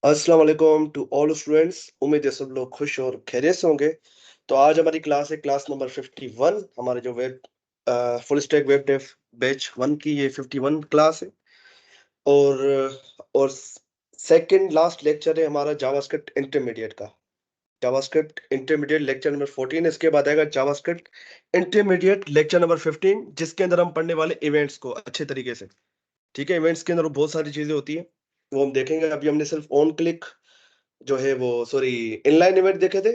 अस्सलाम वालेकुम to all students. उम्मीद है सब लोग खुश और खैरियत से होंगे। तो आज हमारी क्लास है क्लास नंबर 51। हमारे जो web full stack web dev batch 1 की ये 51 क्लास है। और और सेकंड लास्ट लेक्चर है हमारा जावास्क्रिप्ट इंटरमीडिएट का। JavaScript intermediate lecture number 14। इसके बाद आएगा जावास्क्रिप्ट इंटरमीडिएट लेक्चर नंबर 15, जिसके अंदर हम पढ़ने वाले इवेंट्स को अच्छे तरीके से। ठीक है, इवेंट्स के अंदर बहुत सारी चीजें होती है, वो हम देखेंगे। अभी हमने सिर्फ ऑन क्लिक जो है वो सॉरी इनलाइन इवेंट देखे थे,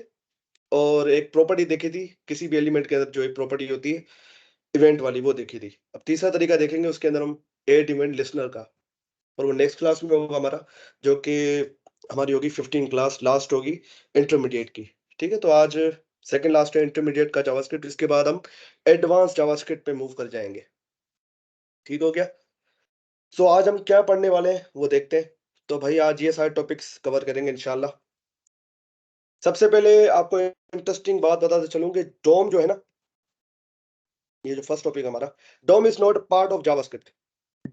और एक प्रॉपर्टी देखी थी किसी भी एलिमेंट के अंदर जो एक प्रॉपर्टी होती है इवेंट वाली, वो देखी थी। अब तीसरा तरीका देखेंगे, उसके अंदर हम एड इवेंट लिसनर का, और वो नेक्स्ट क्लास में होगा हमारा, जो कि हमारी होगी 15 क्लास लास्ट होगी इंटरमीडिएट की। ठीक है, तो आज सेकंड लास्ट है इंटरमीडिएट का जावास्क्रिप्ट। इसके बाद हम एडवांस जावास्क्रिप्ट पे मूव कर जाएंगे। ठीक हो गया। सो आज हम क्या पढ़ने वाले हैं वो देखते हैं। तो भाई आज ये सारे टॉपिक्स कवर करेंगे इंशाल्लाह। सबसे पहले आपको इंटरेस्टिंग बात बताते चलूं कि डोम जो है ना, ये जो फर्स्ट टॉपिक हमारा, DOM is not part of JavaScript.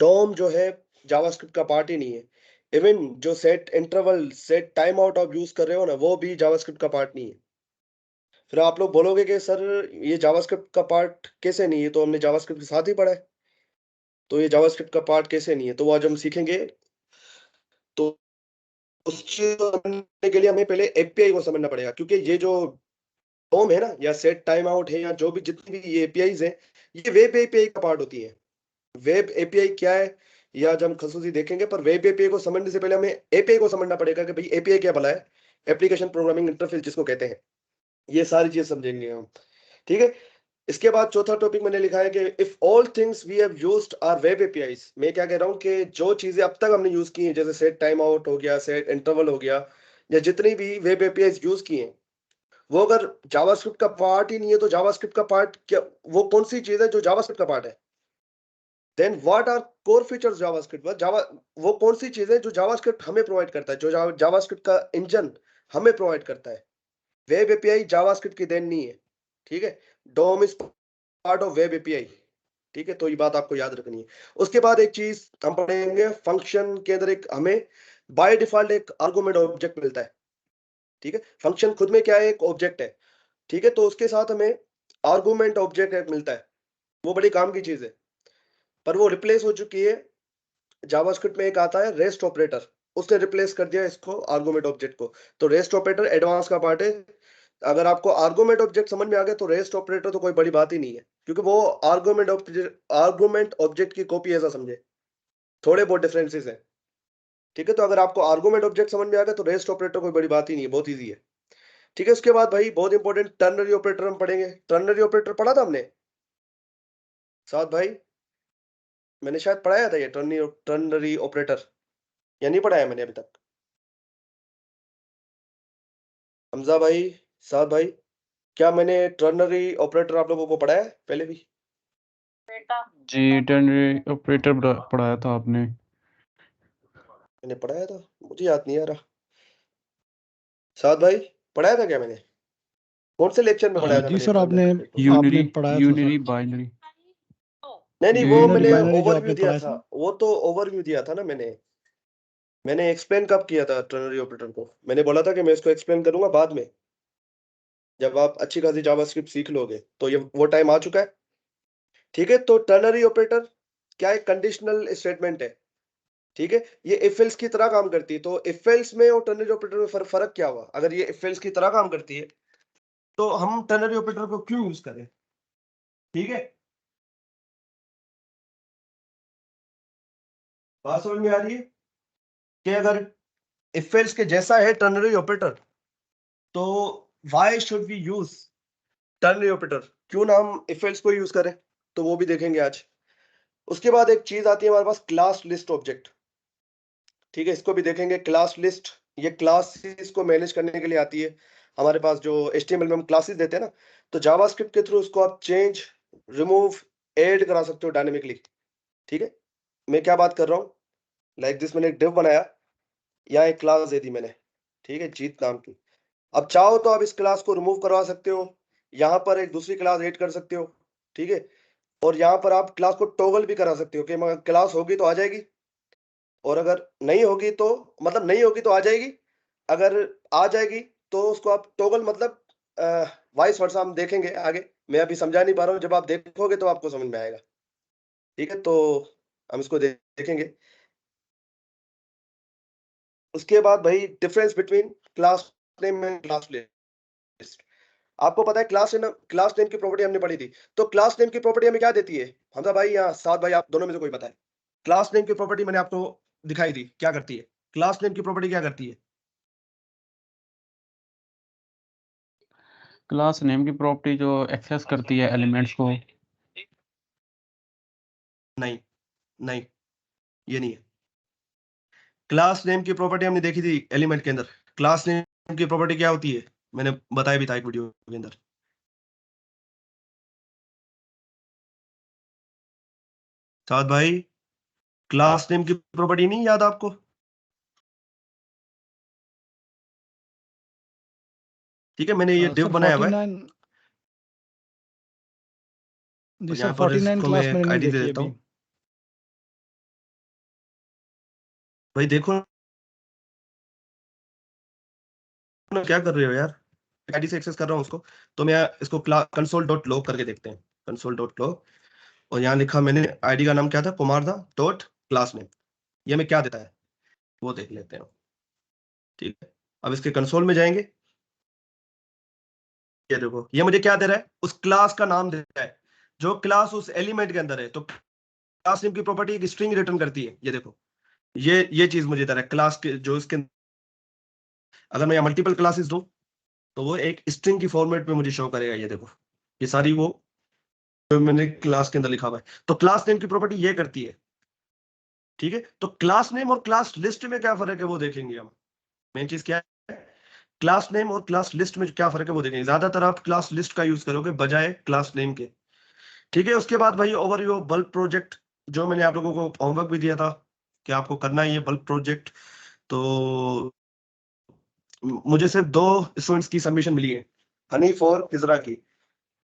DOM जो है जावास्क्रिप्ट का पार्ट ही नहीं है। इवन जो set interval set time out आप यूज कर रहे हो ना, वो भी जावास्क्रिप्ट का पार्ट नहीं है। फिर आप लोग बोलोगे कि सर ये जावास्क्रिप्ट का पार्ट कैसे नहीं है, तो हमने जावास्क्रिप्ट के साथ ही पढ़ा है, तो ये जावास्क्रिप्ट का पार्ट कैसे नहीं है, तो वो आज हम सीखेंगे। तो उस चीज को समझने के लिए हमें पहले एपीआई को समझना पड़ेगा, क्योंकि ये जो होम है ना, या सेट टाइम आउट है, या जो भी जितनी भी ये एपीआईज है, ये वेब एपीआई का पार्ट होती है। वेब एपीआई क्या है, या आज हम खसूसी देखेंगे, पर वेब एपीआई को समझने से पहले हमें एपीआई को समझना पड़ेगा कि भाई एपीआई क्या भला है। एप्लीकेशन प्रोग्रामिंग इंटरफेस जिसको कहते हैं, ये सारी चीज समझेंगे हम। ठीक है। इसके बाद चौथा टॉपिक मैंने लिखा है कि if all things we have used are web APIs. मैं क्या कह रहा हूँ कि जो चीजें अब तक हमने यूज की हैं, जैसे सेट टाइम आउट हो गया, सेट इंटरवल हो गया, या जितनी भी वेब एपीआईज यूज की हैं, वो अगर जावास्क्रिप्ट का पार्ट ही नहीं है, तो जावास्क्रिप्ट का पार्ट क्या, वो कौन सी चीज है जो जावास्क्रिप्ट का पार्ट है? Then what are core features JavaScript? Java वो कौन सी चीज है जो जावास्क्रिप्ट हमें प्रोवाइड करता है, जो जावास्क्रिप्ट का इंजन हमें प्रोवाइड करता है। वेब एपीआई जावास्क्रिप्ट की देन नहीं है। ठीक है। DOM is part of web API. ठीक है, तो ये बात आपको याद रखनी है। उसके बाद एक चीज हम पढ़ेंगे, फंक्शन के अंदर एक हमें बाय डिफॉल्ट एक आर्गुमेंट ऑब्जेक्ट मिलता है। ठीक है, फंक्शन खुद में क्या है, एक ऑब्जेक्ट है। ठीक है, तो उसके साथ हमें आर्गुमेंट ऑब्जेक्ट एक मिलता है। वो बड़ी काम की चीज है, पर वो रिप्लेस हो चुकी है। जावास्क्रिप्ट में एक आता है रेस्ट ऑपरेटर, उसने रिप्लेस कर दिया इसको आर्गुमेंट ऑब्जेक्ट को। तो रेस्ट ऑपरेटर एडवांस का पार्ट है। अगर आपको आर्गुमेंट ऑब्जेक्ट समझ में आ गया, तो रेस्ट ऑपरेटर तो कोई बड़ी बात ही नहीं है, क्योंकि वो आर्गुमेंट ऑब्जेक्ट की कॉपी ऐसा समझे। थोड़े बहुत डिफरेंसेस हैं। ठीक है, तो अगर आपको आर्गुमेंट ऑब्जेक्ट समझ में आ गया, तो रेस्ट ऑपरेटर कोई बड़ी बात ही नहीं है, बहुत ईजी है। ठीक है, उसके बाद भाई बहुत इंपॉर्टेंट टर्नरी ऑपरेटर हम पढ़ेंगे। टर्नरी ऑपरेटर पढ़ा था हमने साथ भाई, मैंने शायद पढ़ाया था ये टर्नरी टर्नरी ऑपरेटर, या नहीं पढ़ाया मैंने अभी तक? हमजा भाई, साथ भाई, क्या मैंने टर्नरी ऑपरेटर आप लोगों को पढ़ाया है पहले भी? जी, टर्नरी ऑपरेटर पढ़ाया था आपने। मैंने पढ़ाया था, मुझे याद नहीं आ रहा। साथ भाई, पढ़ाया था क्या मैंने? कौन से लेक्चर में पढ़ाया था जी मैंने सर, आपने टर्नरी ऑपरेटर? आपने यूनरी पढ़ाया था यूनरी सर। बाइनरी नहीं नहीं, वो यूनरी मैंने बाइनरी जो ओवरव्यू आपने दिया पढ़ाया था, था। वो तो ओवरव्यू दिया था ना मैंने। मैंने एक्सप्लेन कब किया था टर्नरी ऑपरेटर को? मैंने बोला था कि मैं इसको एक्सप्लेन करूंगा बाद में, जब आप अच्छी खासी जावास्क्रिप्ट सीख लोगे, तो ये वो टाइम आ चुका है। ठीक है, तो टर्नरी ऑपरेटर क्या है, कंडीशनल स्टेटमेंट है। ठीक है, ये इफ एल्स की तरह काम करती है। तो इफ एल्स में और टर्नरी ऑपरेटर में फर्क क्या हुआ? अगर ये इफ एल्स की तरह काम करती है, तो हम टर्नरी ऑपरेटर को क्यों यूज करें? ठीक है, बात समझ में आ रही है कि अगर इफ एल्स के जैसा है टर्नरी ऑपरेटर, तो why should we use ternary operator? क्यों ना हम इफ एल्स को यूज करें? तो वो भी देखेंगे आज। उसके बाद एक चीज आती है हमारे पास, क्लास लिस्ट ऑब्जेक्ट। ठीक है, इसको भी देखेंगे। क्लास लिस्ट, ये क्लासेस को मैनेज करने के लिए आती है। हमारे पास जो HTML में हम क्लासेस देते हैं ना, तो जावास्क्रिप्ट के थ्रू उसको आप चेंज, रिमूव, ऐड करा सकते हो डायनेमिकली। ठीक है, मैं क्या बात कर रहा हूँ, लाइक दिस, मैंने एक डिव बनाया, यहाँ एक क्लास दे दी मैंने, ठीक है, जीत नाम की। अब चाहो तो आप इस क्लास को रिमूव करवा सकते हो, यहाँ पर एक दूसरी क्लास ऐड कर सकते हो। ठीक है, और यहाँ पर आप क्लास को टॉगल भी करा सकते हो कि क्लास होगी तो आ जाएगी, और अगर नहीं होगी तो मतलब नहीं होगी तो आ जाएगी, अगर आ जाएगी तो उसको आप टॉगल मतलब वाइस वर्सा हम देखेंगे आगे। मैं अभी समझा नहीं पा रहा हूँ, जब आप देखोगे तो आपको समझ में आएगा। ठीक है, तो हम इसको देखेंगे। उसके बाद भाई difference between class name and class list. आपको पता है क्लास नेम की प्रॉपर्टी हमने पढ़ी थी, तो क्लास नेम की प्रॉपर्टी हमें क्या देती है? हमजा भाई या साद भाई, आप दोनों में से कोई बताए। क्लास नेम की प्रॉपर्टी मैंने आपको दिखाई थी, क्या करती है? क्लास नेम की प्रॉपर्टी क्या करती है? क्लास नेम की प्रॉपर्टी जो एक्सेस करती है एलिमेंट्स को। नहीं, नहीं, ये नहीं है। क्लास नेम की प्रॉपर्टी हमने देखी थी एलिमेंट के अंदर। क्लास नेम की प्रॉपर्टी क्या होती है? मैंने बताया भी था एक वीडियो के अंदर। साद भाई, क्लास नेम की प्रॉपर्टी नहीं याद आपको? ठीक है, मैंने ये डिव सर बनाया हुआ है 49 जी और सर, यहाँ पर 49 इसको मैं क्लास मैंने नहीं आईडी दे देखी देता अभी। हूँ। भाई देखो ना, क्या कर रहे हो यार? आईडी से एक्सेस कर रहा हूँ उसको। तो मैं इसको कंसोल डॉट लॉग करके देखते हैं। कंसोल डॉट लॉग, और यहाँ लिखा मैंने आईडी का नाम क्या था? कुमार था डॉट क्लास नेम। ये हमें क्या देता है वो देख लेते हैं। ठीक है, अब इसके कंसोल में जाएंगे। ये देखो, ये मुझे क्या दे रहा है? उस क्लास का नाम दे रहा है जो क्लास उस एलिमेंट के अंदर है। तो क्लास नेम की प्रॉपर्टी एक स्ट्रिंग रिटर्न करती है। ये देखो, ये चीज मुझे दे रहा है क्लास के जो इसके। अगर मैं यहाँ मल्टीपल क्लासेस दूं तो वो एक स्ट्रिंग की फॉर्मेट में मुझे शो करेगा। ये देखो, ये सारी वो जो मैंने क्लास के अंदर लिखा हुआ है। तो क्लास नेम की प्रॉपर्टी ये करती है। ठीक है, तो क्लास नेम और क्लास लिस्ट में क्या फर्क है वो देखेंगे हम। मेन चीज क्या है? क्लास नेम और क्लास लिस्ट में क्या फर्क है वो देखेंगे। ज्यादातर आप क्लास लिस्ट का यूज करोगे बजाय क्लास नेम के। ठीक है, उसके बाद भाई ओवरव्यू ऑफ बल्क प्रोजेक्ट, जो मैंने आप लोगों को होमवर्क भी दिया था कि आपको करना है ये बल्क प्रोजेक्ट। तो मुझे सिर्फ 2 स्टूडेंट्स की सबमिशन मिली है, हनीफ और हिजरा की।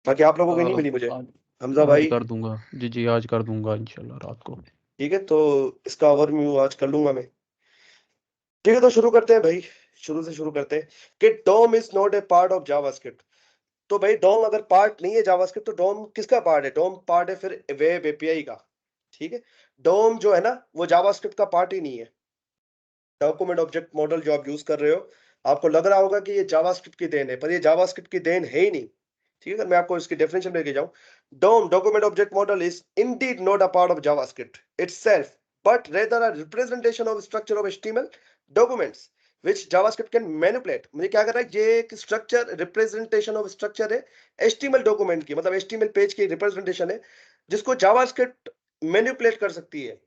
बाकी आप लोगों की नहीं मिली मुझे। आज हमजा आज भाई, कर दूंगा जी, आज कर दूंगा इंशाल्लाह रात को। ठीक है, तो इसका ओवरव्यू आज कर लूंगा मैं। ठीक है, तो शुरू करते हैं भाई। शुरू से शुरू करते हैं कि DOM is not a part of JavaScript. तो भाई डोम अगर पार्ट नहीं है जावास्क्रिप्ट, तो डोम किसका पार्ट है? डोम पार्ट है फिर वेब एपीआई का। ठीक है, डोम जो है ना वो जावास्क्रिप्ट का पार्ट ही नहीं है। डॉक्यूमेंट ऑब्जेक्ट मॉडल जो आप यूज कर रहे हो, आपको लग रहा होगा कि ये जावास्क्रिप्ट की देन है, पर ये जावास्क्रिप्ट की देन है ही नहीं। ठीक है, अगर मैं आपको इसकी डेफिनेशन लेके जाऊं, DOM document object model is indeed not a part of JavaScript itself, but rather a representation of structure of HTML documents which JavaScript can manipulate। मुझे क्या कर रहा है? ये एक स्ट्रक्चर रिप्रेजेंटेशन ऑफ स्ट्रक्चर है HTML डॉक्यूमेंट की, मतलब HTML पेज की रिप्रेजेंटेशन है जिसको JavaScript मैनिपुलेट कर सकती है।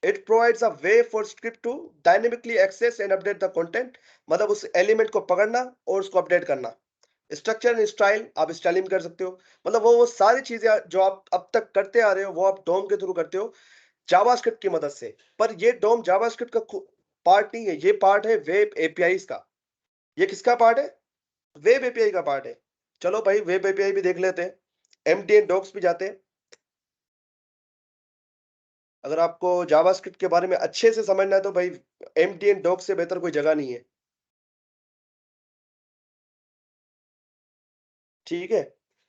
It provides a way for script to dynamically access and update the content, मतलब उस एलिमेंट को पकड़ना और उसको अपडेट करना। स्ट्रक्चर एंड स्टाइल, आप स्टाइलिंग कर सकते हो, मतलब वो सारी चीजें जो आप अब तक करते आ रहे हो वो आप डोम के थ्रू करते हो जावास्क्रिप्ट की मदद से। पर ये डोम जावास्क्रिप्ट का पार्ट नहीं है, ये पार्ट है वेब एपीआई का। ये किसका पार्ट है? वेब एपीआई का पार्ट है। चलो भाई वेब एपीआई भी देख लेते हैं, एमडी एंड डॉक्स भी जाते हैं। अगर आपको जावास्क्रिप्ट के बारे में अच्छे से समझना है तो भाई एमडी एंड डॉक्स से बेहतर कोई जगह नहीं है। ठीक है,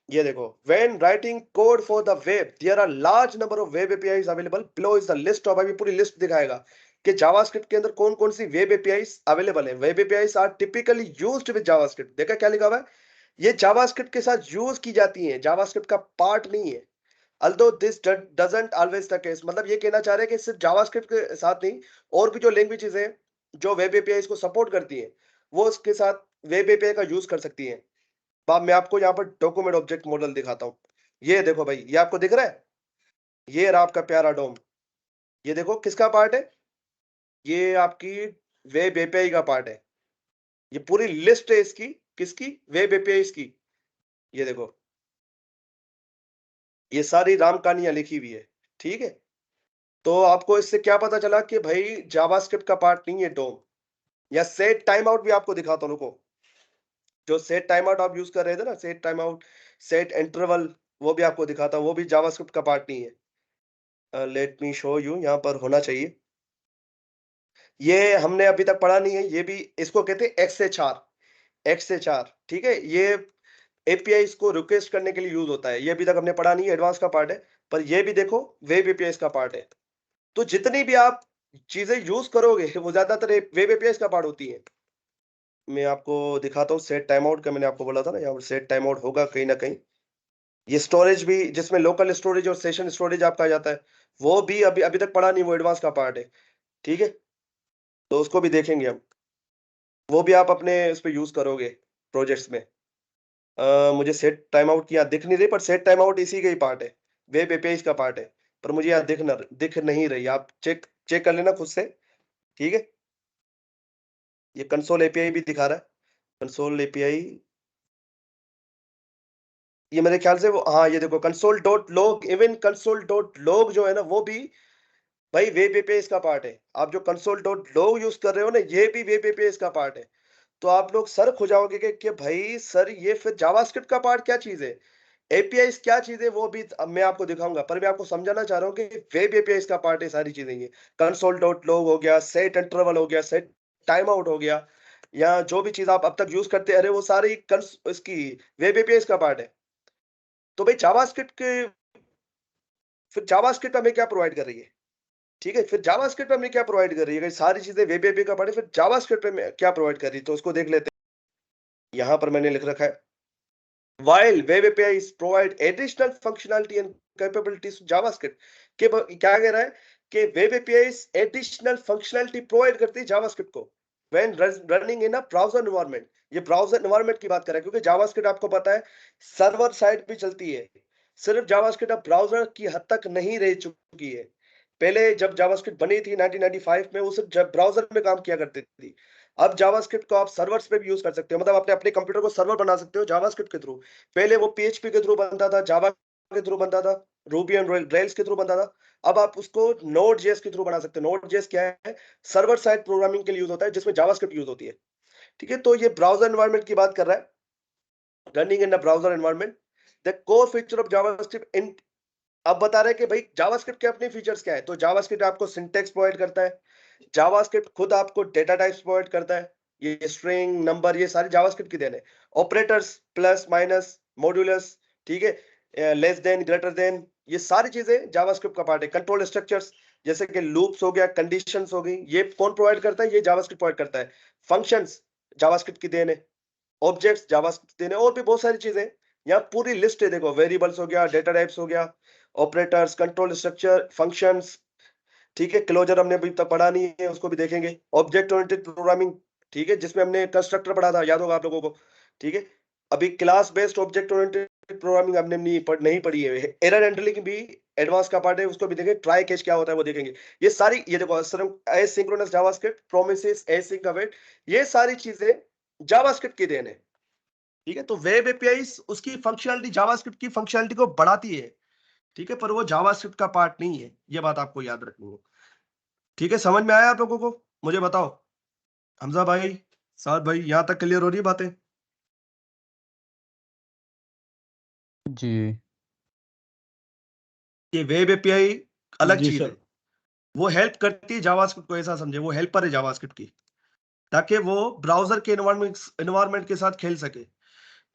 ये देखो, when writing code for the web there are large number of web APIs available, below is the list of, अभी पूरी लिस्ट दिखाएगा कि जावास्क्रिप्ट के अंदर कौन कौन सी वेब एपीआईज अवेलेबल है। Web APIs are typically used with JavaScript. देखा क्या लिखा हुआ है? ये जावास्क्रिप्ट के साथ यूज की जाती है, जावास्क्रिप्ट का पार्ट नहीं है। Although this doesn't always the case, मतलब ये कहना चाह रहे हैं कि सिर्फ जावास्क्रिप्ट के साथ नहीं, और भी जो लैंग्वेजेस हैं जो वेब एपीआईज को सपोर्ट करती हैं वो उसके साथ वेब एपीआई का यूज कर सकती हैं। अब मैं आपको यहाँ पर डॉक्यूमेंट ऑब्जेक्ट मॉडल दिखाता हूँ। ये देखो भाई, ये आपको दिख रहा है? ये रहा आपका प्यारा डोम। ये देखो किसका पार्ट है? ये आपकी वेब एपीआई का पार्ट है। ये पूरी लिस्ट है इसकी, किसकी? वेब एपीआई की। ये देखो, ये सारी राम कहानियां लिखी हुई है। ठीक है, तो आपको इससे क्या पता चला कि भाई जावास्क्रिप्ट का पार्ट नहीं है डोम। या सेट टाइम आउट भी आपको दिखाता हूँ, रुको। जो सेट टाइम आउट आप यूज कर रहे थे ना, set time out, set interval, वो भी आपको दिखाता हूँ, वो भी जावास्क्रिप्ट का पार्ट नहीं है। लेट मी शो यू, यहाँ पर होना चाहिए। ये हमने अभी तक पढ़ा नहीं है, ये भी इसको कहते हैं XHR, ठीक है। ये एपीआई को रिक्वेस्ट करने के लिए यूज होता है, ये अभी तक हमने पढ़ा नहीं है, एडवांस का पार्ट है। पर ये भी देखो वेब एपीआई का पार्ट है। तो जितनी भी आप चीजें यूज करोगे वो ज्यादातर वेब एपीआई का पार्ट होती है। मैं आपको दिखाता हूँ सेट टाइम आउट का, मैंने आपको बोला था ना, यहाँ पर सेट टाइम आउट होगा कहीं ना कहीं। ये स्टोरेज भी, जिसमें लोकल स्टोरेज और सेशन स्टोरेज आपका आ जाता है, वो भी अभी अभी तक पढ़ा नहीं, वो एडवांस का पार्ट है, ठीक है। तो उसको भी देखेंगे हम, वो भी आप अपने इस पे यूज करोगे प्रोजेक्ट्स में। मुझे सेट टाइम आउट की यहाँ दिख नहीं रही, पर सेट टाइम आउट इसी का ही पार्ट है, वेब एपीआई का पार्ट है। पर मुझे यहाँ दिख नहीं रही, आप चेक चेक कर लेना खुद से, ठीक है। ये कंसोल एपीआई भी दिखा रहा है, कंसोल एपीआई, ये मेरे ख्याल से वो, हाँ ये देखो console dot log, even console dot log जो है ना वो भी भाई वेब एपीआई का पार्ट है। आप जो कंसोल डॉट लॉग यूज कर रहे हो ना, ये भी वेब एपीआई का पार्ट है। तो आप लोग सर खो जाओगे कि भाई सर ये फिर जावास्क्रिप्ट का पार्ट क्या चीज है, एपीआई क्या चीज है, वो भी अब मैं आपको दिखाऊंगा। पर मैं आपको समझाना चाह रहा हूँ कि वेब एपीआई का पार्ट है सारी चीजें। ये कंसोल डॉट लॉग हो गया, सेट इंटरवल हो गया, सेट टाइम आउट हो गया, या जो भी चीज आप अब तक यूज करते अरे वो सारी इसकी वेब एपीआई का पार्ट है। तो भाई जावास्क्रिप्ट के, फिर जावास्क्रिप्ट हमें क्या प्रोवाइड कर रही है, ठीक है। फिर जावास्क्रिप्ट हमें क्या प्रोवाइड कर रही है, सारी चीजें वेब एपीआई का पार्ट है, फिर जावास्क्रिप्ट में क्या प्रोवाइड कर रही है, तो उसको देख लेते हैं। यहां पर मैंने लिख रखा है, while web APIs provide additional functionality and capabilities to JavaScript, के क्या कह रहा है कि web APIs additional functionality provide करती है जावास्क्रिप्ट को when running in a browser environment। ये ब्राउजर एनवायरनमेंट की बात कर रहा है, क्योंकि जावास्क्रिप्ट आपको पता है सर्वर साइड भी चलती है। सिर्फ जावास्क्रिप्ट अब ब्राउजर की हद तक नहीं रह चुकी है। पहले जब जावास्क्रिप्ट बनी थी 1995 में, वो सिर्फ जब ब्राउजर में काम किया करती थी। अब जावास्क्रिप्ट को आप सर्वर्स पे भी यूज कर सकते हो, मतलब अपने अपने कंप्यूटर को सर्वर बना सकते हो जावास्क्रिप्ट के थ्रू। पहले वो पीएचपी के थ्रू बनता था, जावा के थ्रू बनता था, रूबी एंड रेल्स के थ्रू बनता था। अब आप उसको नोड जेएस के थ्रू बना सकते हो। नोड जेएस क्या है, सर्वर साइड प्रोग्रामिंग के लिए यूज होता है, जिसमें जावास्क्रिप्ट यूज होती है, ठीक है। तो ये ब्राउजर एनवायरनमेंट की बात कर रहा है, running in the browser environment. The core feature of JavaScript in, अब बता रहे हैं कि भाई जावास्क्रिप्ट के अपने फीचर्स क्या है। तो जावास्क्रिप्ट आपको सिंटैक्स प्रोवाइड करता है, जावास्क्रिप्ट खुद आपको डेटा टाइप्स प्रोवाइड करता है, ये स्ट्रिंग नंबर ये सारी जावास्क्रिप्ट की देन है। ऑपरेटर्स, प्लस माइनस, मॉड्यूलस, ठीक है, लेस देन, ग्रेटर देन, ये सारी चीजें जावास्क्रिप्ट का पार्ट है। कंट्रोल स्ट्रक्चर्स जैसे कि लूप्स हो गया, कंडीशंस हो गई, ये कौन प्रोवाइड करता है, ये जावास्क्रिप्ट प्रोवाइड करता है। फंक्शंस जावास्क्रिप्ट की देन है, ऑब्जेक्ट्स जावास्क्रिप्ट की देन है, और भी बहुत सारी चीजें यहाँ पूरी लिस्ट है। देखो वेरिएबल्स हो गया, डेटा टाइप्स हो गया, ऑपरेटर्स, कंट्रोल स्ट्रक्चर, फंक्शंस, ठीक है। क्लोजर हमने अभी तक पढ़ा नहीं है, उसको भी देखेंगे। ऑब्जेक्ट ओरिएंटेड प्रोग्रामिंग, ठीक है, जिसमें हमने कंस्ट्रक्टर पढ़ा था, याद होगा आप लोगों को, ठीक है। अभी class based object oriented programming हमने नहीं पढ़ी है। एरर हैंडलिंग भी एडवांस का पार्ट है, उसको भी देखेंगे। ट्राई कैच क्या होता है वो देखेंगे। ये सारी, ये देखो asynchronous JavaScript, promises, async await, ये सारी चीजें जावास्क्रिप्ट की देन है, ठीक है। तो वेब एपीआई उसकी फंक्शनैलिटी, जावास्क्रिप्ट की फंक्शनैलिटी को बढ़ाती है, ठीक है, पर वो जावास्क्रिप्ट का पार्ट नहीं है, ये बात आपको याद रखनी है, ठीक है। समझ में आया आप लोगों को, मुझे बताओ। हमजा भाई, साद भाई, यहां तक क्लियर हो रही है बातें? जी। ये वेब एपीआई अलग जी चीज है, सर। वो हेल्प करती है जावास्क्रिप्ट को, ऐसा समझे, वो हेल्पर है जावास्क्रिप्ट की, ताकि वो ब्राउजर के एनवायरनमेंट के साथ खेल सके,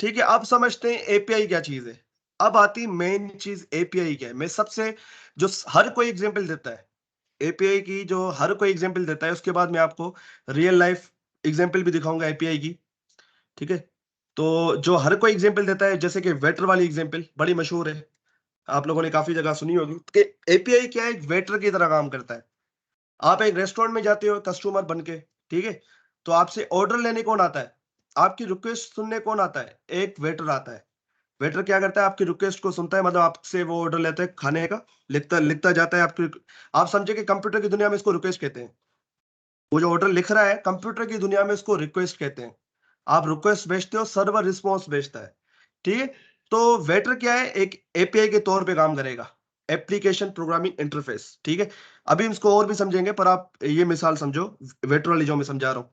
ठीक है। अब समझते हैं एपीआई क्या चीज है। अब आती मेन चीज, एपीआई क्या है। मैं सबसे, जो हर कोई एग्जांपल देता है एपीआई की, जो हर कोई एग्जांपल देता है, उसके बाद मैं आपको रियल लाइफ एग्जांपल भी दिखाऊंगा एपीआई की, ठीक है। तो जो हर कोई एग्जांपल देता है, जैसे कि वेटर वाली एग्जांपल बड़ी मशहूर है, आप लोगों ने काफी जगह सुनी होगी कि एपीआई क्या है, एक वेटर की तरह काम करता है। आप एक रेस्टोरेंट में जाते हो कस्टमर बन के, ठीक है, तो आपसे ऑर्डर लेने कौन आता है, आपकी रिक्वेस्ट सुनने कौन आता है, एक वेटर आता है। वेटर क्या करता है, आपकी रिक्वेस्ट को सुनता है, मतलब आपसे वो ऑर्डर लेता है खाने का, लिखता लिखता जाता है आपकी। आप समझे कि कंप्यूटर की दुनिया में इसको रिक्वेस्ट कहते हैं। वो जो ऑर्डर लिख रहा है, कंप्यूटर की दुनिया में इसको रिक्वेस्ट कहते हैं। आप रिक्वेस्ट भेजते हो, सर्वर रिस्पॉन्स भेजता है, ठीक है। तो वेटर क्या है, एक एपीआई के तौर पे काम करेगा, एप्लीकेशन प्रोग्रामिंग इंटरफेस, ठीक है। अभी इसको और भी समझेंगे, पर आप ये मिसाल समझो वेटर वाली जो मैं समझा रहा हूँ।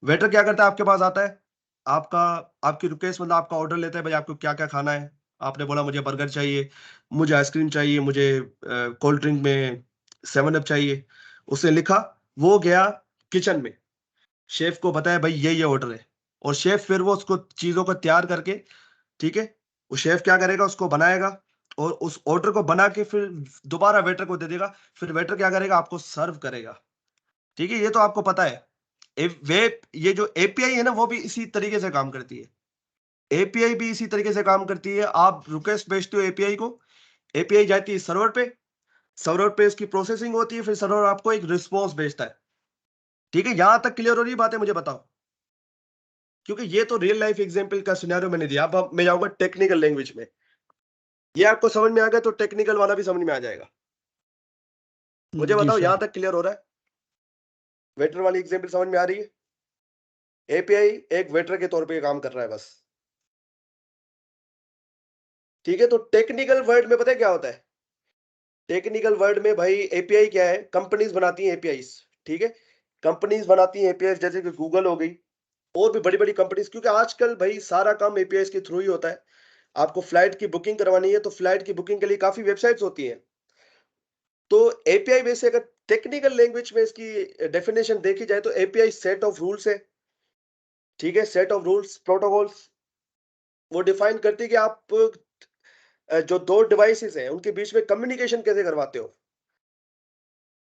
वेटर क्या करता है, आपके पास आता है, आपका आपकी रिक्वेस्ट, मतलब आपका ऑर्डर लेता है, भाई आपको क्या क्या खाना है। आपने बोला मुझे बर्गर चाहिए, मुझे आइसक्रीम चाहिए, मुझे कोल्ड ड्रिंक में 7 अप चाहिए। उसने लिखा, वो गया किचन में, शेफ को बताया भाई ये ऑर्डर है, और शेफ फिर वो उसको चीजों को तैयार करके, ठीक है, वो शेफ क्या करेगा, उसको बनाएगा और उस ऑर्डर को बना के फिर दोबारा वेटर को दे देगा, फिर वेटर क्या करेगा, आपको सर्व करेगा। ठीक है, ये तो आपको पता है। वेब, ये जो एपीआई है ना, वो भी इसी तरीके से काम करती है। एपीआई भी इसी तरीके से काम करती है। आप रिक्वेस्ट भेजते हो एपीआई को, एपीआई जाती है सर्वर पे, सर्वर पे उसकी प्रोसेसिंग होती है, फिर सर्वर आपको एक रिस्पॉन्स भेजता है। ठीक है, यहां तक क्लियर हो रही बात है, मुझे बताओ, क्योंकि ये तो रियल लाइफ एग्जांपल का सिनेरियो मैंने दिया। अब मैं जाऊंगा टेक्निकल लैंग्वेज में, ये आपको समझ में आ गया तो टेक्निकल वाला भी समझ में आ जाएगा। मुझे जी बताओ सर। यहां तक क्लियर हो रहा है? वेटर वाली एग्जांपल समझ में आ रही है? एपीआई एक वेटर के तौर पे काम कर रहा है बस। ठीक है, तो टेक्निकल वर्ड में पता है क्या होता है? टेक्निकल वर्ड में भाई एपीआई क्या है, कंपनीज बनाती हैं एपीआईज। ठीक है, कंपनीज बनाती हैं एपीआई, जैसे कि गूगल हो गई और भी बड़ी बड़ी कंपनीज, क्योंकि आजकल भाई सारा काम एपीआई के थ्रू ही होता है। आपको फ्लाइट की बुकिंग करवानी है तो फ्लाइट की बुकिंग के लिए काफी वेबसाइट्स होती हैं। तो एपीआई बेस से अगर टेक्निकल लैंग्वेज में इसकी डेफिनेशन देखी जाए तो एपीआई सेट ऑफ रूल्स है। ठीक है, सेट ऑफ रूल्स प्रोटोकॉल्स, वो डिफाइन करती है कि आप जो दो डिवाइसेस हैं उनके बीच में कम्युनिकेशन कैसे करवाते हो।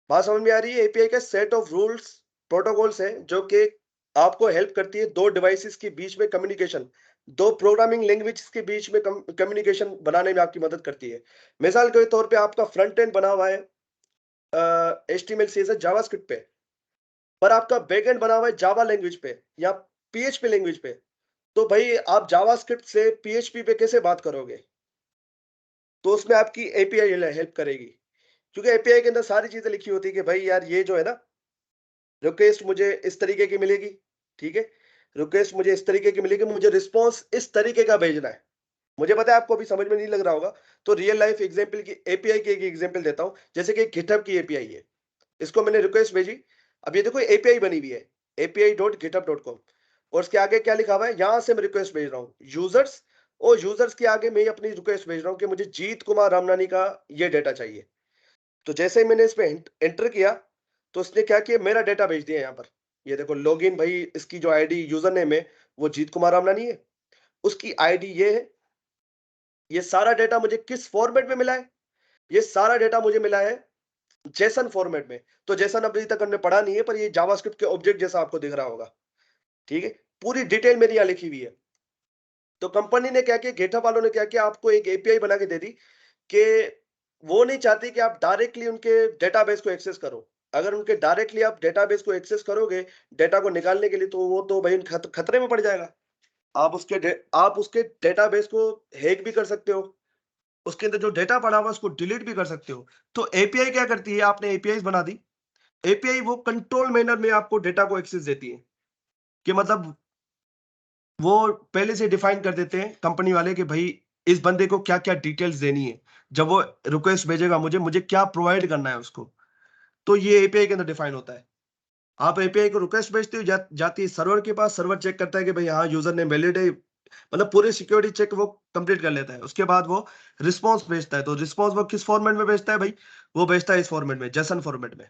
बात समझ में आ रही है? एपीआई का सेट ऑफ रूल्स प्रोटोकॉल्स है जो कि आपको हेल्प करती है दो डिवाइसेस के बीच में कम्युनिकेशन, दो प्रोग्रामिंग लैंग्वेज के बीच में कम्युनिकेशन बनाने में आपकी मदद करती है। मिसाल के तौर पे आपका फ्रंट एंड बना हुआ है एचटीएमएल सीएसएस जावास्क्रिप्ट पे, पर आपका बैकएंड बना हुआ है जावा लैंग्वेज पे या पीएचपी लैंग्वेज पे, तो भाई आप जावास्क्रिप्ट से पीएचपी पे कैसे बात करोगे? तो उसमें आपकी एपीआई हेल्प करेगी, क्योंकि एपीआई के अंदर सारी चीजें लिखी होती है कि भाई यार ये जो है ना, रिक्वेस्ट मुझे इस तरीके की मिलेगी। ठीक है, रिक्वेस्ट मुझे इस तरीके की मिलेगी, मुझे रिस्पॉन्स इस तरीके का भेजना है। मुझे पता है आपको अभी समझ में नहीं लग रहा होगा, तो रियल लाइफ एग्जांपल की एपीआई की एक एग्जांपल देता हूं। जैसे कि गिटहब की एपीआई है, इसको मैंने रिक्वेस्ट भेजी, अब ये देखो एपीआई बनी हुई है api.github.com, और उसके आगे क्या लिखा हुआ है, यहां से मैं रिक्वेस्ट भेज रहा हूँ यूजर्स, और यूजर्स के आगे मैं अपनी रिक्वेस्ट भेज रहा हूँ कि मुझे जीत कुमार रामनानी का ये डेटा चाहिए। तो जैसे ही मैंने इस पे एंटर किया तो उसने क्या किया, मेरा डेटा भेज दिया यहाँ पर। ये देखो लॉगिन, भाई इसकी जो आईडी यूजर नेम है वो जीत कुमार रामनानी है, उसकी आईडी ये है। ये सारा डेटा मुझे किस फॉर्मेट में मिला है? ये सारा डेटा मुझे मिला है जेसन फॉर्मेट में। तो जेसन अभी तक हमने पढ़ा नहीं है, पर ये जावास्क्रिप्ट के ऑब्जेक्ट जैसा आपको दिख रहा होगा। ठीक है, पूरी डिटेल मेरी यहाँ लिखी हुई है। तो कंपनी ने क्या किया, गेटअप वालों ने क्या किया, आपको एक एपीआई बना के दे दी कि वो नहीं चाहती कि आप डायरेक्टली उनके डेटाबेस को एक्सेस करो। अगर उनके डायरेक्टली आप डेटाबेस को एक्सेस करोगे डेटा को निकालने के लिए, तो वो तो भाई खतरे में पड़ जाएगा। आप उसके डेटाबेस को हैक भी कर सकते हो, उसके अंदर जो डेटा पड़ा हुआ है उसको डिलीट भी कर सकते हो। तो एपीआई क्या करती है, आपने एपीआई बना दी, एपीआई वो कंट्रोल मैनर में आपको डेटा को एक्सेस देती है, कि मतलब वो पहले से डिफाइन कर देते हैं कंपनी वाले कि भाई इस बंदे को क्या क्या डिटेल्स देनी है, जब वो रिक्वेस्ट भेजेगा मुझे मुझे क्या प्रोवाइड करना है उसको। तो ये एपीआई के अंदर डिफाइन होता है। आप एपीआई को रिक्वेस्ट भेजते हो, जाती है सर्वर के पास, सर्वर चेक करता है कि भाई हाँ यूजर नेम वैलिड है, मतलब पूरे सिक्योरिटी चेक वो कंप्लीट कर लेता है। उसके बाद वो रिस्पॉन्स भेजता है। तो रिस्पॉन्स वो किस फॉर्मेट में भेजता है भाई? वो भेजता है इस फॉर्मेट में, जेसन फॉर्मेट में।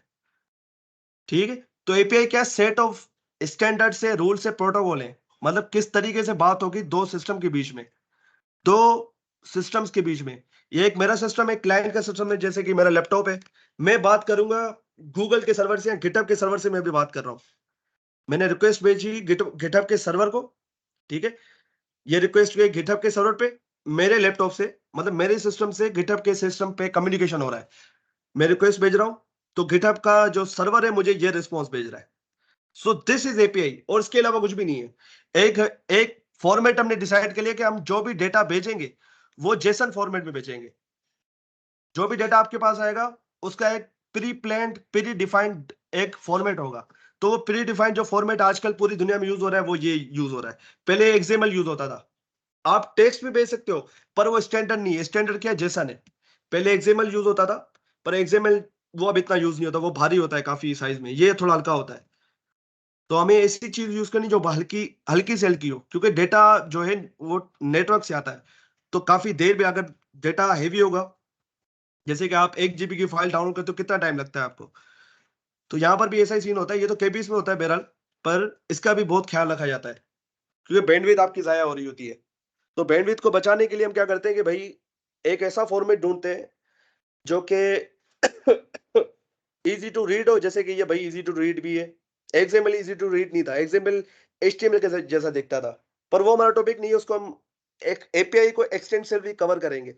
ठीक है, तो एपीआई क्या, सेट ऑफ स्टैंडर्ड से रूल से प्रोटोकॉल है, मतलब किस तरीके से बात होगी दो सिस्टम के बीच में, दो सिस्टम्स के बीच में। ये एक मेरा सिस्टम है, क्लाइंट का सिस्टम है, जैसे कि मेरा लैपटॉप है, मैं बात करूंगा गूगल के सर्वर से या गिटहब के सर्वर से मैं भी बात कर रहा हूं। मैंने रिक्वेस्ट भेजी गिटहब के सर्वर को। ठीक है, ये रिक्वेस्ट गई गिटहब के सर्वर पे, मेरे लैपटॉप से, मतलब मेरे सिस्टम से गिटहब के सिस्टम पे कम्युनिकेशन हो रहा है। मैं रिक्वेस्ट भेज रहा हूं तो गिटहब का जो सर्वर है मुझे ये रिस्पॉन्स भेज रहा है। सो दिस इज एपीआई, और इसके अलावा कुछ भी नहीं है। एक एक फॉर्मेट हमने डिसाइड कर लिया कि हम जो भी डेटा भेजेंगे वो जेसन फॉर्मेट में भेजेंगे। जो भी डेटा आपके पास आएगा उसका एक प्री प्लान्ड प्री डिफाइंड एक फॉर्मेट होगा। तो वो प्री डिफाइंड जो फॉर्मेट आजकल पूरी दुनिया में यूज हो रहा है वो ये यूज हो रहा है। पहले एक्सएमएल यूज होता था, आप टेक्स्ट भी भेज सकते हो, पर वो स्टैंडर्ड नहीं है। स्टैंडर्ड क्या है, जेसन है। पहले एक्सएमएल यूज होता था, पर एक्सएमएल वो अब इतना यूज नहीं होता, वो भारी होता है काफी साइज में, ये थोड़ा हल्का होता है। तो हमें ऐसी चीज यूज करनी जो हल्की हल्की से हल्की हो, क्योंकि डेटा जो है वो नेटवर्क से आता है। तो काफी देर में अगर डेटा हैवी होगा, जैसे कि आप 1 GB की फाइल डाउनलोड करते हो कितना टाइम लगता है आपको? तो यहाँ पर भी ऐसा ही सीन होता है, ये तो केबीस में होता है बहरहाल, पर इसका भी बहुत ख्याल रखा जाता है क्योंकि बैंडविड्थ आपकी जाया हो रही होती है। तो बैंडविड्थ को बचाने के लिए हम क्या करते हैं कि भाई एक ऐसा फॉर्मेट ढूंढते हैं जो कि इजी टू रीड हो, जैसे कि ये भाई इजी टू रीड भी है। एक्सएमएल इजी टू रीड नहीं था, एक्सएमएल एचटीएमएल के जैसा दिखता था, पर वो हमारा टॉपिक नहीं है, उसको हम एक एपीआई को एक्सटेंसिवली कवर करेंगे।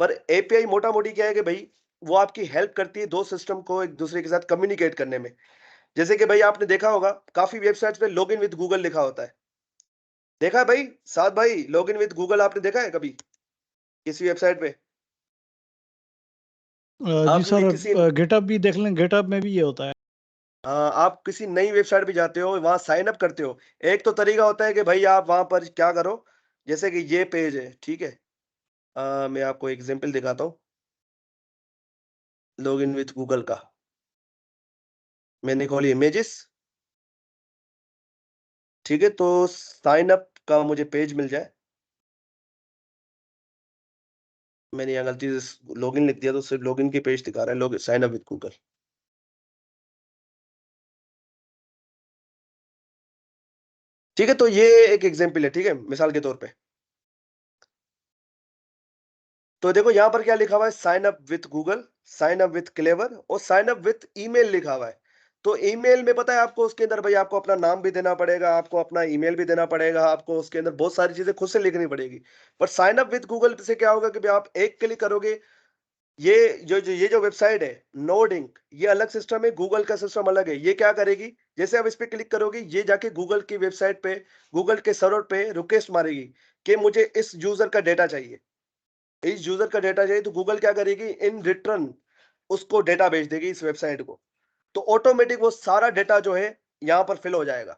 पर एपीआई मोटा मोटी क्या है कि भाई वो आपकी हेल्प करती है दो सिस्टम को एक दूसरे के साथ कम्युनिकेट करने में। जैसे कि भाई आपने देखा होगा काफी वेबसाइट्स पे लॉगिन विद गूगल लिखा होता है, देखा है भाई साथ भाई? लॉगिन विद गूगल आपने देखा है कभी किसी वेबसाइट पे? जी आप सर, किसी गेटअप भी देख लें, गेटअप में भी ये होता है। आप किसी नई वेबसाइट पे जाते हो, वहां साइन अप करते हो, एक तो तरीका होता है कि भाई आप वहां पर क्या करो, जैसे कि ये पेज है, ठीक है। मैं आपको एग्जांपल दिखाता हूँ लॉगिन विथ गूगल का। मैंने खोली इमेजेस, ठीक है, तो साइन अप का मुझे पेज मिल जाए। मैंने यहाँ गलती से लॉगिन लिख दिया तो सिर्फ लॉगिन की पेज दिखा रहा है, log sign up with Google. ठीक है, तो ये एक एग्जांपल है, ठीक है, मिसाल के तौर पे। तो देखो यहाँ पर क्या लिखा हुआ है, sign up with Google, sign up with Clever और साइन अप विथ ईमेल लिखा हुआ है। तो ईमेल में पता है आपको, उसके अंदर भाई आपको अपना नाम भी देना पड़ेगा, आपको अपना ईमेल भी देना पड़ेगा, आपको उसके अंदर बहुत सारी चीजें खुद से लिखनी पड़ेगी। पर साइन अप विथ गूगल से क्या होगा कि भाई आप एक क्लिक करोगे, ये जो वेबसाइट है नोडिंग, ये अलग सिस्टम है, गूगल का सिस्टम अलग है। ये क्या करेगी, जैसे आप इस पे क्लिक करोगे ये जाके गूगल की वेबसाइट पे, गूगल के सर्वर पे रिक्वेस्ट मारेगी कि मुझे इस यूजर का डेटा चाहिए, इस यूजर का डेटा चाहिए। तो गूगल क्या करेगी, इन रिटर्न उसको डेटा भेज देगी इस वेबसाइट को। तो ऑटोमेटिक वो सारा डेटा जो है यहाँ पर फिल हो जाएगा।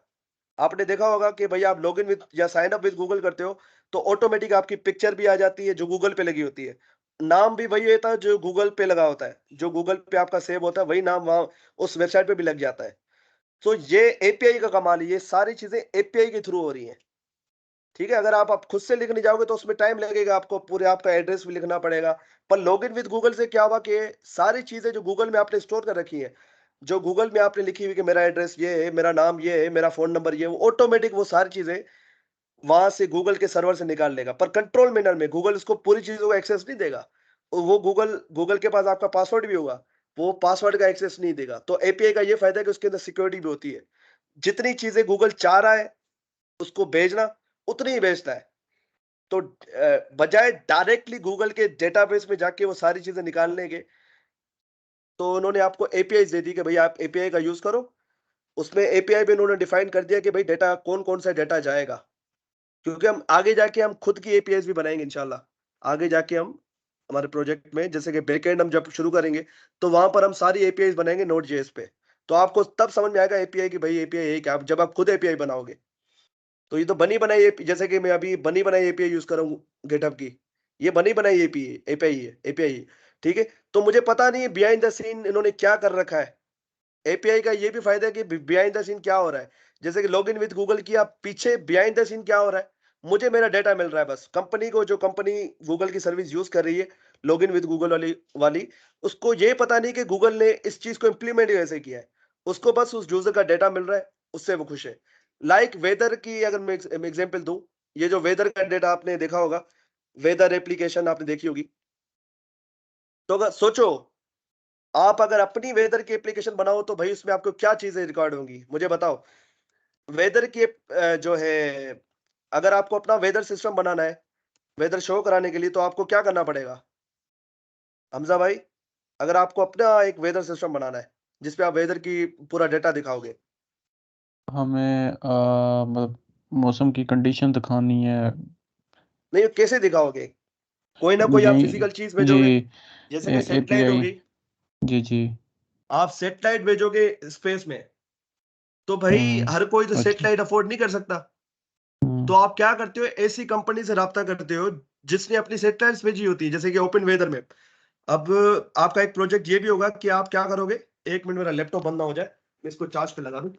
आपने देखा होगा कि भाई आप लॉगिन विद या साइन अप विद गूगल करते हो तो ऑटोमेटिक आपकी पिक्चर भी आ जाती है जो गूगल पे लगी होती है, नाम भी वही होता है जो गूगल पे लगा होता है, जो गूगल पे आपका सेव होता है वही नाम वहां उस वेबसाइट पे भी लग जाता है। तो ये एपीआई का कमाल है, ये सारी चीजें एपीआई के थ्रू हो रही हैं। ठीक है, अगर आप खुद से लिखने जाओगे तो उसमें टाइम लगेगा, आपको पूरे आपका एड्रेस भी लिखना पड़ेगा। पर लॉगिन विद गूगल से क्या हुआ कि सारी चीजें जो गूगल में आपने स्टोर कर रखी है, जो गूगल में आपने लिखी हुई कि मेरा एड्रेस ये है, मेरा नाम ये है, मेरा फोन नंबर ये है, वो ऑटोमेटिक वो सारी चीजें वहां से गूगल के सर्वर से निकाल लेगा। पर कंट्रोल मैनर में, गूगल उसको पूरी चीजों को एक्सेस नहीं देगा। वो गूगल गूगल के पास आपका पासवर्ड भी होगा, वो पासवर्ड का एक्सेस नहीं देगा। तो एपीआई का ये फायदा है कि उसके अंदर सिक्योरिटी भी होती है, जितनी चीजें गूगल चाह रहा है उसको भेजना उतनी ही भेजता है। तो बजाय डायरेक्टली गूगल के डेटाबेस में जाके वो सारी चीजें निकालने के, तो उन्होंने आपको एपीआई दे दी कि भाई आप एपीआई का यूज करो। उसमें एपीआई में उन्होंने डिफाइन कर दिया कि भाई डेटा कौन कौन सा डेटा जाएगा, क्योंकि हम आगे जाके हम खुद की एपीआई भी बनाएंगे इंशाल्लाह। आगे जाके हम हमारे प्रोजेक्ट में जैसे कि बैकएंड हम जब शुरू करेंगे तो वहां पर हम सारी एपीआई बनाएंगे नोड जेएस पे। तो आपको तब समझ में आएगा एपीआई की भाई एपीआई है क्या, जब आप खुद एपीआई बनाओगे। तो ये तो बनी बनाई जैसे कि मैं अभी बनी बनाई एपीआई यूज कर रहा हूँ गेटअप की, ये बनी बनाई एपीआई एपीआई है, एपीआई है। ठीक है, तो मुझे पता नहीं है बिहाइंड द सीन इन्होंने क्या कर रखा है। एपीआई का ये भी फायदा है कि बिहाइंड द सीन क्या हो रहा है, जैसे कि लॉगिन विद गूगल किया, पीछे बिहाइंड द सीन क्या हो रहा है, मुझे मेरा डेटा मिल रहा है। बस कंपनी को, जो कंपनी गूगल की सर्विस यूज कर रही है लॉगिन विद गूगल वाली, उसको ये पता नहीं कि गूगल ने इस चीज को इंप्लीमेंट कैसे किया है। उसको बस उस यूजर का डेटा मिल रहा है, उससे वो खुश है। लाइक वेदर की अगर मैं एग्जांपल दूं, ये जो वेदर का डेटा आपने देखा होगा, वेदर एप्लीकेशन आपने देखी होगी, तो अगर सोचो आप अगर अपनी वेदर की एप्लीकेशन बनाओ तो भाई उसमें आपको क्या चीजें रिकॉर्ड होंगी, मुझे बताओ। वेदर की जो है, अगर आपको अपना वेदर सिस्टम बनाना है वेदर शो कराने के लिए, तो आपको क्या करना पड़ेगा हमजा भाई? अगर आपको अपना एक वेदर सिस्टम बनाना है जिसपे आप वेदर की पूरा डेटा दिखाओगे, हमें मतलब मौसम की कंडीशन दिखानी है। नहीं कैसे दिखाओगे? कोई ना कोई आप यही फिजिकल चीज जी, भेजोगे, जैसे कि सेटेलाइट एपीआई। होगी। जी जी। आप सेटेलाइट भेजोगे स्पेस में, तो भाई हर कोई तो अच्छा। सेटेलाइट अफोर्ड नहीं कर सकता। तो आप क्या करते हो, ऐसी कंपनी से राब्ता करते हो जिसने अपनी सेटेलाइट्स भेजी होती है, जैसे कि ओपन वेदर में। अब आपका एक प्रोजेक्ट ये भी होगा कि आप क्या करोगे, एक मिनट मेरा लैपटॉप बंद ना हो जाए, मैं इसको चार्ज पे लगा दूं।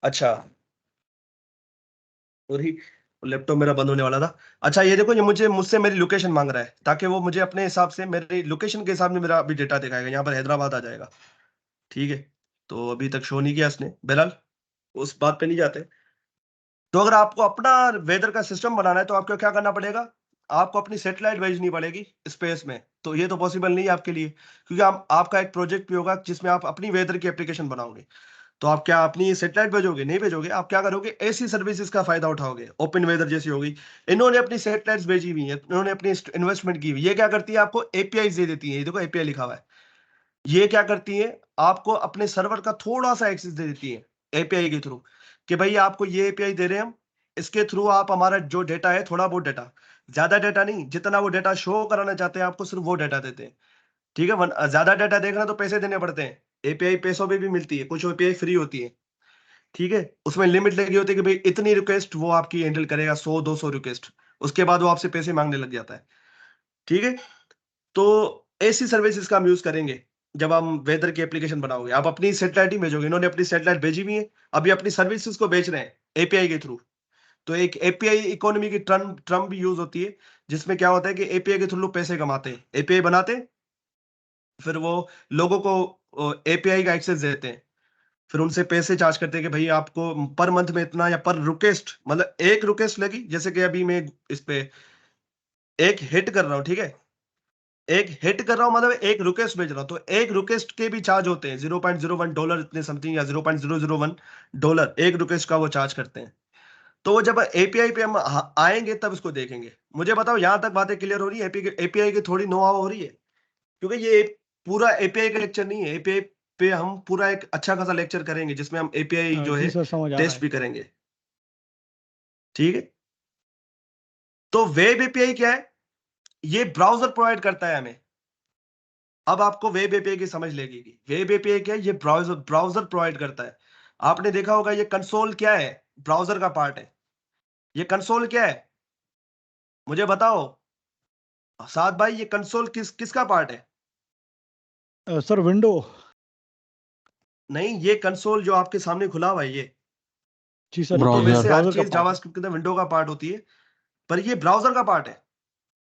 अच्छा, सॉरी, लैपटॉप मेरा बंद होने वाला था। अच्छा ये देखो, ये मुझसे मेरी लोकेशन मांग रहा है, ताकि वो मुझे अपने हिसाब से मेरी लोकेशन के हिसाब में मेरा अभी डेटा दिखाएगा। यहाँ पर हैदराबाद आ जाएगा, ठीक है। तो अभी तक शो नहीं किया इसने, बहरहाल उस बात पे नहीं जाते। तो अगर आपको अपना वेदर का सिस्टम बनाना है तो आपको क्या करना पड़ेगा, आपको अपनी सैटेलाइट भेजनी पड़ेगी स्पेस में। तो ये तो पॉसिबल नहीं है आपके लिए, क्योंकि आपका एक प्रोजेक्ट भी होगा जिसमें आप अपनी वेदर की एप्लीकेशन बनाओगे। तो आप क्या अपनी सैटेलाइट भेजोगे? नहीं भेजोगे। आप क्या करोगे, ऐसी सर्विसेज का फायदा उठाओगे, ओपन वेदर जैसी होगी। इन्होंने अपनी सैटेलाइट्स भेजी हुई है, इन्होंने अपनी इन्वेस्टमेंट की हुई है। ये क्या करती है, आपको एपीआई दे देती है। ये देखो एपीआई लिखा हुआ है। ये क्या करती है, आपको अपने सर्वर का थोड़ा सा एक्सेस दे देती है एपीआई के थ्रू, कि भाई आपको ये एपीआई दे रहे हैं हम, इसके थ्रू आप हमारा जो डेटा है, थोड़ा बहुत डेटा, ज्यादा डेटा नहीं, जितना वो डेटा शो कराना चाहते हैं आपको सिर्फ वो डेटा देते हैं, ठीक है। ज्यादा डेटा देखना तो पैसे देने पड़ते हैं। एपीआई पैसों पे भी मिलती है, कुछ एपीआई फ्री होती है, ठीक है। उसमें लिमिट लगी होती है कि भाई इतनी रिक्वेस्ट वो आपकी हैंडल करेगा, 100-200 रिक्वेस्ट, उसके बाद वो आपसे पैसे मांगने लग जाता है, ठीक है। तो ऐसी सर्विसेज का हम यूज करेंगे जब हम वेदर की एप्लीकेशन बनाओगे। आप अपनी सैटेलाइट ही भेजोगे, इन्होंने अपनी सैटेलाइट भेजी हुई है, अभी अपनी सर्विसेज को बेच रहे हैं एपीआई के थ्रू। तो एक एपीआई इकोनॉमी की टर्म भी यूज होती है, जिसमें क्या होता है कि एपीआई के थ्रू लोग पैसे कमाते हैं, एपीआई बनाते हैं, फिर वो लोगों को एपीआई का एक्सेस देते हैं, फिर उनसे पैसे चार्ज करते हैं कि भाई आपको पर मंथ में इतना, या पर रिक्वेस्ट, मतलब एक रिक्वेस्ट लगी, जैसे कि अभी मैं इस पे एक हिट कर रहा हूँ, ठीक है, एक हिट कर रहा हूँ मतलब एक रिक्वेस्ट भेज रहा हूँ, तो एक रिक्वेस्ट के भी चार्ज होते हैं $0.01 इतने समथिंग, या $0.001 एक रिक्वेस्ट का वो चार्ज करते हैं। तो वो जब एपीआई पे हम आएंगे तब इसको देखेंगे। मुझे बताओ यहां तक बातें क्लियर हो रही है? एपीआई की थोड़ी नो हाव हो रही है, क्योंकि ये पूरा एपीआई का लेक्चर नहीं है। एपीआई पे हम पूरा एक अच्छा खासा लेक्चर करेंगे जिसमें हम एपीआई जो जी है सर, समझ आ रहा टेस्ट है। भी करेंगे, ठीक है। तो वेब एपीआई क्या है, ये ब्राउजर प्रोवाइड करता है हमें। अब आपको वेब एपीआई की समझ लेगी कि वेब एपीआई क्या है, ये ब्राउजर प्रोवाइड करता है। आपने देखा होगा ये कंसोल क्या है, ब्राउजर का पार्ट है। ये कंसोल क्या है, मुझे बताओ साद भाई, ये कंसोल किसका पार्ट है? Sir window. नहीं, ये कंसोल जो आपके सामने खुला हुआ है ये, जी सर, वो तो ये ब्राउजर। वैसे हर ब्राउजर का चीज पार्ट है। जावास्क्रिप्ट के अंदर विंडो का पार्ट होती है, पर ये ब्राउजर का पार्ट है।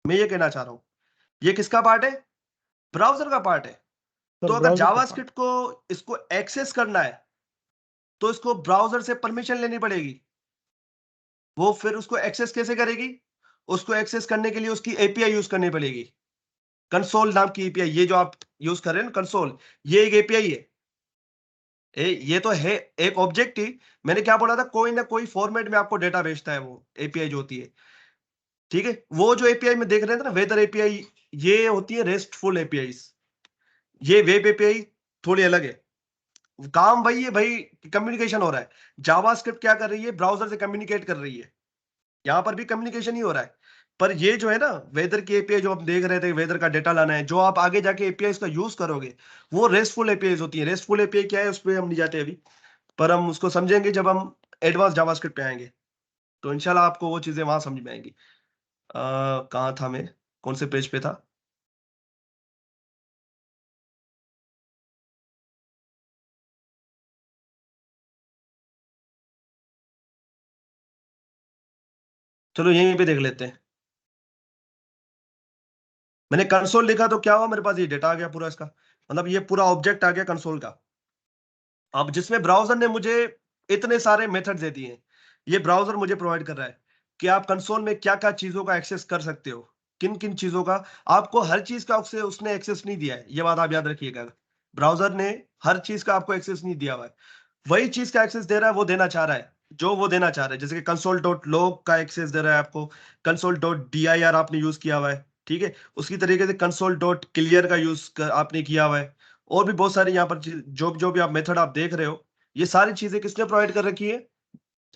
मैं ये कहना चाह रहा हूं, ये किसका पार्ट है, ब्राउजर का पार्ट है। सर तो अगर ब्राउजर का पार्ट। जावास्क्रिप्ट को इसको एक्सेस करना है तो इसको ब्राउजर से परमिशन लेनी पड़ेगी। वो फिर उसको एक्सेस कैसे करेगी, उसको एक्सेस करने के लिए उसकी एपीआई यूज करनी पड़ेगी, कंसोल नाम की एपीआई। ये जो आप यूज कर रहे हैं ना कंसोल, ये एक एपीआई है। ये तो है एक ऑब्जेक्ट ही। मैंने क्या बोला था, कोई ना कोई फॉर्मेट में आपको डेटा भेजता है वो एपीआई जो होती है, ठीक है। वो जो एपीआई में देख रहे थे ना, वेदर एपीआई, ये होती है रेस्टफुल एपीआई। ये वेब एपीआई थोड़ी अलग है। काम वही है भाई, कम्युनिकेशन हो रहा है। जावास्क्रिप्ट क्या कर रही है, ब्राउजर से कम्युनिकेट कर रही है। यहां पर भी कम्युनिकेशन ही हो रहा है। पर ये जो है ना वेदर की एपीआई जो हम देख रहे थे, वेदर का डेटा लाना है, जो आप आगे जाके एपीआई का यूज करोगे, वो रेस्टफुल एपीआई होती है। रेस्टफुल एपीआई क्या है उस पर हम नहीं जाते अभी, पर हम उसको समझेंगे जब हम एडवांस जावास्क्रिप्ट पे आएंगे। तो इंशाल्लाह आपको वो चीजें वहां समझ में आएंगी। कहाँ था मैं, कौन से पेज पे था? चलो यहीं पे देख लेते हैं। मैंने कंसोल लिखा तो क्या हुआ, मेरे पास ये डेटा आ गया पूरा इसका, मतलब ये पूरा ऑब्जेक्ट आ गया कंसोल का। अब जिसमें ब्राउजर ने मुझे इतने सारे मेथड दे दिए हैं, ये ब्राउजर मुझे प्रोवाइड कर रहा है कि आप कंसोल में क्या क्या चीजों का एक्सेस कर सकते हो, किन किन चीजों का। आपको हर चीज का उसने एक्सेस नहीं दिया है, ये बात आप याद रखिएगा। ब्राउजर ने हर चीज का आपको एक्सेस नहीं दिया हुआ है। वही चीज का एक्सेस दे रहा है, वो देना चाह रहा है जो वो देना चाह रहा है। जैसे कि कंसोल डॉट लॉग का एक्सेस दे रहा है आपको, कंसोल डॉट dir आपने यूज किया हुआ है, ठीक है। उसी तरीके से कंसोल डॉट क्लियर का आपने किया हुआ है। और भी बहुत सारे यहाँ पर जो जो भी आप मेथड आप देख रहे हो, ये सारी चीजें किसने प्रोवाइड कर रखी है,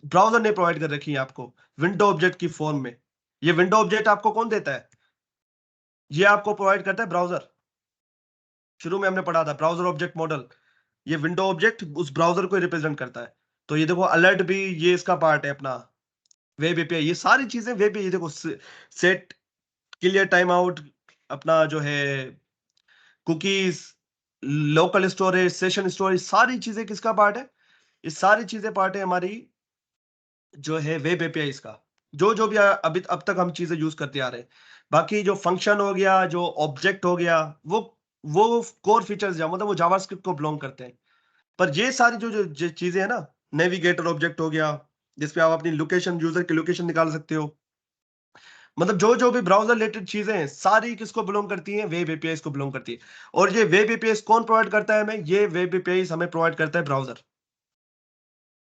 ब्राउजर ने प्रोवाइड कर रखी है आपको विंडो ऑब्जेक्ट की फॉर्म में। ये विंडो ऑब्जेक्ट आपको कौन देता है, ये आपको प्रोवाइड करता है ब्राउजर। शुरू में हमने पढ़ा था ब्राउजर ऑब्जेक्ट मॉडल, ये विंडो ऑब्जेक्ट उस ब्राउजर को रिप्रेजेंट करता है। तो ये देखो अलर्ट भी ये इसका पार्ट है अपना, वेब एपीआई, ये सारी चीजें वेब, ये देखो सेट क्लियर टाइम आउट, अपना जो है cookies, local storage, session storage, सारी चीजें किसका पार्ट है, ये सारी चीजें पार्ट है हमारी जो है वेब एपीआई का। जो भी अभी अब तक हम चीजें यूज करते आ रहे हैं। बाकी जो फंक्शन हो गया, जो ऑब्जेक्ट हो गया, वो कोर फीचर्स मतलब वो जावास्क्रिप्ट को बिलोंग करते हैं। पर ये सारी जो चीजें है ना, नेविगेटर ऑब्जेक्ट हो गया, जिसपे आप अपनी लोकेशन, यूजर की लोकेशन निकाल सकते हो, मतलब जो भी ब्राउजर रिलेटेड चीजें हैं सारी किसको बिलोंग करती हैं, वेब एपीआईज को बिलोंग करती है। और ये वेब एपीआईज कौन प्रोवाइड करता है हमें? ये वेब एपीआईज हमें प्रोवाइड करता है ब्राउजर।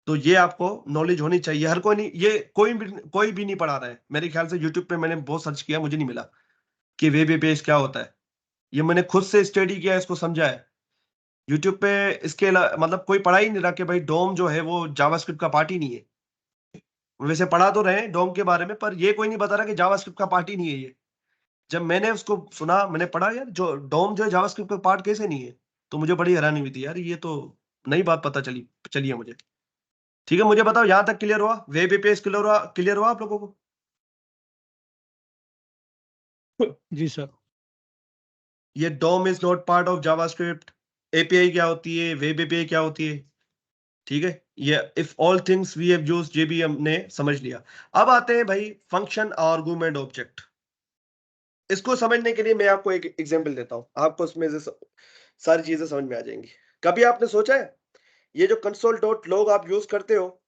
तो ये आपको नॉलेज होनी चाहिए। हर कोई नहीं, ये कोई भी नहीं पढ़ा रहा है मेरे ख्याल से। यूट्यूब पे मैंने बहुत सर्च किया, मुझे नहीं मिला कि वेब एपीआईज क्या होता है। ये मैंने खुद से स्टडी किया, इसको समझा है यूट्यूब पे। मतलब कोई पढ़ा ही नहीं रहा कि भाई डोम जो है वो जावास्क्रिप्ट का पार्ट ही नहीं है। वैसे पढ़ा तो रहे डोम के बारे में, पर ये कोई नहीं बता रहा कि जावास्क्रिप्ट का पार्ट ही नहीं है ये। जब मैंने उसको सुना, मैंने पढ़ा यार जो डोम जो है जावास्क्रिप्ट का पार्ट कैसे नहीं है, तो मुझे बड़ी हैरानी हुई थी यार, ये तो नई बात पता चली है मुझे। ठीक है, मुझे बताओ यहां तक क्लियर हुआ? वेब एपीआई क्लियर हुआ आप लोगों को? जी सर। ये DOM is not part of JavaScript, API क्या होती है, वेब एपीआई क्या होती है। ठीक है, ये if all things we have used, ये भी हमने समझ लिया। अब आते हैं भाई फंक्शन, आर्गुमेंट, ऑब्जेक्ट। इसको समझने के लिए मैं आपको एक एग्जांपल देता हूं, आपको उसमें से सारी चीजें समझ में आ जाएंगी। कभी आपने सोचा है ये जो कंसोल डॉट लॉग आप यूज करते हो,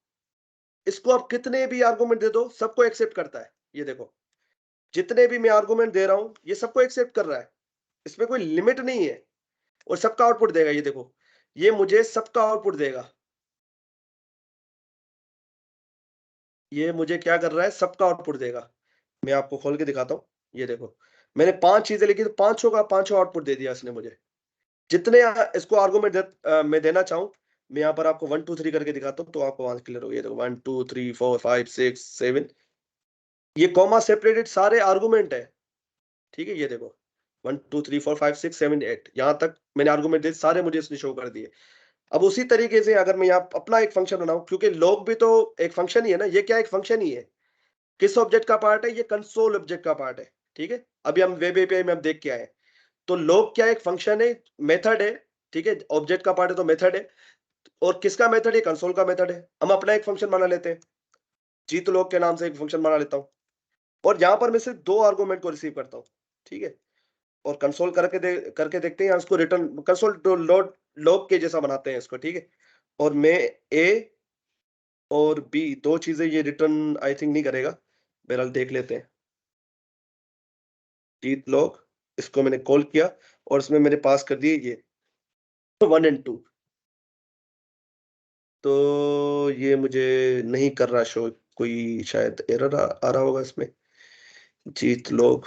इसको आप कितने भी आर्गुमेंट दे दो सबको एक्सेप्ट करता है। ये देखो, जितने भी मैं आर्गुमेंट दे रहा हूं ये सबको एक्सेप्ट कर रहा है, इसमें कोई लिमिट नहीं है। और सबका आउटपुट देगा। ये देखो, ये मुझे सबका आउटपुट देगा। ये मुझे क्या कर रहा है, सबका आउटपुट देगा। मैं आपको खोल के दिखाता हूँ। ये देखो, मैंने 5 चीजें लिखी तो पांचों का पांचों आउटपुट दे दिया इसने मुझे। जितने इसको आर्गुमेंट मैं देना चाहूँ, मैं यहाँ पर आपको 1 2 3 करके दिखाता हूँ तो आपको वहां क्लियर हो। ये देखो 1 2 3 4 5 6 7, ये कॉमा सेपरेटेड सारे आर्गुमेंट है। ठीक है, ये देखो 1 2 3 4 5 6 7 8, यहाँ तक मैंने आर्गुमेंट दिए सारे, मुझे इसने शो कर दिए। अब उसी तरीके से अगर मैं यहाँ अपना एक फंक्शन बनाऊं, क्योंकि लॉग भी तो एक फंक्शन ही है ना, ये क्या एक फंक्शन ही है। किस ऑब्जेक्ट का पार्ट है? ये कंसोल ऑब्जेक्ट का पार्ट है। ठीक है, अभी हम वेब एपीआई में हम देख के आए। तो लॉग क्या एक फंक्शन है, मेथड है। ठीक है, ऑब्जेक्ट का पार्ट है तो मेथड है। और किसका मेथड है? कंसोल का मेथड है। हम अपना एक फंक्शन बना लेते हैं, जीत लॉग के नाम से एक फंक्शन बना लेता हूं, और यहां पर मैं सिर्फ 2 आर्गुमेंट को रिसीव करता हूं। ठीक है, और कंसोल करके देखते हैं इसको, रिटर्न कंसोल लोड लॉग के जैसा बनाते हैं इसको। ठीक है, और मैं ए और बी दो चीजें ये रिटर्न आई थिंक नहीं करेगा, बहरहाल देख लेते हैं। जीत लॉग, इसको मैंने कॉल किया और इसमें मेरे पास कर दिए ये 1 एंड 2। तो ये मुझे नहीं कर रहा शो, कोई शायद एरर आ रहा होगा इसमें। जीत लॉग,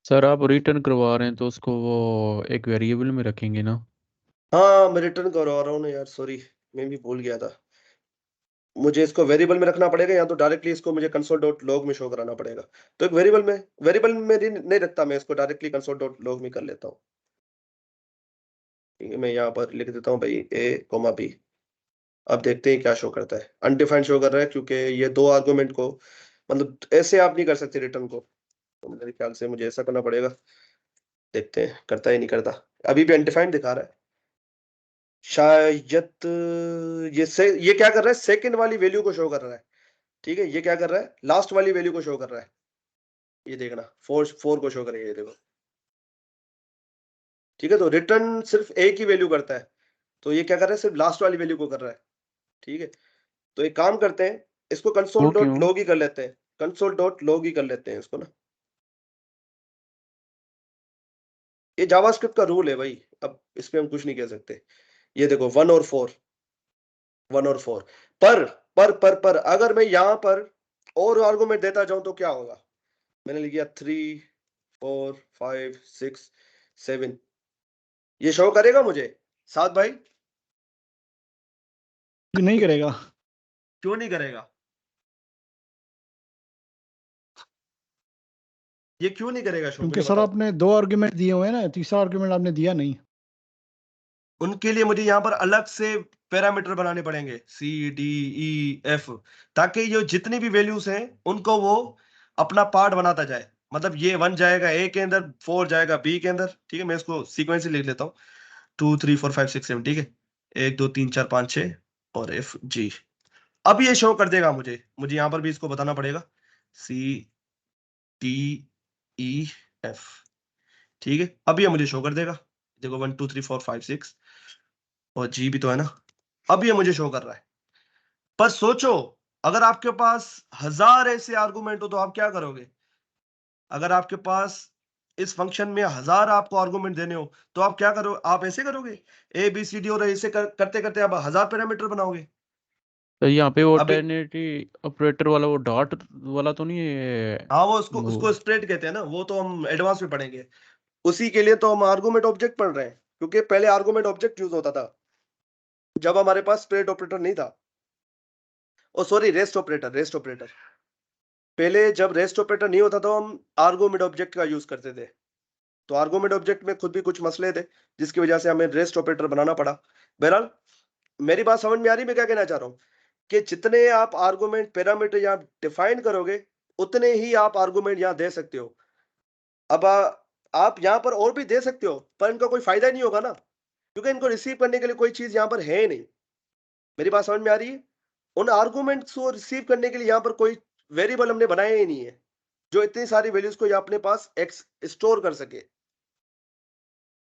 सर आप रिटर्न करवा रहे हैं तो उसको वो एक वेरिएबल में रखेंगे ना? हाँ मैं रिटर्न करवा रहा हूँ ना यार, सॉरी मैं भी भूल गया था। मुझे इसको वेरिएबल में रखना पड़ेगा, या तो डायरेक्टली इसको मुझे कंसोल डॉट लॉग में शो कराना पड़ेगा। तो एक वेरिएबल में नहीं रखता, मैं इसको डायरेक्टली कंसोल डॉट लॉग में कर लेता हूँ। ठीक है, मैं यहाँ पर लिख देता हूँ भाई ए कोमा बी। अब देखते हैं क्या शो करता है। अनडिफाइंड शो कर रहा है, क्योंकि ये 2 आर्गुमेंट को, मतलब ऐसे आप नहीं कर सकते रिटर्न को, तो मेरे ख्याल से मुझे ऐसा करना पड़ेगा। देखते हैं करता ही नहीं करता, अभी भी अनडिफाइंड दिखा रहा है शायद। ये क्या कर रहा है, सेकंड वाली वैल्यू को शो कर रहा है। ठीक है, ये क्या कर रहा है, लास्ट वाली वैल्यू को शो कर रहा है। ये देखना, 4 को शो करेगा, ये देखो। ठीक है, तो रिटर्न सिर्फ एक ही वैल्यू करता है, तो ये क्या कर रहा है, सिर्फ लास्ट वाली वैल्यू को कर रहा है। ठीक है, तो एक काम करते हैं, इसको कंसोल वो डॉट क्यों? लॉग ही कर लेते हैं। कंसोल डॉट लॉग ही कर लेते हैं इसको ना। ये जावास्क्रिप्ट का रूल है भाई, अब इस पे हम कुछ नहीं कह सकते। ये देखो 1 और 4, 1 और 4। पर अगर मैं यहां पर और आर्गुमेंट देता जाऊं तो क्या होगा? मैंने लिख दिया 3 4 5 6 7, ये शो करेगा मुझे? साथ भाई, नहीं करेगा। क्यों नहीं करेगा? ये क्यों नहीं करेगा शो, क्योंकि मुझे सर बताओ। आपने 2 आर्गुमेंट दिए हुए हैं ना, तीसरा आर्गुमेंट आपने दिया नहीं। उनके लिए मुझे यहाँ पर अलग से पैरामीटर बनाने पड़ेंगे C, D, E, F, ताकि ये जितनी भी वैल्यूज हैं उनको वो अपना पार्ट बनाता जाए। मतलब ये 1 जाएगा A के अंदर, 4 जाएगा B के अंदर, ठीक है। मैं इसको सीक्वेंस लिख लेता हूँ, 2 3 4 5 6 7, ठीक है। 1 2 3 4 5 6 और FG। अब ये शो कर देगा मुझे यहाँ पर भी इसको बताना पड़ेगा C, D, E, F, ठीक है। अब ये मुझे शो कर देगा, देखो 1 2 3 4 5 6 और G भी तो है ना। अब ये मुझे शो कर रहा है। पर सोचो, अगर आपके पास 1000 ऐसे आर्गुमेंट हो तो आप क्या करोगे? अगर आपके पास इस फंक्शन में 1000 आपको आर्गुमेंट देने हो तो आप क्या करो? आप ऐसे करोगे A B C D और ऐसे करते करते आप 1000 पैरामीटर बनाओगे। तो यहाँ पे वो अभी टर्निटी ऑपरेटर वाला वो डॉट वाला तो नहीं है हाँ, वो उसको वो? स्प्रेड कहते हैं ना, वो तो हम एडवांस में पढ़ेंगे। उसी के लिए तो हम आर्गुमेंट ऑब्जेक्ट पढ़ रहे हैं, क्योंकि पहले आर्गुमेंट ऑब्जेक्ट यूज होता था जब हमारे पास स्प्रेड ऑपरेटर नहीं था। ओ सॉरी, रेस्ट ऑपरेटर। पहले जब रेस्ट ऑपरेटर नहीं होता तो हम आर्गुमेंट ऑब्जेक्ट का यूज करते थे। तो आर्गुमेंट ऑब्जेक्ट में खुद भी कुछ मसले थे, जिसकी वजह से हमें रेस्ट ऑपरेटर बनाना पड़ा। बहरहाल, मेरी बात समझ में आ रही? मैं क्या कहना चाह रहा हूँ कि जितने आप आर्गुमेंट पैरामीटर यहाँ डिफाइन करोगे, उतने ही आप आर्गुमेंट यहाँ दे सकते हो। अब आप यहाँ पर और भी दे सकते हो, पर इनका कोई फायदा नहीं होगा ना, क्योंकि इनको रिसीव करने के लिए कोई चीज यहाँ पर है नहीं। मेरी बात समझ में आ रही है? उन आर्गुमेंट्स को रिसीव करने के लिए यहाँ पर कोई वेरिएबल हमने बनाया ही नहीं है जो इतनी सारी वैल्यूज को यहाँ अपने पास स्टोर कर सके।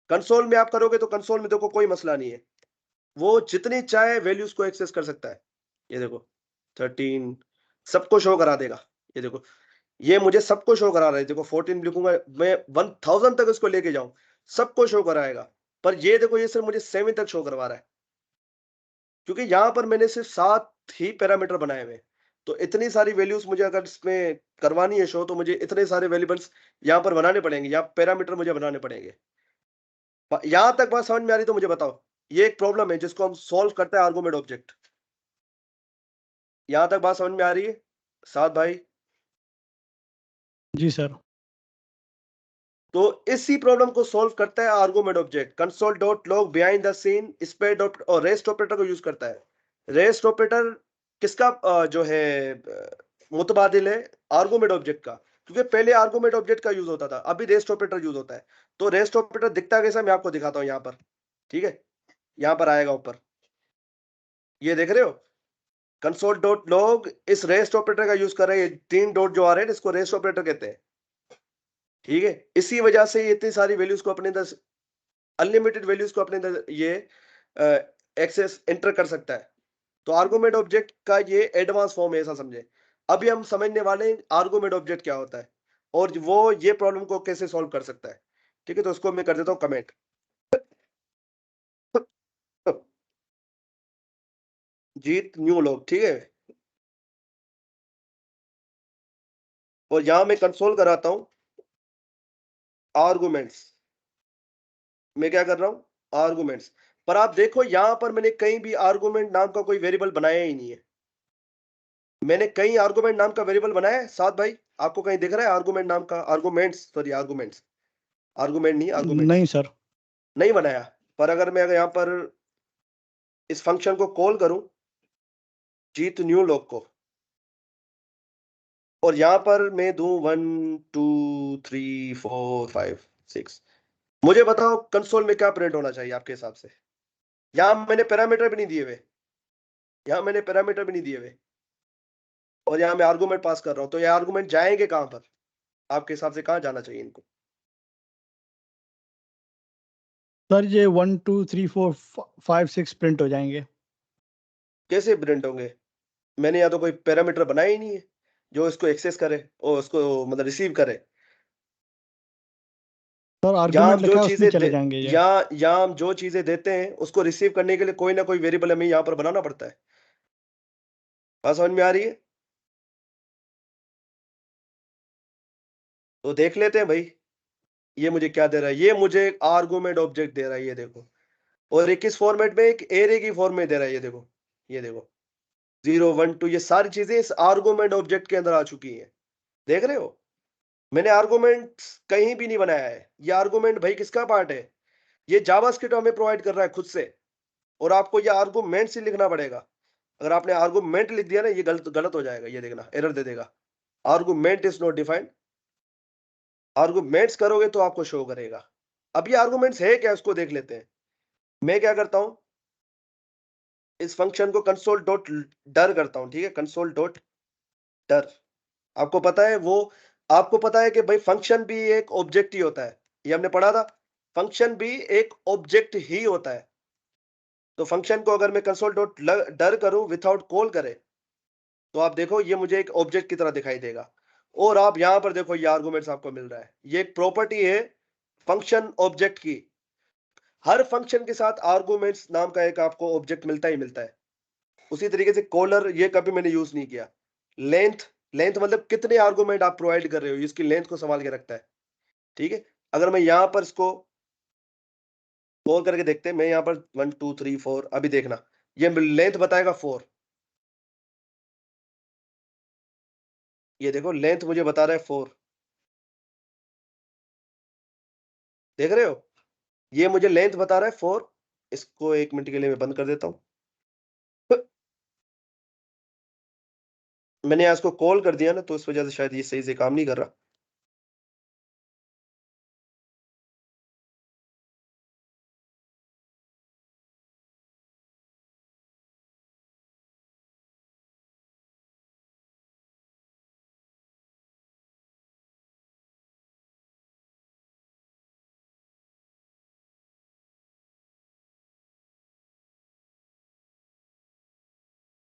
कंसोल में आप करोगे तो कंसोल में देखो कोई मसला नहीं है, वो जितनी चाहे वैल्यूज को एक्सेस कर सकता है। ये देखो 13 सबको शो करा देगा। ये देखो, ये मुझे सबको शो करा रहा है। देखो 14 लिखूंगा मैं, 1000 तक इसको लेके जाऊं, सबको शो कराएगा। पर ये देखो, ये सिर्फ मुझे 7 तक शो करवा रहा है, क्योंकि यहां पर मैंने सिर्फ 7 ही पैरामीटर बनाए हुए। तो इतनी सारी वैल्यूज मुझे अगर इसमें करवानी है शो, तो मुझे इतने सारे वेरिएबल्स यहाँ पर बनाने पड़ेंगे, यहाँ पैरामीटर मुझे बनाने पड़ेंगे। यहां तक बात समझ में आ रही तो मुझे बताओ। ये एक प्रॉब्लम है जिसको हम सॉल्व करते हैं आर्गुमेंट ऑब्जेक्ट। यहां तक बात समझ में आ रही है साथ भाई? जी सर। तो इसी प्रॉब्लम को सॉल्व करता है argument object. Console dot log behind the scene spread और रेस्ट ऑपरेटर को यूज करता है। रेस्ट ऑपरेटर किसका जो है मुतबादिल है? आर्गुमेंट ऑब्जेक्ट का, क्योंकि पहले आर्गुमेंट ऑब्जेक्ट का यूज होता था, अभी रेस्ट ऑपरेटर यूज होता है। तो रेस्ट ऑपरेटर दिखता कैसा, मैं आपको दिखाता हूं यहाँ पर, ठीक है। यहाँ पर आएगा ऊपर, ये देख रहे हो, कंसोल डॉट लॉग इस रेस्ट ऑपरेटर का यूज कर रहे हैं। 3 डॉट जो आ रहे हैं इसको रेस्ट ऑपरेटर कहते हैं, ठीक है। इसी वजह से ये इतनी सारी वैल्यूज को अपने अंदर, अनलिमिटेड वैल्यूज को अपने अंदर ये एक्सेस एंटर कर सकता है। तो आर्गुमेंट ऑब्जेक्ट का ये एडवांस फॉर्म है, ऐसा समझे। अभी हम समझने वाले हैं आर्गुमेंट ऑब्जेक्ट क्या होता है और वो ये प्रॉब्लम को कैसे सॉल्व कर सकता है, ठीक है। तो उसको मैं कर देता हूं कमेंट। जीत न्यू लॉग, ठीक है। और यहां मैं कंसोल कराता हूं आर्गुमेंट्स। मैं क्या कर रहा हूं? आर्गुमेंट्स। पर आप देखो यहां पर मैंने कहीं भी आर्गुमेंट नाम का कोई वेरिएबल बनाया ही नहीं है। मैंने कहीं आर्गुमेंट नाम का वेरिएबल बनाया है साथ भाई? आपको कहीं दिख रहा है आर्गुमेंट नाम का? आर्गुमेंट्स, सॉरी आर्गुमेंट्स, आर्गुमेंट नहीं, आर्गुमेंट्स नहीं सर। नहीं बनाया। पर अगर मैं यहाँ पर इस फंक्शन को कॉल करूं, जीत न्यू लॉग को, और यहां पर मैं दूं 1 2 3 4 5 6, मुझे बताओ कंसोल में क्या प्रिंट होना चाहिए आपके हिसाब से? यहां मैंने पैरामीटर भी नहीं दिए हुए, यहां मैंने पैरामीटर भी नहीं दिए हुए, और यहां मैं आर्गुमेंट पास कर रहा हूं। तो ये आर्गुमेंट जाएंगे कहां पर आपके हिसाब से? कहां जाना चाहिए इनको? सर ये 1 2 3 4 5 6 प्रिंट हो जाएंगे। कैसे प्रिंट होंगे? मैंने या तो कोई पैरामीटर बनाया ही नहीं है जो इसको एक्सेस करे और उसको मतलब रिसीव करे। सर यहाँ आर्गुमेंट हम जो लिखा है उसमें चीजें चले जाएंगे ये। यहाँ हम जो चीजें देते हैं उसको रिसीव करने के लिए कोई ना कोई वेरिएबल हमें यहाँ पर बनाना पड़ता है। बात समझ में आ रही है? तो देख लेते हैं भाई, ये मुझे क्या दे रहा है। ये मुझे एक आर्गुमेंट ऑब्जेक्ट दे रहा है, ये देखो। और एक किस फॉर्मेट में? एक एरे की फॉर्म में दे रहा है, ये देखो। ये देखो 0 1 2, ये सारी चीजें इस आर्गुमेंट ऑब्जेक्ट के अंदर आ चुकी हैं। देख रहे हो, मैंने आर्गुमेंट कहीं भी नहीं बनाया है। ये आर्गुमेंट भाई किसका पार्ट है? ये जावास्क्रिप्ट हमें प्रोवाइड कर रहा है खुद से, और आपको ये आर्गुमेंट से लिखना पड़ेगा। अगर आपने आर्गुमेंट लिख दिया ना, ये गलत हो जाएगा, ये देखना एरर दे देगा, argument is not defined. Arguments करोगे तो आपको शो करेगा। अब ये आर्गुमेंट्स है क्या, उसको देख लेते हैं। मैं क्या करता हूं, इस फंक्शन को कंसोल डॉट डर करता हूं, ठीक है, कंसोल डॉट डर। आपको पता है वो, आपको पता है कि भाई फंक्शन भी एक ऑब्जेक्ट ही होता है, ये हमने पढ़ा था, फंक्शन भी एक ऑब्जेक्ट ही होता है। तो फंक्शन को अगर मैं कंसोल डॉट डर करूं विथआउट कॉल करे, तो आप देखो ये मुझे एक ऑब्जेक्ट की तरह दिखाई देगा। और आप यहां पर देखो ये आर्गुमेंट्स आपको मिल रहा है, ये एक प्रॉपर्टी है फंक्शन ऑब्जेक्ट की। हर फंक्शन के साथ आर्गुमेंट्स नाम का एक आपको ऑब्जेक्ट मिलता ही मिलता है। उसी तरीके से कॉलर, ये कभी मैंने यूज नहीं किया। लेंथ, लेंथ मतलब कितने आर्गुमेंट आप प्रोवाइड कर रहे हो, इसकी लेंथ को संभाल के रखता है, ठीक है। अगर मैं यहां पर इसको कॉल करके देखते हैं, मैं यहां पर 1 2 3 4, अभी देखना ये लेंथ बताएगा 4। ये देखो लेंथ मुझे बता रहा है 4, देख रहे हो, ये मुझे लेंथ बता रहा है 4। इसको 1 मिनट के लिए मैं बंद कर देता हूं। मैंने यहाँ इसको कॉल कर दिया ना, तो इस वजह से शायद ये सही से काम नहीं कर रहा।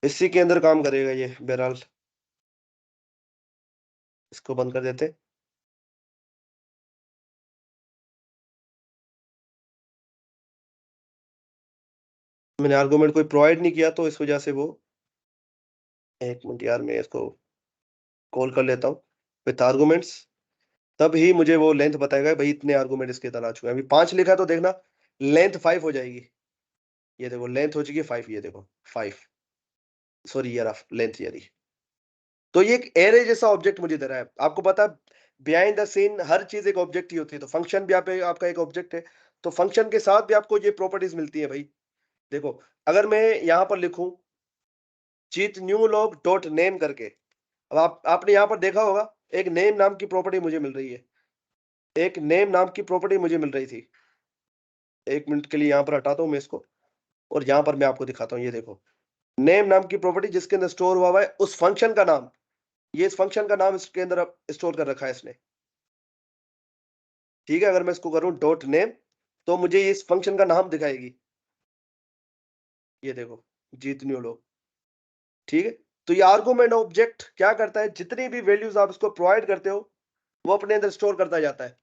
इसी के अंदर काम करेगा ये बहरहाल। इसको बंद कर देते। मैंने आर्गुमेंट कोई प्रोवाइड नहीं किया, तो इस वजह से वो, 1 मिनट यार, मैं इसको कॉल कर लेता हूँ विथ आर्गुमेंट्स, तब ही मुझे वो लेंथ बताएगा भाई इतने आर्गुमेंट इसके अंदर आ चुके हैं। अभी 5 लिखा है, तो देखना लेंथ 5 हो जाएगी। ये देखो लेंथ हो चुकी है 5, ये देखो 5, सॉरी यार लेंथ यारी। तो ये एक एरे जैसा ऑब्जेक्ट मुझे दे रहा है। आपको पता है बिहाइंड द सीन हर चीज एक ऑब्जेक्ट ही होती है, तो फंक्शन भी आपका एक ऑब्जेक्ट है। तो फंक्शन के साथ भी आपको ये प्रॉपर्टीज मिलती है भाई। देखो अगर मैं यहां पर लिखूं चीत न्यू लॉग डॉट नेम करके, अब आपने यहां पर देखा होगा एक नेम नाम की प्रॉपर्टी मुझे मिल रही है, एक नेम नाम की प्रॉपर्टी मुझे मिल रही थी। 1 मिनट के लिए यहां पर हटाता हूं मैं इसको, और यहां पर मैं आपको दिखाता हूं। ये देखो नेम नाम की प्रॉपर्टी जिसके अंदर स्टोर हुआ है उस फंक्शन का नाम, ये इस फंक्शन का नाम इसके अंदर स्टोर कर रखा है इसने, ठीक है। अगर मैं इसको करूं डॉट नेम, तो मुझे इस फंक्शन का नाम दिखाएगी। ये देखो जीत न्यू लॉग, ठीक है। तो ये आर्गुमेंट ऑब्जेक्ट क्या करता है, जितनी भी वैल्यूज आप इसको प्रोवाइड करते हो वो अपने अंदर स्टोर करता जाता है,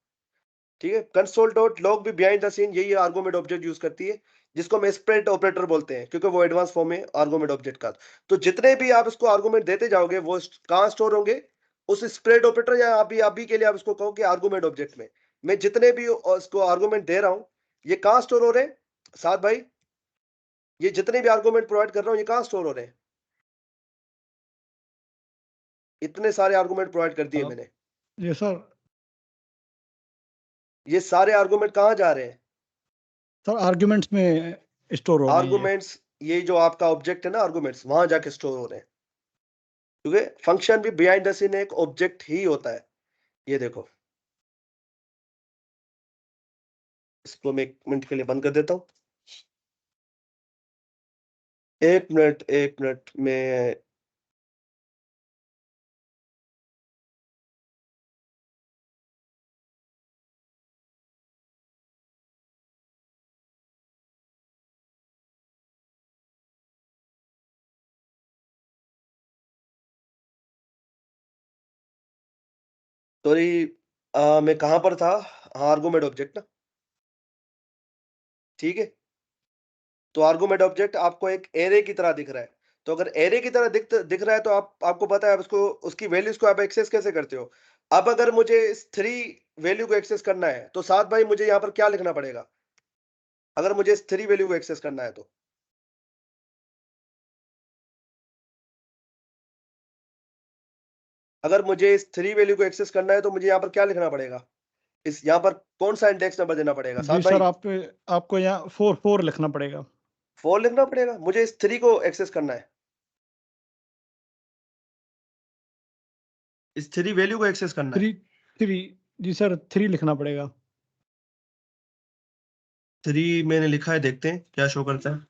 ठीक है। कंसोल डॉट लॉग भी बिहाइंड द सीन यही आर्गुमेंट ऑब्जेक्ट यूज करती है, जिसको हम स्प्रेड ऑपरेटर बोलते हैं, क्योंकि वो एडवांस फॉर्म है आर्गुमेंट ऑब्जेक्ट का। तो जितने भी आप इसको आर्गुमेंट देते जाओगे वो कहां स्टोर होंगे, उस स्प्रेड ऑपरेटर, या अभी के लिए आप इसको कहो कि आर्गुमेंट ऑब्जेक्ट में। मैं जितने भी इसको आर्गुमेंट दे रहा हूं ये कहां स्टोर हो रहे हैं साथ भाई, ये जितने भी आर्गुमेंट प्रोवाइड कर रहा हूं ये कहां स्टोर हो रहे हैं, इतने सारे आर्गुमेंट प्रोवाइड कर दिए मैंने। ये सर, ये सारे आर्गुमेंट कहां जा रहे हैं, सर आर्ग्यूमेंट्स में स्टोर हो गई है। आर्गुमेंट्स, ये जो आपका ऑब्जेक्ट है ना आर्गुमेंट्स, वहां जाके स्टोर हो रहे हैं, क्योंकि फंक्शन भी बिहाइंड द सीन एक ऑब्जेक्ट ही होता है। ये देखो इसको मैं 1 मिनट के लिए बंद कर देता हूं। 1 मिनट, 1 मिनट में, सॉरी, मैं कहां पर था, हाँ आर्गुमेंट ऑब्जेक्ट ना, ठीक है। तो आर्गुमेंट ऑब्जेक्ट आपको एक एरे की तरह दिख रहा है। तो अगर एरे की तरह दिख रहा है, तो आपको पता है आप उसको, उसकी वैल्यूज को आप एक्सेस कैसे करते हो। अब अगर मुझे इस 3 वैल्यू को एक्सेस करना है, तो साथ भाई मुझे यहाँ पर क्या लिखना पड़ेगा, अगर मुझे इस 3 वैल्यू को एक्सेस करना है, तो अगर मुझे इस 3 वैल्यू को एक्सेस करना है तो मुझे यहाँ पर क्या लिखना पड़ेगा, इस यहाँ पर कौन सा इंडेक्स नंबर देना पड़ेगा जी साथ सर, भाई? आपको यहाँ 4 लिखना पड़ेगा। 4 लिखना पड़ेगा, मुझे इस 3 को एक्सेस करना है, इस 3 वैल्यू को एक्सेस करना है। 3 जी सर, 3 लिखना पड़ेगा। 3 मैंने लिखा है, देखते हैं क्या शो करता है।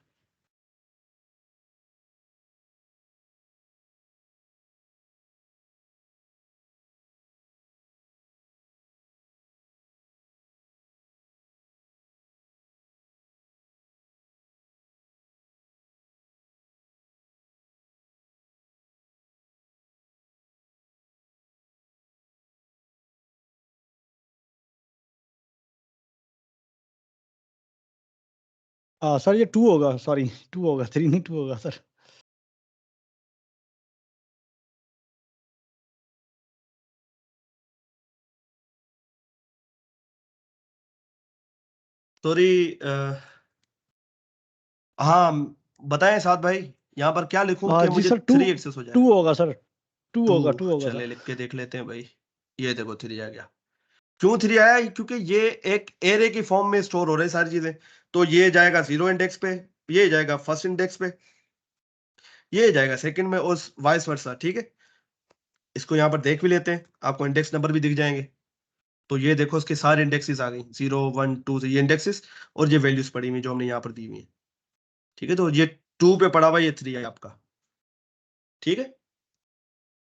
सर ये 2 होगा, सॉरी 2 होगा, 3 नहीं 2 होगा सर। सॉरी, हाँ बताएं साथ भाई, यहाँ पर क्या लिखूं कि जी मुझे सर, 3 एक्सेस हो जाए? 2 होगा सर, 2 2, होगा, 2 होगा चले सर। लिख के देख लेते हैं भाई। ये देखो 3 आ गया। क्यों 3 आया? क्योंकि ये एक एरे की फॉर्म में स्टोर हो रही सारी चीजें। तो ये जाएगा 0 इंडेक्स पे, ये जाएगा फर्स्ट इंडेक्स पे, ये जाएगा सेकंड में, और वाइस वर्सा। ठीक है, इसको यहाँ पर देख भी लेते हैं, आपको इंडेक्स नंबर भी दिख जाएंगे। तो ये देखो उसके सारे इंडेक्सेस आ गई, 0 1 2 ये इंडेक्सेस, और ये वैल्यूज पड़ी हुई जो हमने यहाँ पर दी हुई है। ठीक है, तो ये 2 पे पड़ा हुआ, ये 3 है आपका। ठीक है,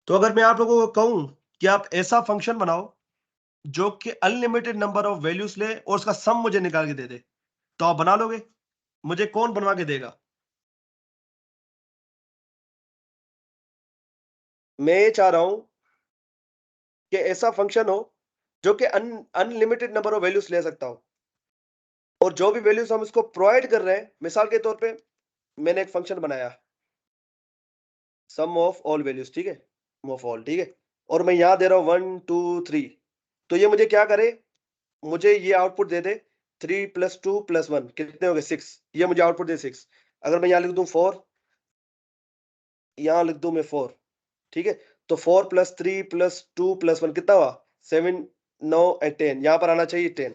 तो अगर मैं आप लोगों को कहूं कि आप ऐसा फंक्शन बनाओ जो कि अनलिमिटेड नंबर ऑफ वैल्यूज ले और उसका सम मुझे निकाल के दे दे, तो आप बना लोगे? मुझे कौन बनवा के देगा? मैं ये चाह रहा हूं कि ऐसा फंक्शन हो जो कि अनलिमिटेड नंबर ऑफ वैल्यूज ले सकता हो, और जो भी वैल्यूज हम इसको प्रोवाइड कर रहे हैं, मिसाल के तौर पे मैंने एक फंक्शन बनाया सम ऑफ ऑल वैल्यूज। ठीक है, सम ऑफ ऑल, ठीक है, और मैं यहां दे रहा हूं 1 2 3। तो ये मुझे क्या करे? मुझे ये आउटपुट दे दे 3 + 2 + 1 कितने हो गए? 6। ये मुझे आउटपुट दे 6। अगर मैं यहां लिख दूं 4, यहां लिख दूं मैं 4, ठीक है, तो 4 + 3 + 2 + 1 कितना हुआ? 7 9 और 10। यहां पर आना चाहिए 10।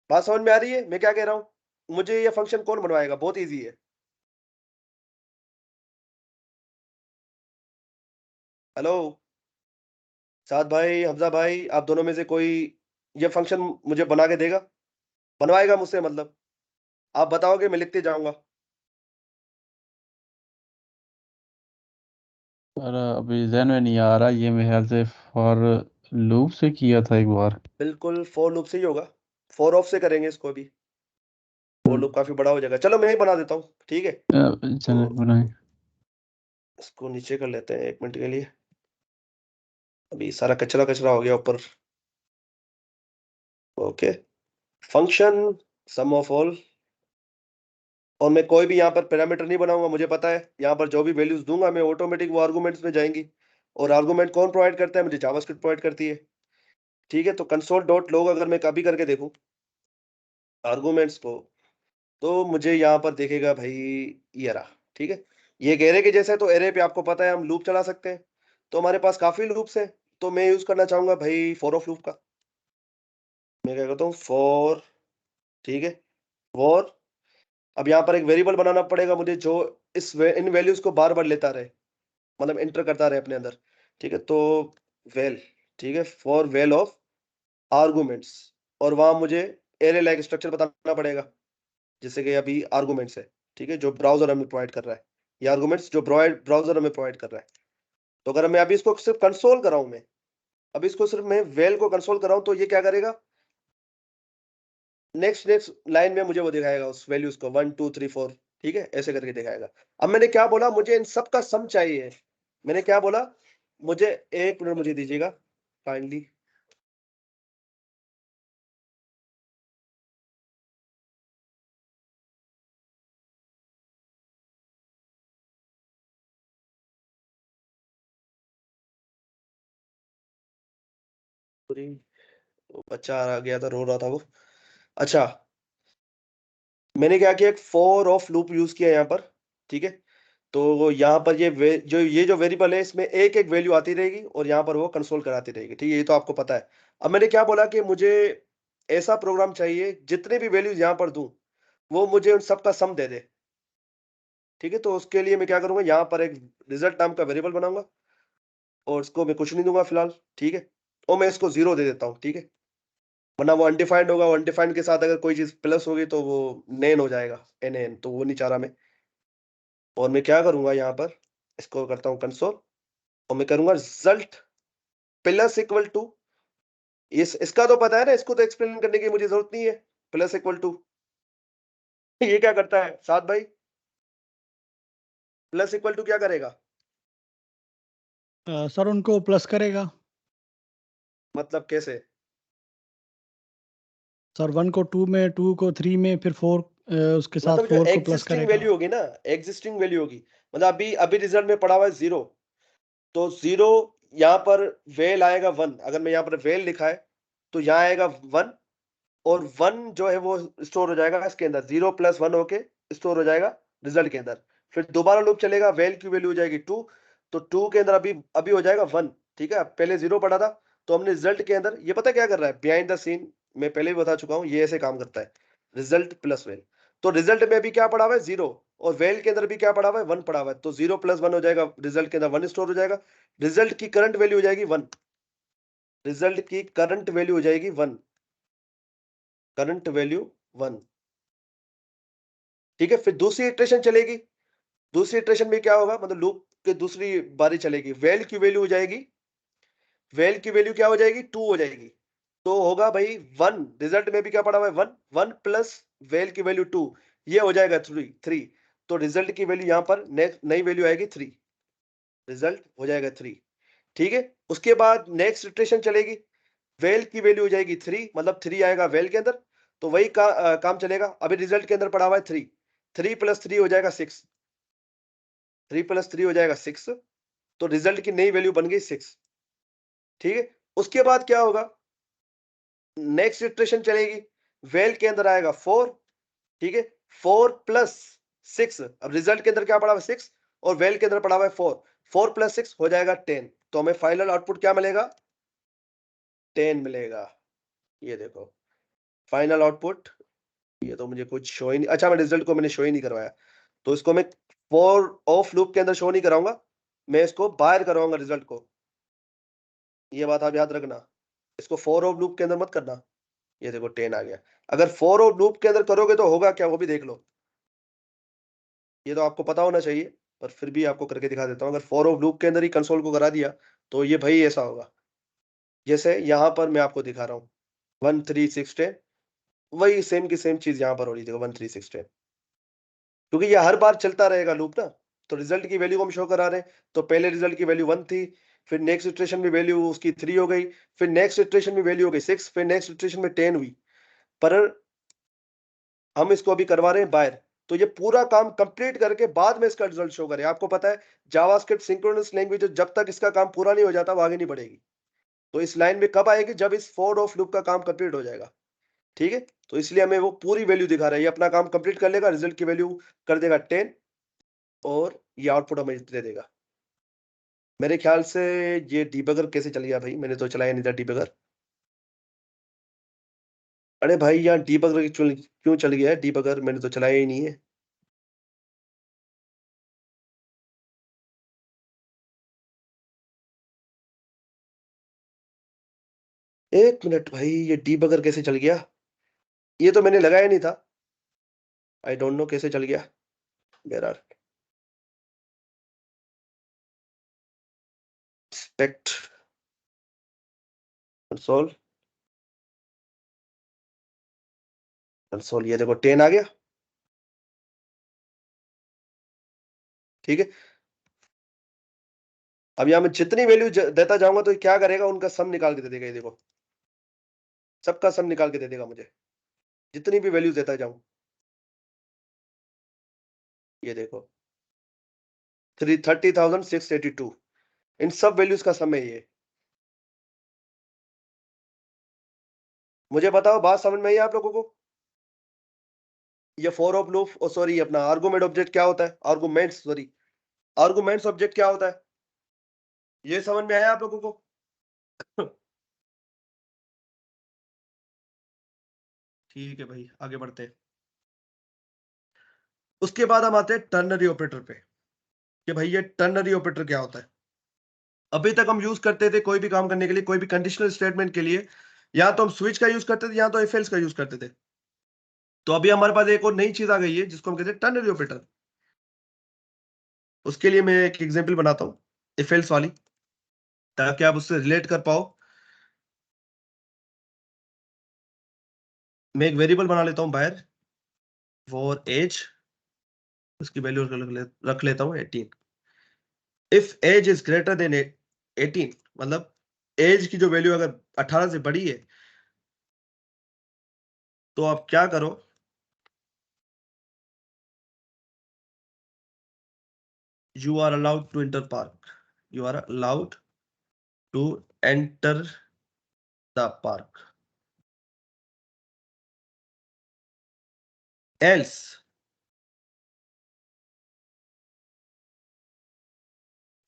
बात समझ में आ रही है मैं क्या कह रहा हूं? मुझे ये फंक्शन कौन बनवाएगा? बहुत इजी है। हेलो साद भाई, हमजा भाई, आप दोनों में से कोई ये फंक्शन मुझे बना के देगा, बनवाएगा मुझसे? मतलब आप बताओगे, मैं लिखते जाऊंगा। पर अभी ज़हन में नहीं आ रहा, ये मेरे ख्याल से फॉर लूप से किया था एक बार। बिल्कुल फॉर लूप से ही होगा, फॉर ऑफ से करेंगे इसको भी। फॉर लूप काफी बड़ा हो जाएगा। चलो मैं ही बना देता हूँ, ठीक है। चलो तो बनाए। इसको नीचे कर लेते हैं 1 मिनट के लिए, अभी सारा कचरा कचरा हो गया ऊपर। Okay, function sum of all, और मैं कोई भी यहाँ पर पैरामीटर नहीं बनाऊंगा। मुझे पता है यहाँ पर जो भी वैल्यूज दूंगा मैं, ऑटोमेटिक वो आर्गुमेंट्स में जाएंगी, और आर्गुमेंट कौन प्रोवाइड करता है? मुझे जावास्क्रिप्ट प्रोवाइड करती है। ठीक है, तो कंसोल डॉट लॉग अगर मैं कभी करके देखूं आर्गुमेंट्स को, तो मुझे यहाँ पर देखेगा भाई ये रहा। ठीक है, ये एक एरे के जैसा है, तो एरे पे आपको पता है हम लूप चला सकते हैं, तो हमारे पास काफी लूप्स हैं। तो मैं यूज करना चाहूंगा भाई फॉर ऑफ लूप का। मैं क्या करता हूँ फॉर, ठीक है, फॉर। अब यहाँ पर एक वेरिएबल बनाना पड़ेगा मुझे जो इन वैल्यूज को बार बार लेता रहे, मतलब एंटर करता रहे अपने अंदर। ठीक है, तो वेल, ठीक है, फॉर वेल ऑफ आर्गुमेंट्स, और वहां मुझे एरे लाइक स्ट्रक्चर बताना पड़ेगा, जैसे कि अभी आर्गुमेंट्स है, ठीक है, जो ब्राउजर हमें प्रोवाइड कर रहा है, ये आर्गुमेंट्स जो ब्राउजर हमें प्रोवाइड कर रहा है। तो अगर मैं अभी इसको सिर्फ कंसोल कराऊं, मैं अभी इसको सिर्फ मैं वेल को कंसोल कराऊं, तो ये क्या करेगा? नेक्स्ट नेक्स्ट लाइन में मुझे वो दिखाएगा उस वैल्यूज को 1 2 3 4, ठीक है, ऐसे करके दिखाएगा। अब मैंने क्या बोला? मुझे इन सब का सम चाहिए। मैंने क्या बोला? मुझे 1 मिनट मुझे दीजिएगा काइंडली। बच्चा आ गया था, रो रहा था वो। अच्छा, मैंने क्या किया? एक फॉर ऑफ लूप यूज किया यहाँ पर, ठीक है। तो यहाँ पर ये जो वेरिएबल है इसमें एक एक वैल्यू आती रहेगी और यहाँ पर वो कंसोल कराती रहेगी। ठीक है, ये तो आपको पता है। अब मैंने क्या बोला कि मुझे ऐसा प्रोग्राम चाहिए जितने भी वैल्यूज यहाँ पर दूं वो मुझे उन सबका सम दे दे। ठीक है, तो उसके लिए मैं क्या करूंगा, यहाँ पर एक रिजल्ट नाम का वेरिएबल बनाऊंगा और इसको मैं कुछ नहीं दूंगा फिलहाल। ठीक है, और मैं इसको 0 दे देता हूँ। ठीक है, वरना वो अनडिफाइंड होगा, वो अनडिफाइंड के साथ अगर कोई चीज प्लस होगी तो वो नेन हो जाएगा, एन, तो वो नहीं चाह रहा मैं। और मैं क्या करूंगा, यहाँ पर इसको करता हूँ कंसोल और मैं करूंगा रिजल्ट प्लस इक्वल टू, इसका तो पता है ना, इसको तो एक्सप्लेन करने की मुझे जरूरत नहीं है। प्लस इक्वल टू ये क्या करता है साथ भाई, प्लस इक्वल टू क्या करेगा? सर उनको प्लस करेगा। मतलब कैसे? सर 1 को 2 में, 2 को 3 में, फिर 4 उसके साथ मतलब जो 4 को प्लस एग्जिस्टिंग करेगा। वैल्यू होगी ना, एग्जिस्टिंग वैल्यू होगी, मतलब अभी अभी रिजल्ट में पड़ा हुआ है 0, तो 0 यहाँ पर वेल आएगा 1। अगर मैं यहाँ पर वेल लिखा है तो यहाँ आएगा 1 और 1 जो है वो स्टोर हो जाएगा इसके अंदर, 0 + 1 होके स्टोर हो जाएगा रिजल्ट के अंदर। फिर दोबारा लूप चलेगा, वेल की वैल्यू हो जाएगी 2, तो 2 के अंदर अभी अभी हो जाएगा 1। ठीक है, पहले 0 पड़ा था तो हमने रिजल्ट के अंदर, ये पता क्या कर रहा है बिहाइंड द सीन, मैं पहले भी बता चुका हूँ, ये ऐसे काम करता है रिजल्ट प्लस वेल। तो रिजल्ट में अभी क्या पड़ा हुआ है 0 और वेल के अंदर भी क्या पड़ा हुआ है 1 पड़ा हुआ है, तो 0 + 1 हो जाएगा, रिजल्ट के अंदर 1 स्टोर हो जाएगा। रिजल्ट की करंट वैल्यू हो जाएगी 1, रिजल्ट की करंट वैल्यू हो जाएगी 1, करंट वैल्यू 1। ठीक है, फिर दूसरी इटरेशन चलेगी, दूसरी इटरेशन में क्या होगा, मतलब लूप के दूसरी बारी चलेगी, वेल की वैल्यू हो जाएगी, वेल की वैल्यू क्या हो जाएगी 2 हो जाएगी, तो होगा भाई 1, रिजल्ट में भी क्या पड़ा हुआ है 1, 1 प्लस वेल की वैल्यू 2, ये हो जाएगा 3, तो रिजल्ट की वैल्यू यहाँ पर नई वैल्यू आएगी 3, रिजल्ट हो जाएगा 3। ठीक है, उसके बाद नेक्स्ट इटरेशन चलेगी, वेल की वैल्यू हो जाएगी 3, मतलब 3 आएगा वेल के अंदर, तो वही काम चलेगा। अभी रिजल्ट के अंदर पड़ा हुआ है 3, 3 + 3 हो जाएगा 6, 3 + 3 हो जाएगा 6, तो रिजल्ट की नई वैल्यू बन गई 6। ठीक है, उसके बाद क्या होगा, नेक्स्ट इटरेशन चलेगी, वेल के अंदर आएगा 4। ठीक है, 4 + 6, अब रिजल्ट के अंदर क्या पड़ा हुआ है 6 और वेल के अंदर पड़ा हुआ है 4, 4 + 6 हो जाएगा 10, तो हमें फाइनल आउटपुट क्या मिलेगा, 10 मिलेगा। ये देखो फाइनल आउटपुट, ये तो मुझे कुछ शो ही नहीं, अच्छा मैं रिजल्ट को मैंने शो ही नहीं करवाया, तो इसको मैं फॉर ऑफ लूप के अंदर शो नहीं कराऊंगा, मैं इसको बाहर करवाऊंगा रिजल्ट को, ये बात आप याद रखना, इसको फॉर ऑफ लूप के अंदर मत करना। ये देखो 10 आ गया, अगर फॉर ऑफ लूप के अंदर करोगे तो होगा क्या वो भी देख लो, ये तो आपको पता होना चाहिए, पर फिर भी आपको करके दिखा देता हूँ। अगर फॉर ऑफ लूप के अंदर ही कंसोल को करा दिया तो ये भाई ऐसा होगा, जैसे यहाँ पर मैं आपको दिखा रहा हूँ 1 3 6 10, वही सेम की सेम चीज यहाँ पर हो रही थी 1 3 6 10, क्योंकि ये हर बार चलता रहेगा लूप ना। तो रिजल्ट की वैल्यू को हम शो करा रहे हैं, तो पहले रिजल्ट की वैल्यू 1 थी, फिर नेक्स्ट इटरेशन में वैल्यू उसकी 3 हो गई, फिर नेक्स्ट इटरेशन में वैल्यू हो गई 6, फिर नेक्स्ट इटरेशन में 10 हुई, पर हम इसको अभी करवा रहे हैं बाहर, तो ये पूरा काम कंप्लीट करके बाद में इसका रिजल्ट शो करें। आपको पता है जावास्क्रिप्ट सिंक्रोनस लैंग्वेज जब तक इसका काम पूरा नहीं हो जाता वो आगे नहीं बढ़ेगी, तो इस लाइन में कब आएगी, जब इस फॉर ऑफ लूप का काम कंप्लीट हो जाएगा। ठीक है, तो इसलिए हमें वो पूरी वैल्यू दिखा रहा है, ये अपना काम कंप्लीट कर लेगा, रिजल्ट की वैल्यू कर देगा 10 और ये आउटपुट हमें दे देगा। मेरे ख्याल से ये डीबगर कैसे चल गया भाई, मैंने तो चलाया नहीं था डीबगर। अरे भाई यहाँ डीबगर क्यों चल गया है, डीबगर मैंने तो चलाया ही नहीं है। एक मिनट भाई, ये डीबगर कैसे चल गया, ये तो मैंने लगाया नहीं था, आई डोंट नो कैसे चल गया। मेरा एक्सपेक्ट कंसोल, कंसोल ये देखो 10 आ गया। ठीक है, अब यहाँ मैं जितनी वैल्यू देता जाऊंगा तो ये क्या करेगा, उनका सम निकाल के दे देगा, ये देखो सबका सम निकाल के दे देगा मुझे, जितनी भी वैल्यू देता जाऊं। ये देखो 30,682, इन सब वैल्यूज का सम है ये। मुझे बताओ बात समझ में आई आप लोगों को? ये फॉर ऑफ लूप, सॉरी अपना आर्गुमेंट ऑब्जेक्ट क्या होता है, आर्गुमेंट सॉरी, आर्गुमेंट्स ऑब्जेक्ट क्या होता है, ये समझ में आया आप लोगों को? ठीक है भाई, आगे बढ़ते हैं। उसके बाद हम आते हैं टर्नरी ऑपरेटर पे, कि भाई ये टर्नरी ऑपरेटर क्या होता है। अभी तक हम यूज करते थे कोई भी काम करने के लिए, कोई भी कंडीशनल स्टेटमेंट के लिए, या तो हम स्विच का यूज करते थे या तो इफ एल्स का यूज करते थे। तो अभी हमारे पास एक और नई चीज आ गई है जिसको हम कहते हैं टर्नरी ऑपरेटर। उसके लिए मैं एक एग्जांपल बनाता हूं इफ एल्स वाली, ताकि आप उससे रिलेट कर पाओ। मैं एक वेरिएबल बना लेता हूं बाहर, फॉर एज, उसकी वैल्यू रख लेता हूं 18। If age is greater than 18, मतलब एज की जो वैल्यू अगर 18 से बड़ी है, तो आप क्या करो, you are allowed to enter park, you are allowed to enter the park, else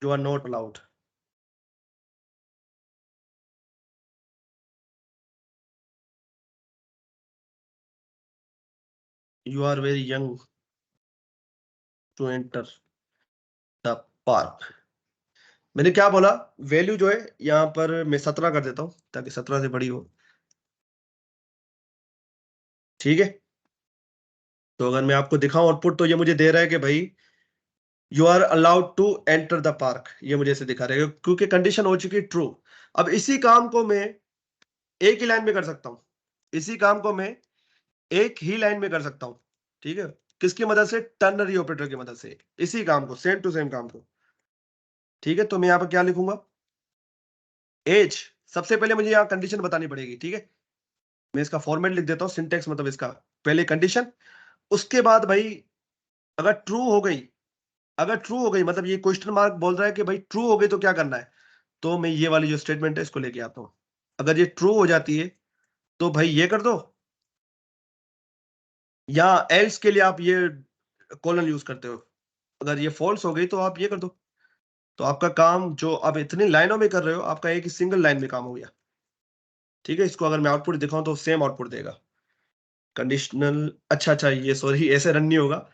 you are not allowed. You are very young to enter the park. मैंने क्या बोला, वैल्यू जो है यहां पर मैं 17 कर देता हूं ताकि 17 से बड़ी हो, ठीक है। तो अगर मैं आपको दिखाऊं आउटपुट, तो ये मुझे दे रहा है कि भाई you are allowed to enter the park, ये मुझे ऐसे दिखा रहा है क्योंकि कंडीशन हो चुकी ट्रू। अब इसी काम को मैं एक ही लाइन में कर सकता हूं, इसी काम को मैं एक ही लाइन में कर सकता हूं, ठीक है। किसकी मदद से, टर्नरी ऑपरेटर की मदद से, इसी काम को, सेम टू सेम काम को, ठीक है। तो मैं यहां पर क्या लिखूंगा, एज, सबसे पहले मुझे यहां कंडीशन बतानी पड़ेगी, ठीक है। मैं इसका फॉर्मेट लिख देता हूं, सिंटेक्स मतलब इसका, पहले कंडीशन, उसके बाद भाई अगर ट्रू हो गई, अगर ट्रू हो गई मतलब ये क्वेश्चन मार्क बोल रहा है कि भाई ट्रू हो गई तो क्या करना है, तो मैं ये वाली जो स्टेटमेंट है इसको लेके आता हूं। अगर ये ट्रू हो जाती है तो भाई ये कर दो, या एल्स के लिए आप ये कॉलन यूज करते हो। अगर ये फॉल्स हो गई तो आप ये कर दो। तो आपका काम जो आप इतनी लाइनों में कर रहे हो, आपका एक ही सिंगल लाइन में काम हो गया, ठीक है। इसको अगर मैं आउटपुट दिखाऊं तो सेम आउटपुट देगा, कंडीशनल। अच्छा अच्छा, ये सॉरी ऐसे रन नहीं होगा,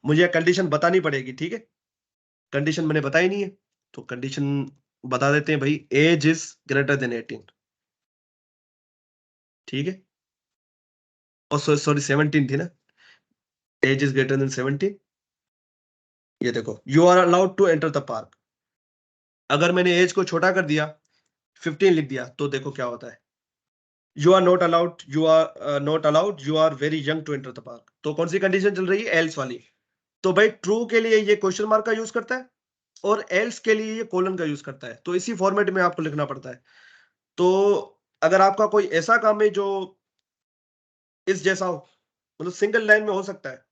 मुझे कंडीशन बतानी पड़ेगी, ठीक है। कंडीशन मैंने बताई नहीं है, तो कंडीशन बता देते हैं भाई, एज इज ग्रेटर देन 18, ठीक है। और सॉरी 17 थी ना, एज इज ग्रेटर देन 17। ये देखो, you are allowed to enter the park, अगर मैंने एज को छोटा कर दिया, 15 लिख दिया, तो देखो क्या होता है, you are not allowed, you are not allowed, you are very young to enter the park. तो कौन सी कंडीशन चल रही है, एल्स वाली। तो भाई ट्रू के लिए ये क्वेश्चन मार्क का यूज करता है, और एल्स के लिए ये कोलन का यूज करता है। तो इसी फॉर्मेट में आपको लिखना पड़ता है। तो अगर आपका कोई ऐसा काम है जो इस जैसा हो, मतलब सिंगल लाइन में हो सकता है,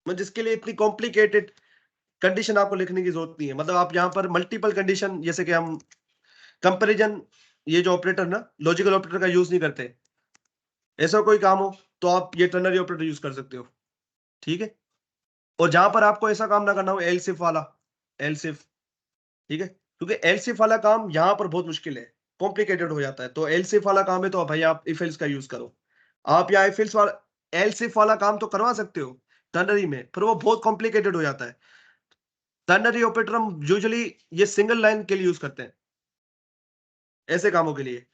मतलब जिसके लिए इतनी कॉम्प्लिकेटेड कंडीशन आपको लिखने की जरूरत नहीं है, मतलब आप यहाँ पर मल्टीपल कंडीशन, जैसे कि हम कंपैरिजन, ये जो ऑपरेटर ना, लॉजिकल ऑपरेटर का यूज नहीं करते, ऐसा कोई काम हो तो आप ये टर्नरी ऑपरेटर यूज कर सकते हो, ठीक है। और जहां पर आपको ऐसा काम ना करना हो, एल सिफ वाला, एल सिफ, ठीक है, क्योंकि एल सिफ वाला काम यहाँ पर बहुत मुश्किल है, कॉम्प्लिकेटेड हो जाता है। तो एल सिफ वाला काम है तो भाई आप इफ एल्स का यूज करो। आप यहाँ इफ एल्स वाला, एल सिफ वाला काम तो करवा सकते हो टर्नरी में, पर वो बहुत कॉम्प्लिकेटेड हो जाता है। टर्नरी ऑपरेटर हम यूजुअली ये सिंगल लाइन के लिए यूज करते हैं, ऐसे कामों के लिए,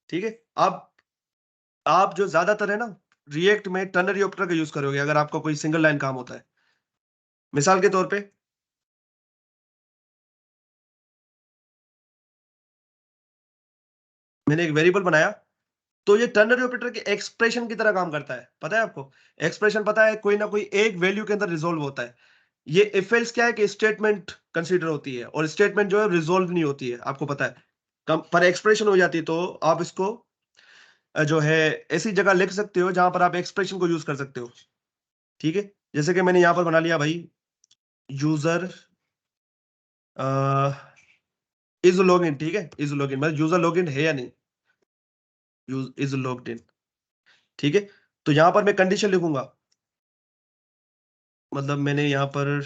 ठीक है। आप जो ज्यादातर है ना, रिएक्ट में टर्नरी ऑपरेटर का यूज करोगे अगर आपका कोई सिंगल लाइन काम होता है। मिसाल के तौर पे, मैंने एक वेरिएबल बनाया, तो ये टर्नरी ऑपरेटर के एक्सप्रेशन की तरह काम करता है, पता है आपको। एक्सप्रेशन पता है, कोई ना कोई एक वैल्यू के अंदर रिजोल्व होता है। ये इफ एल्स क्या है कि स्टेटमेंट कंसीडर होती है, और स्टेटमेंट जो है रिजोल्व नहीं होती है, आपको पता है। कम पर एक्सप्रेशन हो जाती है, तो आप इसको जो है ऐसी जगह लिख सकते हो जहां पर आप एक्सप्रेशन को यूज कर सकते हो, ठीक है। जैसे कि मैंने यहां पर बना लिया भाई, यूजर इज लॉग इन, ठीक है, इज लॉग इन मतलब यूजर लॉग इन है या नहीं, यूज इज लॉग्ड इन, ठीक है। तो यहां पर मैं कंडीशन लिखूंगा, मतलब मैंने यहां पर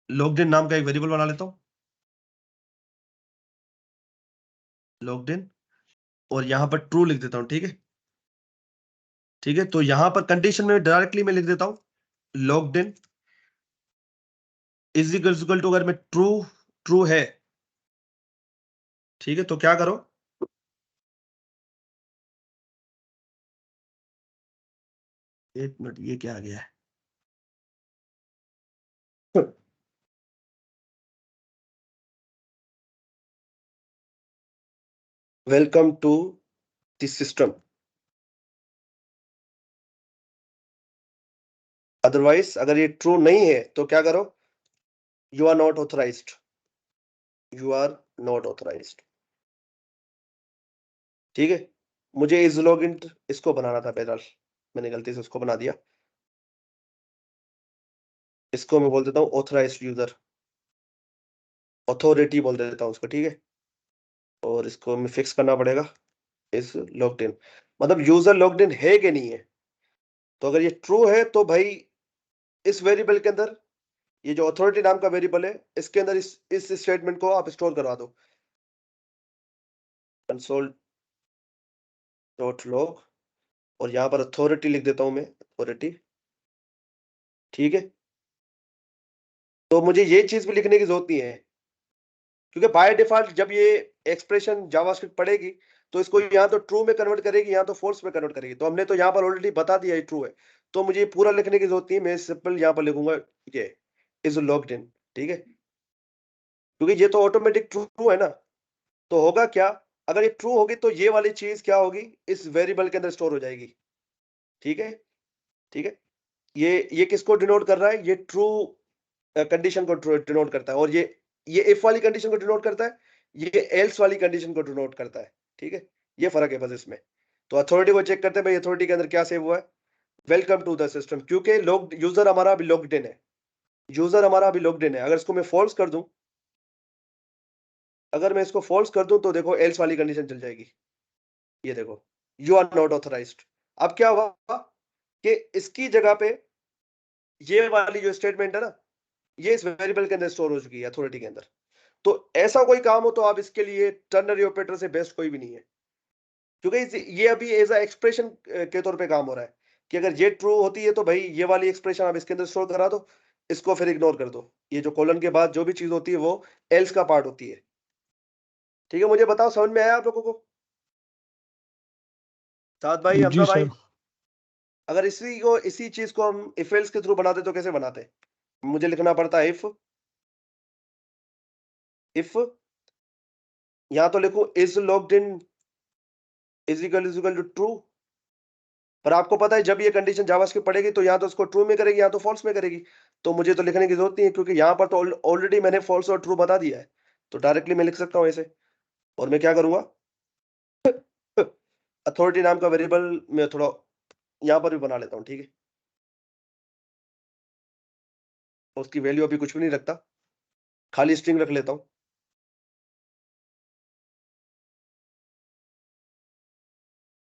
लॉग्ड इन नाम का एक वेरिएबल बना लेता हूँ, लॉग्ड इन, और यहां पर ट्रू लिख देता हूं। ठीक है, ठीक है, तो यहां पर कंडीशन में डायरेक्टली मैं लिख देता हूं logged in is equal to, अगर मैं ट्रू ट्रू है, ठीक है, तो क्या करो, एक मिनट, ये क्या आ गया है? Welcome to the system. Otherwise अगर ये ट्रू नहीं है तो क्या करो, you are not authorised, you are not authorised. ठीक है, मुझे इस लॉगिन इसको बनाना था, बहरहाल मैंने गलती से उसको बना दिया। इसको मैं बोल देता हूँ ऑथराइज्ड यूजर, अथॉरिटी बोल देता हूँ उसको। ठीक है, और इसको मैं फिक्स करना पड़ेगा इस लॉग्ड इन, मतलब यूजर लॉग्ड इन है कि नहीं है। तो अगर ये ट्रू है तो भाई इस वेरिएबल के अंदर, ये जो अथॉरिटी नाम का वेरिएबल है, इसके अंदर इस स्टेटमेंट को आप स्टोर करवा दो, कंसोल डॉट लॉग, और यहां पर अथॉरिटी लिख देता हूं मैं, अथॉरिटी। ठीक है, तो मुझे ये चीज भी लिखने की जरूरत नहीं है, क्योंकि बाय डिफॉल्ट जब ये एक्सप्रेशन जावास्क्रिप्ट पढ़ेगी तो इसको यहाँ तो ट्रू में कन्वर्ट करेगी, यहाँ तो फॉल्स में कन्वर्ट करेगी। तो हमने तो यहाँ पर ऑलरेडी बता दिया ये ट्रू है, तो मुझे पूरा लिखने की जरूरत नहीं है, मैं सिंपल यहाँ पर लिखूंगा ये इज लॉग्ड इन। ठीक है, क्योंकि ये तो ऑटोमेटिक ट्रू है ना। तो होगा क्या, अगर ये ट्रू होगी तो ये वाली चीज क्या होगी, इस वेरिएबल के अंदर स्टोर हो जाएगी। ठीक है, ठीक है, ये किसको डिनोट कर रहा है, ये ट्रू कंडीशन को डिनोट करता है, और ये इफ वाली कंडीशन को डिनोट करता है, ये एल्स वाली कंडीशन को डिनोट करता है। ठीक है, ये फर्क है बस इसमें। तो अथॉरिटी को चेक करते हैं भाई, अथॉरिटी के अंदर क्या सेव हुआ है, वेलकम टू द सिस्टम, क्योंकि लॉग्ड यूजर हमारा अभी लॉग्ड इन है, यूजर हमारा अभी लॉग्ड इन है। अगर इसको मैं फॉल्स कर दूं, अगर मैं इसको फॉल्स कर दूं तो देखो एल्स वाली कंडीशन चल जाएगी, ये देखो यू आर नॉट ऑथराइज्ड। अब क्या हुआ कि इसकी जगह पे ये वाली जो स्टेटमेंट है ना, ये इस वेरिएबल के अंदर स्टोर हो चुकी है अथॉरिटी के अंदर। तो ऐसा कोई काम हो तो आप इसके लिए टर्नरी ऑपरेटर से बेस्ट कोई भी नहीं है, क्योंकि ये अभी एज अ एक्सप्रेशन के तौर पे काम हो रहा है कि अगर ये ट्रू होती है तो भाई ये वाली एक्सप्रेशन आप इसके अंदर स्टोर करा दो, इसको फिर इग्नोर कर दो। ये जो कॉलन के बाद जो भी चीज होती है वो एल्स का पार्ट होती है। ठीक है, मुझे बताओ समझ में आया आप लोगों को, साथ भाई, जी हमजा भाई? सर। अगर इसी चीज को हम इफ एल्स के थ्रू बनाते तो कैसे बनाते, मुझे लिखना पड़ता है इफ यहां तो लिखूं is logged in is equal to true, पर आपको पता है जब ये कंडीशन जावास्क्रिप्ट पढ़ेगी तो यहाँ तो उसको ट्रू में करेगी, यहाँ तो फॉल्स में करेगी। तो मुझे तो लिखने की जरूरत नहीं है, क्योंकि यहाँ पर तो ऑलरेडी मैंने फॉल्स और ट्रू बता दिया है। तो डायरेक्टली मैं लिख सकता हूँ ऐसे, और मैं क्या करूंगा, अथॉरिटी नाम का वेरिएबल मैं थोड़ा यहाँ पर भी बना लेता हूँ। ठीक है, उसकी वैल्यू अभी कुछ भी नहीं रखता, खाली स्ट्रिंग रख लेता हूँ।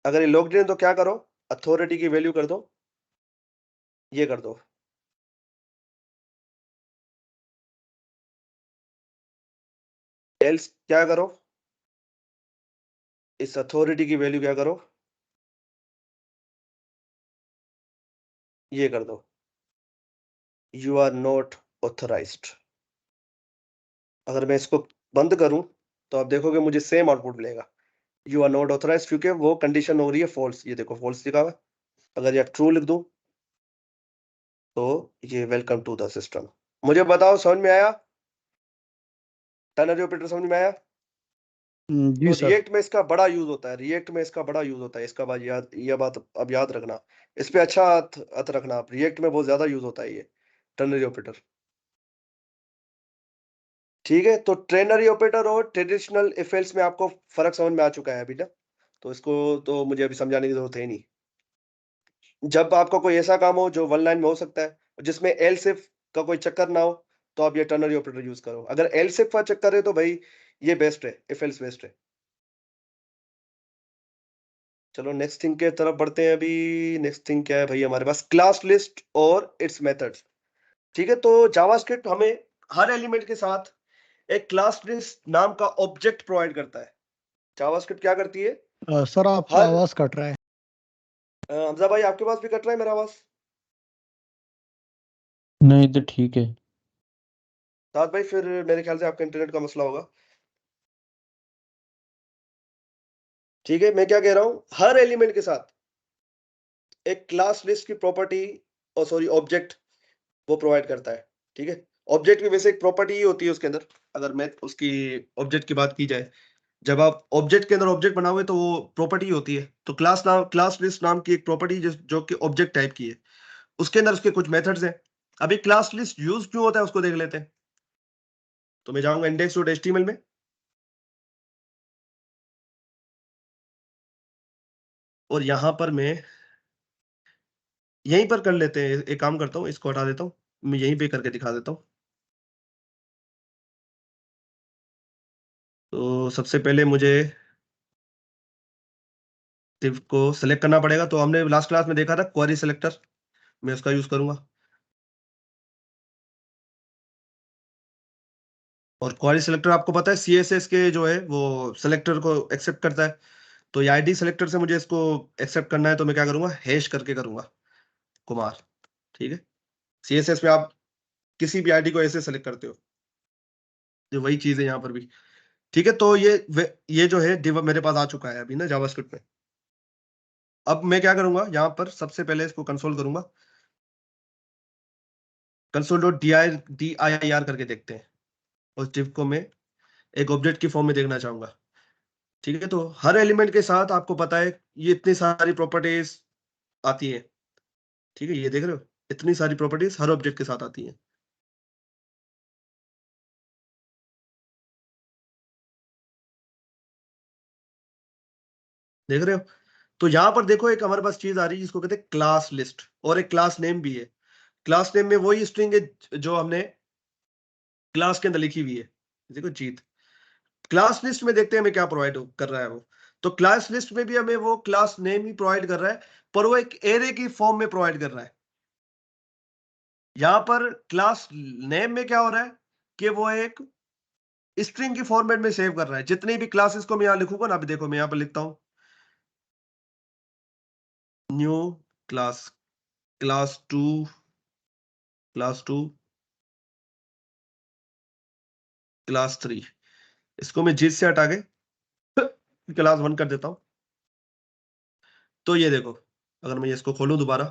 अगर ये लॉग्ड इन तो क्या करो, अथॉरिटी की वैल्यू कर दो, ये कर दो, एल्स क्या करो, इस अथॉरिटी की वैल्यू क्या करो, ये कर दो, यू आर नॉट ऑथराइज्ड। अगर मैं इसको बंद करूं तो आप देखोगे मुझे सेम आउटपुट मिलेगा, यू आर नॉट ऑथराइज्ड, क्योंकि वो कंडीशन हो रही है फॉल्स। ये देखो फॉल्स लिखा हुआ है। अगर ये ट्रू लिख दूं तो ये वेलकम टू द सिस्टम। मुझे बताओ समझ में आया, टर्नरी ऑपरेटर समझ में आया? जी तो सर। रिएक्ट में इसका बड़ा यूज होता है, रिएक्ट में इसका बड़ा यूज होता है, इसका बात याद, ये बात अब याद रखना, इस पे अच्छा अर्थ रखना आप, रिएक्ट में बहुत ज्यादा यूज होता है ये टर्नरी ऑपरेटर। ठीक है, तो ट्रेनरी ऑपरेटर और ट्रेडिशनल इफ एल्स में आपको फर्क समझ में आ चुका है अभी ना, तो इसको तो मुझे अभी समझाने की जरूरत है नहीं। जब आपका कोई ऐसा काम हो जो वन लाइन में हो सकता है, जिसमें एल्स इफ का कोई चक्कर ना हो, तो आप ये टर्नरी ऑपरेटर यूज करो। अगर एल्स इफ का चक्कर है तो भाई ये बेस्ट है, इफ एल्स बेस्ट है। चलो नेक्स्ट थिंग के तरफ बढ़ते हैं। अभी नेक्स्ट थिंग क्या है भाई, हमारे पास क्लास लिस्ट और इट्स मेथड्स। ठीक है, तो जावास्क्रिप्ट हमें हर एलिमेंट के साथ एक क्लास लिस्ट नाम का ऑब्जेक्ट प्रोवाइड करता है। जावास्क्रिप्ट क्या करती है? सर आपका हर आवाज कट रहा है। हमजा भाई आपके पास भी कट रहा है मेरा आवाज? नहीं तो ठीक है। साथ भाई फिर मेरे ख्याल से आपका इंटरनेट का मसला होगा। ठीक है, मैं क्या कह रहा हूं, हर एलिमेंट के साथ एक क्लास लिस्ट की प्रॉपर्टी और सॉरी ऑब्जेक्ट वो प्रोवाइड करता है। ठीक है, ऑब्जेक्ट भी वैसे एक प्रॉपर्टी ही होती है उसके अंदर। अगर मैं उसकी ऑब्जेक्ट की बात की जाए, जब आप ऑब्जेक्ट के अंदर ऑब्जेक्ट बनाओगे तो वो प्रॉपर्टी होती है। तो क्लास लिस्ट नाम की एक प्रॉपर्टी जो कि ऑब्जेक्ट टाइप की है, उसके अंदर उसके कुछ मेथड्स हैं। अभी क्लास लिस्ट यूज क्यों होता है उसको देख लेते हैं। तो मैं जाऊंगा index.html में, और यहां पर मैं यहीं पर कर लेते हैं। एक काम करता हूं, इसको हटा देता हूं, मैं यहीं पे करके दिखा देता हूं। तो सबसे पहले मुझे div को सेलेक्ट करना पड़ेगा। तो हमने लास्ट क्लास में देखा था क्वेरी सेलेक्टर, मैं उसका यूज करूंगा। और क्वेरी सेलेक्टर आपको पता है CSS के जो है वो सेलेक्टर को एक्सेप्ट करता है। तो ये आईडी सेलेक्टर से मुझे इसको एक्सेप्ट करना है, तो मैं क्या करूंगा, हैश करके करूंगा कुमार। ठीक है, CSS में आप किसी भी आईडी को ऐसे सेलेक्ट करते हो, जो वही चीज है यहाँ पर भी। ठीक है, तो ये जो है div मेरे पास आ चुका है अभी ना जावास्क्रिप्ट में। अब मैं क्या करूंगा, यहाँ पर सबसे पहले इसको कंसोल करूंगा, console.dir करके देखते हैं। उस div को मैं एक ऑब्जेक्ट की फॉर्म में देखना चाहूंगा। ठीक है, तो हर एलिमेंट के साथ आपको पता है ये इतनी सारी प्रॉपर्टीज आती है। ठीक है, ये देख रहे हो, इतनी सारी प्रॉपर्टीज हर ऑब्जेक्ट के साथ आती है। देख रहे हो, तो यहां पर देखो एक हमारे पास चीज आ रही है जिसको कहते हैं क्लास लिस्ट, और एक क्लास नेम भी है। क्लास नेम में वही स्ट्रिंग है जो हमने क्लास के अंदर लिखी हुई है। देखो जीत, क्लास लिस्ट में देखते हैं हमें क्या प्रोवाइड कर रहा है वो। तो क्लास लिस्ट में भी हमें वो क्लास नेम ही प्रोवाइड कर रहा है, पर वो एक एरे की फॉर्म में प्रोवाइड कर रहा है। यहां पर क्लास नेम में क्या हो रहा है कि वो एक स्ट्रिंग की फॉर्मेट में सेव कर रहा है। जितनी भी क्लासेस को मैं यहां लिखूंगा ना, अभी देखो मैं यहां पर लिखता हूं new class, class 2, class 2, class 3, इसको मैं जिस से हटा के क्लास 1 कर देता हूं। तो ये देखो, अगर मैं इसको खोलूं दोबारा,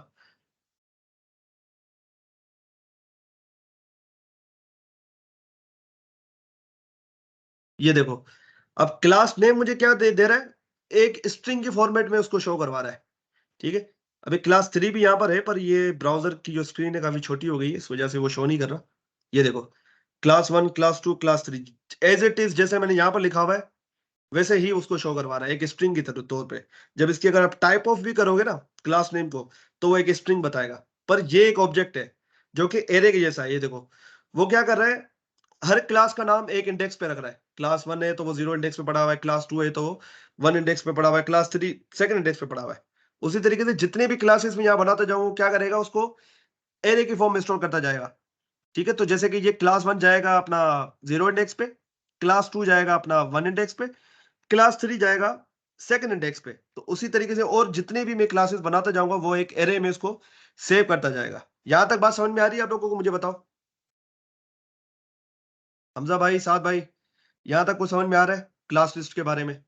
ये देखो, अब क्लास नेम मुझे क्या दे रहा है, एक स्ट्रिंग की फॉर्मेट में उसको शो करवा रहा है। ठीक है, अभी क्लास 3 भी यहाँ पर है, पर ये ब्राउजर की जो स्क्रीन है काफी छोटी हो गई है, इस वजह से वो शो नहीं कर रहा। ये देखो, class 1, class 2, class 3 as it is जैसे मैंने यहाँ पर लिखा हुआ है वैसे ही उसको शो करवा रहा है एक स्ट्रिंग की तरह तौर पे। जब इसकी अगर आप टाइप ऑफ भी करोगे ना क्लास नेम को, तो वो एक स्ट्रिंग बताएगा। पर ये एक ऑब्जेक्ट है जो कि एरे के जैसा है। ये देखो, वो क्या कर रहा है, हर क्लास का नाम एक इंडेक्स पे रख रहा है। क्लास 1 है तो वो 0 इंडेक्स पे पड़ा हुआ है, क्लास 2 है तो वो 1 इंडेक्स पे पड़ा हुआ है, क्लास 3 सेकंड इंडेक्स पे पड़ा हुआ है। उसी तरीके से जितने भी क्लासेस में यहाँ बनाते जाऊँ, क्या करेगा, उसको एरे की फॉर्म में स्टोर करता जाएगा। ठीक है, तो जैसे कि ये क्लास 1 जाएगा अपना 0 इंडेक्स पे, क्लास 2 जाएगा अपना 1 इंडेक्स पे, क्लास 3 जाएगा सेकंड इंडेक्स पे। तो उसी तरीके से और जितने भी मैं क्लासेस बनाता जाऊंगा वो एक एरे में इसको सेव करता जाएगा। यहां तक बात समझ में आ रही है आप लोगों को? मुझे बताओ, हमजा भाई, साद भाई, यहां तक कुछ समझ में आ रहा है क्लास लिस्ट के बारे में?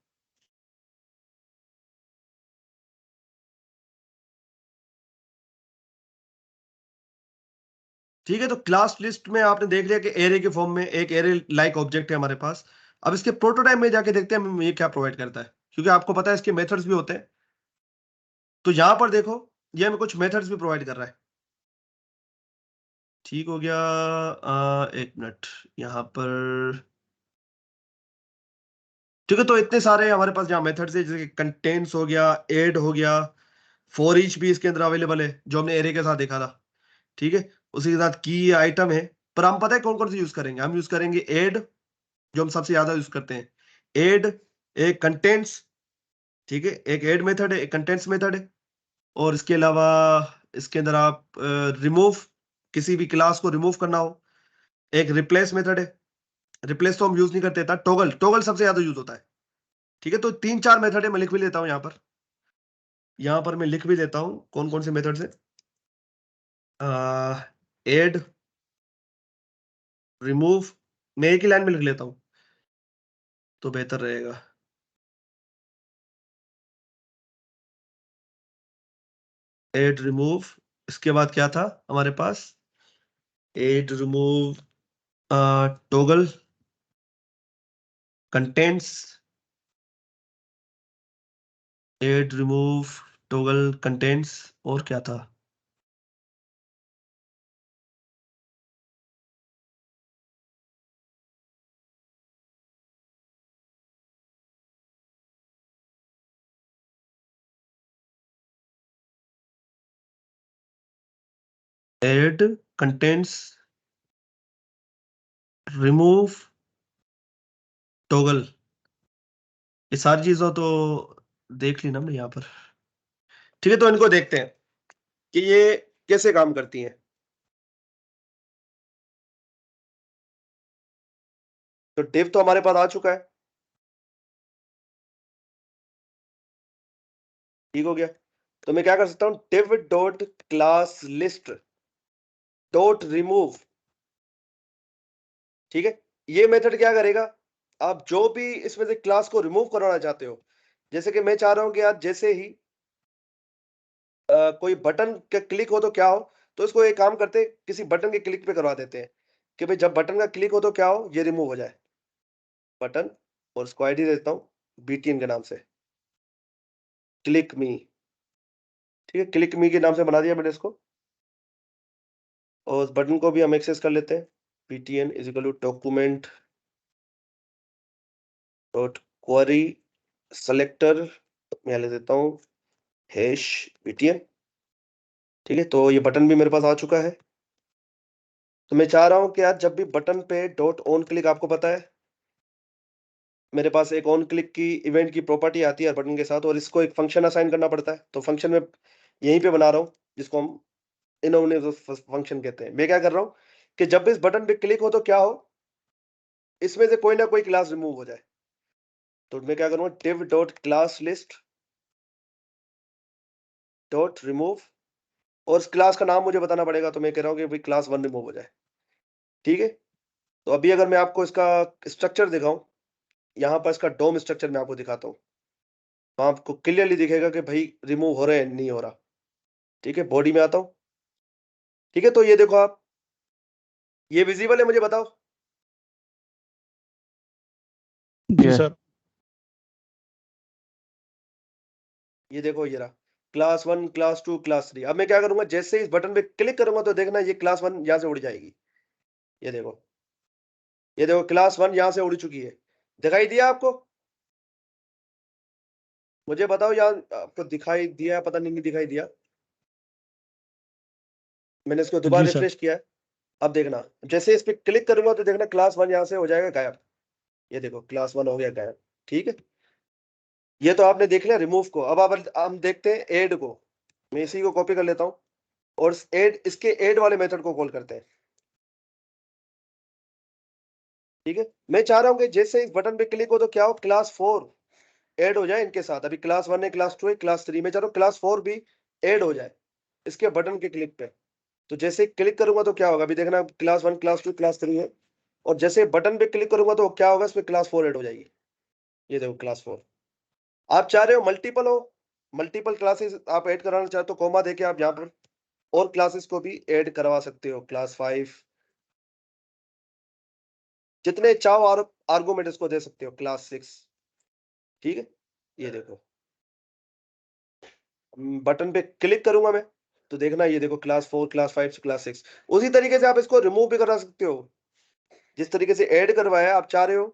ठीक है, तो क्लास लिस्ट में आपने देख लिया कि एरे के फॉर्म में एक एरे लाइक ऑब्जेक्ट है हमारे पास। अब इसके प्रोटोटाइप में जाके देखते हैं ये क्या प्रोवाइड करता है, क्योंकि आपको पता है इसके मेथड्स भी होते हैं। तो यहां पर देखो, ये हमें कुछ मेथड्स भी प्रोवाइड कर रहा है। ठीक हो गया, एक मिनट यहां पर। ठीक है, तो इतने सारे हमारे पास यहाँ मेथड्स है, जैसे कंटेंट्स हो गया, ऐड हो गया, फॉर ईच भी इसके अंदर अवेलेबल है जो हमने एरे के साथ देखा था। ठीक है, उसी के साथ की आइटम है। पर हम पता है कौन कौन से यूज करेंगे, हम यूज करेंगे ऐड, जो हम सबसे ज्यादा यूज करते हैं। ऐड, एक कंटेंट्स, ठीक है, एक ऐड मेथड है, एक कंटेंट्स मेथड है। और इसके अलावा इसके अंदर आप रिमूव, किसी भी क्लास को रिमूव करना हो, एक रिप्लेस मेथड है, रिप्लेस तो हम यूज नहीं करते था, टॉगल, टॉगल सबसे ज्यादा यूज होता है। ठीक है, तो 3-4 मेथड है, मैं लिख भी लेता हूं यहां पर मैं लिख भी लेता हूं कौन कौन से मेथड है। एड, रिमूव, मैं एक ही लाइन में लिख लेता हूं तो बेहतर रहेगा। एड, रिमूव, इसके बाद क्या था हमारे पास, add, remove, toggle, contents, add, remove, toggle, contents, और क्या था, एड, कंटेंट्स, रिमूव, टॉगल, ये सारी चीजों तो देख ली ना हमने यहाँ पर। ठीक है, तो इनको देखते हैं कि ये कैसे काम करती हैं। तो div तो हमारे पास आ चुका है, ठीक हो गया। तो मैं क्या कर सकता हूं, div dot class list dot remove. ठीक है, ये मेथड क्या करेगा, आप जो भी इसमें से क्लास को रिमूव करवाना चाहते हो, जैसे कि मैं चाह रहा हूं कि यार जैसे ही कोई बटन का क्लिक हो तो क्या हो, तो इसको एक काम करते हैं, किसी बटन के क्लिक पे करवा देते हैं कि भाई जब बटन का क्लिक हो तो क्या हो, ये रिमूव हो जाए बटन। और इसको आईडी देता हूं BTN के नाम से, क्लिक मी। ठीक है, क्लिक मी के नाम से बना दिया मैंने इसको, और उस बटन को भी हम एक्सेस कर लेते हैं। BTN is equal to document dot query selector, मैं ले देता हूँ हैश BTN। ठीक है, तो ये बटन भी मेरे पास आ चुका है। तो मैं चाह रहा हूँ कि यार जब भी बटन पे डॉट ऑन क्लिक, आपको पता है मेरे पास एक ऑन क्लिक की इवेंट की प्रॉपर्टी आती है बटन के साथ, और इसको एक फंक्शन असाइन करना पड़ता है। तो फंक्शन में यहीं पे बना रहा हूँ, जिसको हम इन्होंने फंक्शन कहते हैं। मैं क्या कर रहा हूँ कि जब भी इस बटन पे क्लिक हो तो क्या हो, इसमें से कोई ना कोई क्लास रिमूव हो जाए। तो मैं क्या करूंगा, div dot class list dot remove, और इस क्लास का नाम मुझे बताना पड़ेगा। तो मैं कह रहा हूँ कि भाई क्लास 1 रिमूव हो जाए। ठीक है, तो अभी अगर मैं आपको इसका स्ट्रक्चर दिखाऊं, यहाँ पर इसका डोम स्ट्रक्चर मैं आपको दिखाता हूँ, तो आपको क्लियरली दिखेगा कि भाई रिमूव हो रहा है नहीं हो रहा। ठीक है, बॉडी में आता हूँ। ठीक है, तो ये देखो आप, ये विजिबल है, मुझे बताओ। जी Yes. सर। ये देखो, ये रहा क्लास 1, क्लास 2, क्लास 3। अब मैं क्या करूंगा, जैसे इस बटन पे क्लिक करूंगा तो देखना ये क्लास 1 यहाँ से उड़ जाएगी। ये देखो, ये देखो क्लास 1 यहाँ से उड़ चुकी है। दिखाई दिया आपको, मुझे बताओ यार, आपको दिखाई दिया पता नहीं दिखाई दिया। मैंने इसको दोबारा जी सर। रिफ्रेश किया है। अब देखना, जैसे इस पे क्लिक करूंगा तो देखना क्लास 1 यहाँ से हो जाएगा गायब। ये देखो क्लास 1 हो गया गायब। ठीक है, ये तो आपने देख लिया रिमूव को। अब आप हम देखते हैं ऐड को। मैं इसी को कॉपी कर लेता हूँ, और ऐड, इसके ऐड वाले मेथड को कॉल करते हैं। ठीक है, मैं चाह रहा हूँ कि जैसे इस बटन पे क्लिक हो तो क्या हो, क्लास 4 ऐड हो जाए इनके साथ। अभी क्लास 1 है, क्लास 2 है, क्लास 3, मैं चाह रहा हूँ क्लास 4 भी ऐड हो जाए इसके बटन के क्लिक पे। तो जैसे क्लिक करूंगा तो क्या होगा, अभी देखना क्लास 1, क्लास 2, क्लास 3 है, और जैसे बटन पे क्लिक करूंगा तो क्या होगा, इसमें क्लास 4 ऐड हो जाएगी। ये देखो क्लास 4। आप चाह रहे हो मल्टीपल हो, मल्टीपल क्लासेस आप ऐड कराना चाहते हो, कोमा देके आप यहाँ पर और क्लासेस को भी ऐड करवा सकते हो, क्लास 5, जितने चाहो आर्गुमेंट इसको दे सकते हो, क्लास 6। ठीक है, ये देखो बटन पे क्लिक करूंगा मैं तो देखना, ये देखो क्लास 4, क्लास 5, क्लास 6। उसी तरीके से आप इसको रिमूव भी करा सकते हो, जिस तरीके से ऐड करवाया। आप चाह रहे हो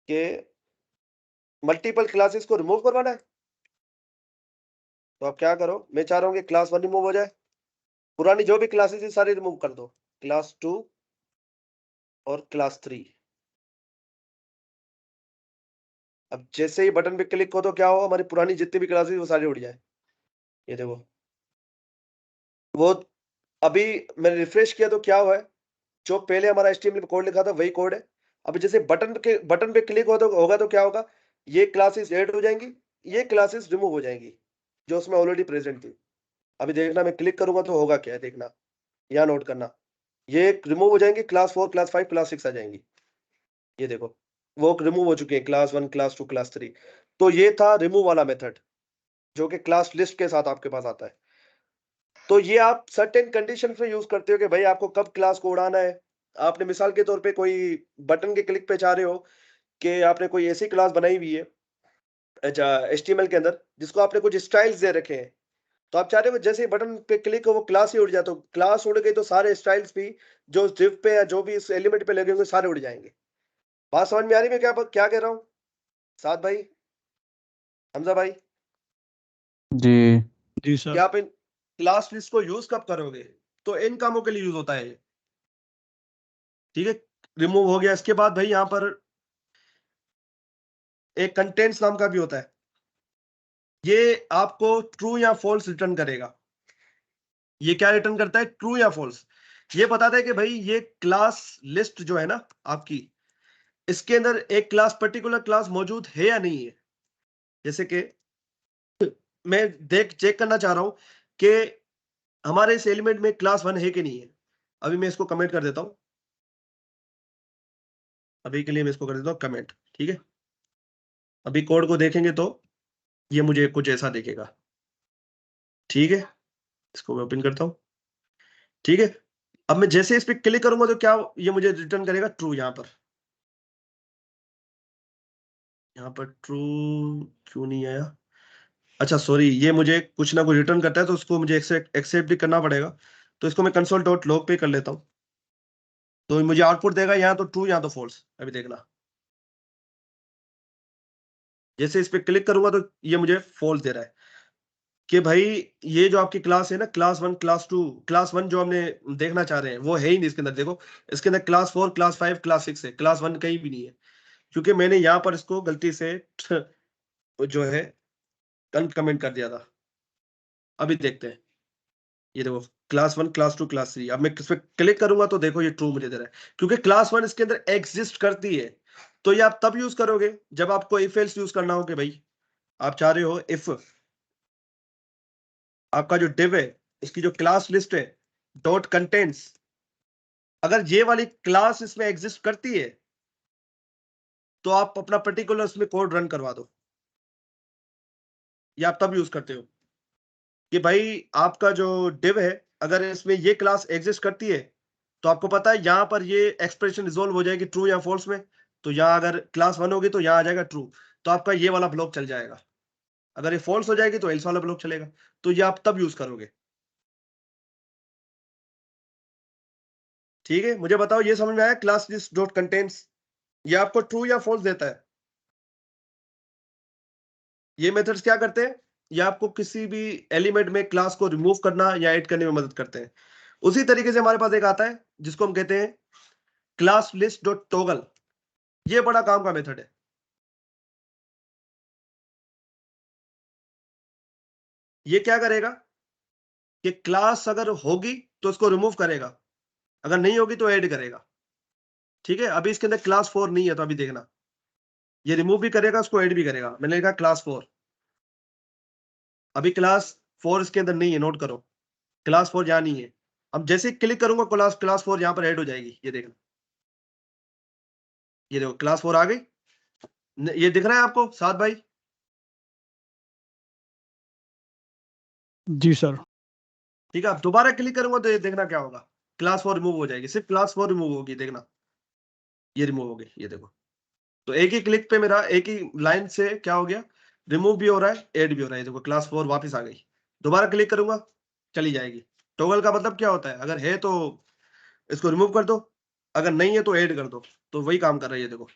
कि मल्टीपल क्लासेस को रिमूव करवाना है, तो आप क्या करो, मैं चाह रहा हूँ कि क्लास 1 रिमूव हो जाए, पुरानी जो भी क्लासेस है सारी रिमूव कर दो, क्लास 2 और क्लास 3। अब जैसे ही बटन पे क्लिक हो तो क्या हो, हमारी पुरानी जितनी भी क्लासेस वो सारी उड़ जाए। ये देखो, वो अभी मैंने रिफ्रेश किया तो क्या हुआ है, जो पहले हमारा HTML कोड लिखा था वही कोड है। अब जैसे बटन पे क्लिक होगा तो क्या होगा, ये क्लासेस ऐड हो जाएंगी, ये क्लासेस रिमूव हो जाएंगी जो उसमें ऑलरेडी प्रेजेंट थी। अभी देखना मैं क्लिक करूंगा तो होगा क्या है, देखना यहाँ नोट करना, ये रिमूव हो जाएंगी, क्लास 4 क्लास 5 क्लास 6 आ जाएंगी। ये देखो वो रिमूव हो चुके हैं, क्लास 1 क्लास 2 क्लास 3। तो ये था रिमूव वाला मेथड जो कि क्लास लिस्ट के साथ आपके पास आता है। तो ये आप सर्टेन कंडीशन में यूज करते हो कि भाई आपको कब क्लास को उड़ाना है। आपने मिसाल के तौर पे कोई बटन के क्लिक पे चाह रहे हो कि आपने कोई ऐसी क्लास बनाई हुई है अच्छा HTML के अंदर जिसको आपने कुछ स्टाइल्स दे रखे हैं, तो आप चाह रहे हो जैसे ही बटन पे क्लिक हो वो क्लास ही उड़ जाए, तो क्लास उड़ गई तो सारे स्टाइल्स भी जो div पे या जो भी इस एलिमेंट पे लगे होंगे सारे उड़ जाएंगे। बात समझ में आ रही है मैं क्या कह रहा हूँ? साद भाई, हमजा भाई, जी जी कि सर। आप इन क्लास लिस्ट को यूज कब करोगे, तो इन कामों के लिए यूज होता है ये। ठीक है, रिमूव हो गया। इसके बाद भाई यहाँ पर एक कंटेंट्स नाम का भी होता है, ये आपको ट्रू या फॉल्स रिटर्न करेगा। ये क्या रिटर्न करता है, ट्रू या फॉल्स। ये बताता है कि भाई ये क्लास लिस्ट जो है ना आपकी, इसके अंदर एक क्लास पर्टिकुलर क्लास मौजूद है या नहीं है। जैसे कि मैं चेक करना चाह रहा हूं कि हमारे इस एलिमेंट में क्लास 1 है कि नहीं है। अभी मैं इसको कमेंट कर देता हूं, अभी के लिए मैं इसको कर देता हूं कमेंट। ठीक है, अभी कोड को देखेंगे तो ये मुझे कुछ ऐसा दिखेगा। ठीक है, इसको मैं ओपन करता हूं। ठीक है, अब मैं जैसे इस पे क्लिक करूंगा तो क्या ये मुझे रिटर्न करेगा, ट्रू। यहाँ पर ट्रू क्यों नहीं आया, अच्छा सॉरी, ये मुझे कुछ ना कुछ रिटर्न करता है तो उसको मुझे एक्सेप्ट भी करना पड़ेगा। तो इसको मैं कंसोल डॉट लॉग पे कर लेता हूँ, तो मुझे आउटपुट देगा यहाँ तो ट्रू यहाँ तो फॉल्स। अभी देखना, जैसे इस पे क्लिक करूंगा तो ये मुझे फॉल्स दे रहा है कि भाई ये जो आपकी क्लास है ना, क्लास 1 क्लास 2 क्लास 1 जो हमने देखना चाह रहे हैं वो है ही नहीं इसके अंदर। देखो इसके अंदर क्लास 4 क्लास 5 क्लास 6 है, क्लास 1 कहीं भी नहीं है, क्योंकि मैंने यहाँ पर इसको गलती से जो है कमेंट कर दिया था। अभी देखते हैं, ये देखो क्लास 1 क्लास 2 क्लास 3। अब मैं इस पे क्लिक करूंगा तो देखो ये ट्रू मुझे दे रहा है, क्योंकि क्लास 1 इसके अंदर एग्जिस्ट करती है। तो ये आप तब यूज करोगे जब आपको इफ एल्स यूज करना हो कि भाई आप चाह रहे हो इफ आपका जो डिव है इसकी जो क्लास लिस्ट है डॉट कंटेंट्स, अगर ये वाली क्लास इसमें एग्जिस्ट करती है तो आप अपना पर्टिकुलर उसमें कोड रन करवा दो। ये आप तब यूज करते हो कि भाई आपका जो डिव है अगर इसमें ये क्लास एग्जिस्ट करती है तो आपको पता है यहाँ पर ये एक्सप्रेशन रिजोल्व हो जाएगी ट्रू या फॉल्स में। तो यहाँ अगर क्लास 1 होगी तो यहाँ आ जाएगा ट्रू, तो आपका ये वाला ब्लॉक चल जाएगा। अगर ये फॉल्स हो जाएगी तो एल्स वाला ब्लॉक चलेगा। तो ये आप तब यूज करोगे। ठीक है, मुझे बताओ ये समझ में आया, क्लास लिस्ट डॉट कंटेंट्स ये आपको ट्रू या फॉल्स देता है। ये मेथड्स क्या करते हैं, ये आपको किसी भी एलिमेंट में क्लास को रिमूव करना या ऐड करने में मदद करते हैं। उसी तरीके से हमारे पास एक आता है जिसको हम कहते हैं क्लास लिस्ट डॉट टॉगल। ये बड़ा काम का मेथड है। ये क्या करेगा कि क्लास अगर होगी तो उसको रिमूव करेगा, अगर नहीं होगी तो ऐड करेगा। ठीक है, अभी इसके अंदर क्लास 4 नहीं है तो अभी देखना, ये रिमूव भी करेगा उसको ऐड भी करेगा। मैंने लिखा क्लास 4, अभी क्लास 4 इसके अंदर नहीं है, नोट करो क्लास 4 यहाँ नहीं है। अब जैसे ही क्लिक करूंगा क्लास 4 यहाँ पर ऐड हो जाएगी। ये देखना, ये देखो क्लास 4 आ गई। ये दिख रहा है आपको साथ भाई? जी सर। ठीक है, अब दोबारा क्लिक करूंगा तो ये देखना क्या होगा, क्लास 4 रिमूव हो जाएगी, सिर्फ क्लास 4 रिमूव होगी। देखना ये रिमूव हो गई, ये देखो। तो एक ही क्लिक पे मेरा एक ही लाइन से क्या हो गया, रिमूव भी हो रहा है ऐड भी हो रहा है। देखो क्लास 4 वापस आ गई। दोबारा क्लिक करूंगा चली जाएगी। टॉगल का मतलब क्या होता है, अगर है तो इसको रिमूव कर दो, अगर नहीं है तो ऐड कर दो। तो वही काम कर रही है। देखो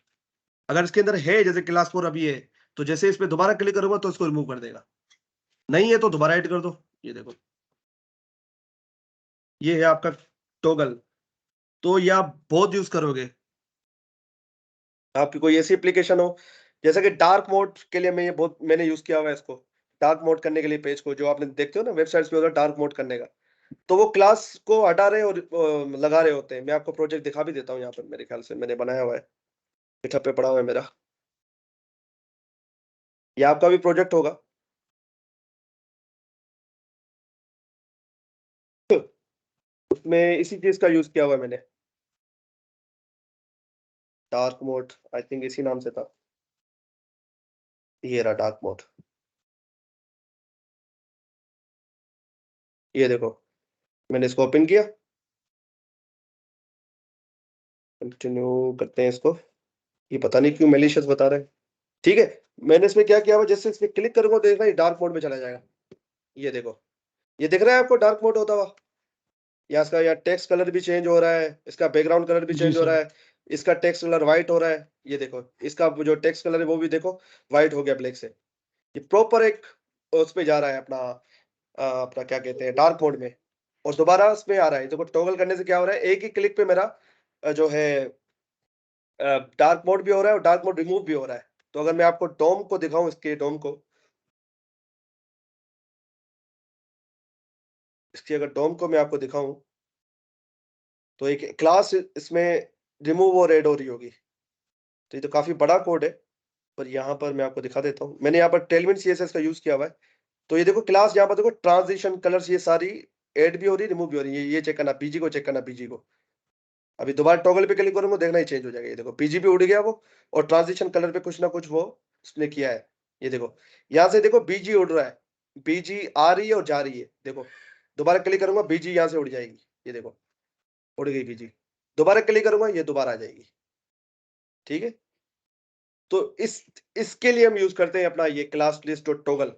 अगर इसके अंदर है जैसे क्लास 4 अभी है तो जैसे इस पे दोबारा क्लिक करूंगा तो इसको रिमूव कर देगा, नहीं है तो दोबारा ऐड कर दो। ये देखो ये है आपका टॉगल। तो ये आप बहुत यूज करोगे। आपकी कोई ऐसी एप्लीकेशन हो जैसे कि डार्क मोड के लिए, मैं ये बहुत मैंने यूज किया हुआ है इसको, डार्क मोड करने के लिए पेज को, जो आपने देखते हो ना वेबसाइट्स पे होता है डार्क मोड करने का। तो वो क्लास को हटा रहे और लगा रहे होते हैं। मैं आपको प्रोजेक्ट दिखा भी देता हूँ यहाँ पर, मेरे ख्याल से मैंने बनाया हुआ है, गिटहब पे पड़ा हुआ है मेरा। ये आपका भी प्रोजेक्ट होगा। उसमें इसी चीज का यूज किया हुआ है मैंने, डार्क मोड, आई थिंक इसी नाम से था। ये रहा डार्क मोड, ये देखो मैंने इसको ओपन किया, कंटिन्यू करते हैं इसको। ये पता नहीं क्यों मैलिशियस बता रहे हैं। ठीक है, मैंने इसमें क्या किया हुआ, जैसे इसमें क्लिक करूंगा तो देखना ये डार्क मोड में चला जाएगा। ये देखो, ये दिख रहा है आपको डार्क मोड होता हुआ। यहाँ इसका यहाँ टेक्स्ट कलर भी चेंज हो रहा है, इसका बैकग्राउंड कलर भी जी चेंज हो सर। रहा है, इसका टेक्स्ट कलर व्हाइट हो रहा है। ये देखो इसका जो टेक्स्ट कलर है वो भी देखो व्हाइट हो गया ब्लैक से। ये प्रॉपर एक उस पे जा रहा है अपना अपना क्या कहते हैं डार्क मोड में, और दोबारा उसमें आ रहा है। देखो टॉगल करने से क्या हो रहा है, एक ही क्लिक पे मेरा जो है डार्क मोड भी हो रहा है और डार्क मोड रिमूव भी हो रहा है। तो अगर मैं आपको डोम को दिखाऊं, इसके डोम को, इसकी अगर डोम को मैं आपको दिखाऊं तो एक क्लास इसमें रिमूव और ऐड हो रही होगी। तो ये तो काफी बड़ा कोड है, पर यहाँ पर मैं आपको दिखा देता हूँ। मैंने यहाँ पर टेलविन सीएसएस का यूज किया हुआ है। तो ये देखो क्लास, यहाँ पर देखो ट्रांजिशन कलर्स ये सारी ऐड भी हो रही है, रिमूव भी हो रही है। ये चेक करना, पीजी को चेक करना, पीजी को अभी दोबारा टॉगल पे क्लिक करूंगा देखना ही चेंज हो जाएगा। ये देखो पीजी भी उड़ गया वो, और ट्रांजिशन कलर पे कुछ ना कुछ वो उसने किया है। ये देखो यहाँ से देखो बीजी उड़ रहा है, बीजी आ रही है और जा रही है। देखो दोबारा क्लिक करूंगा बीजी यहाँ से उड़ जाएगी। ये देखो उड़ गई बीजी, दोबारा क्लिक करूंगा ये दोबारा आ जाएगी। ठीक है, तो इसके लिए हम यूज करते हैं अपना ये क्लास लिस्ट डॉट टॉगल।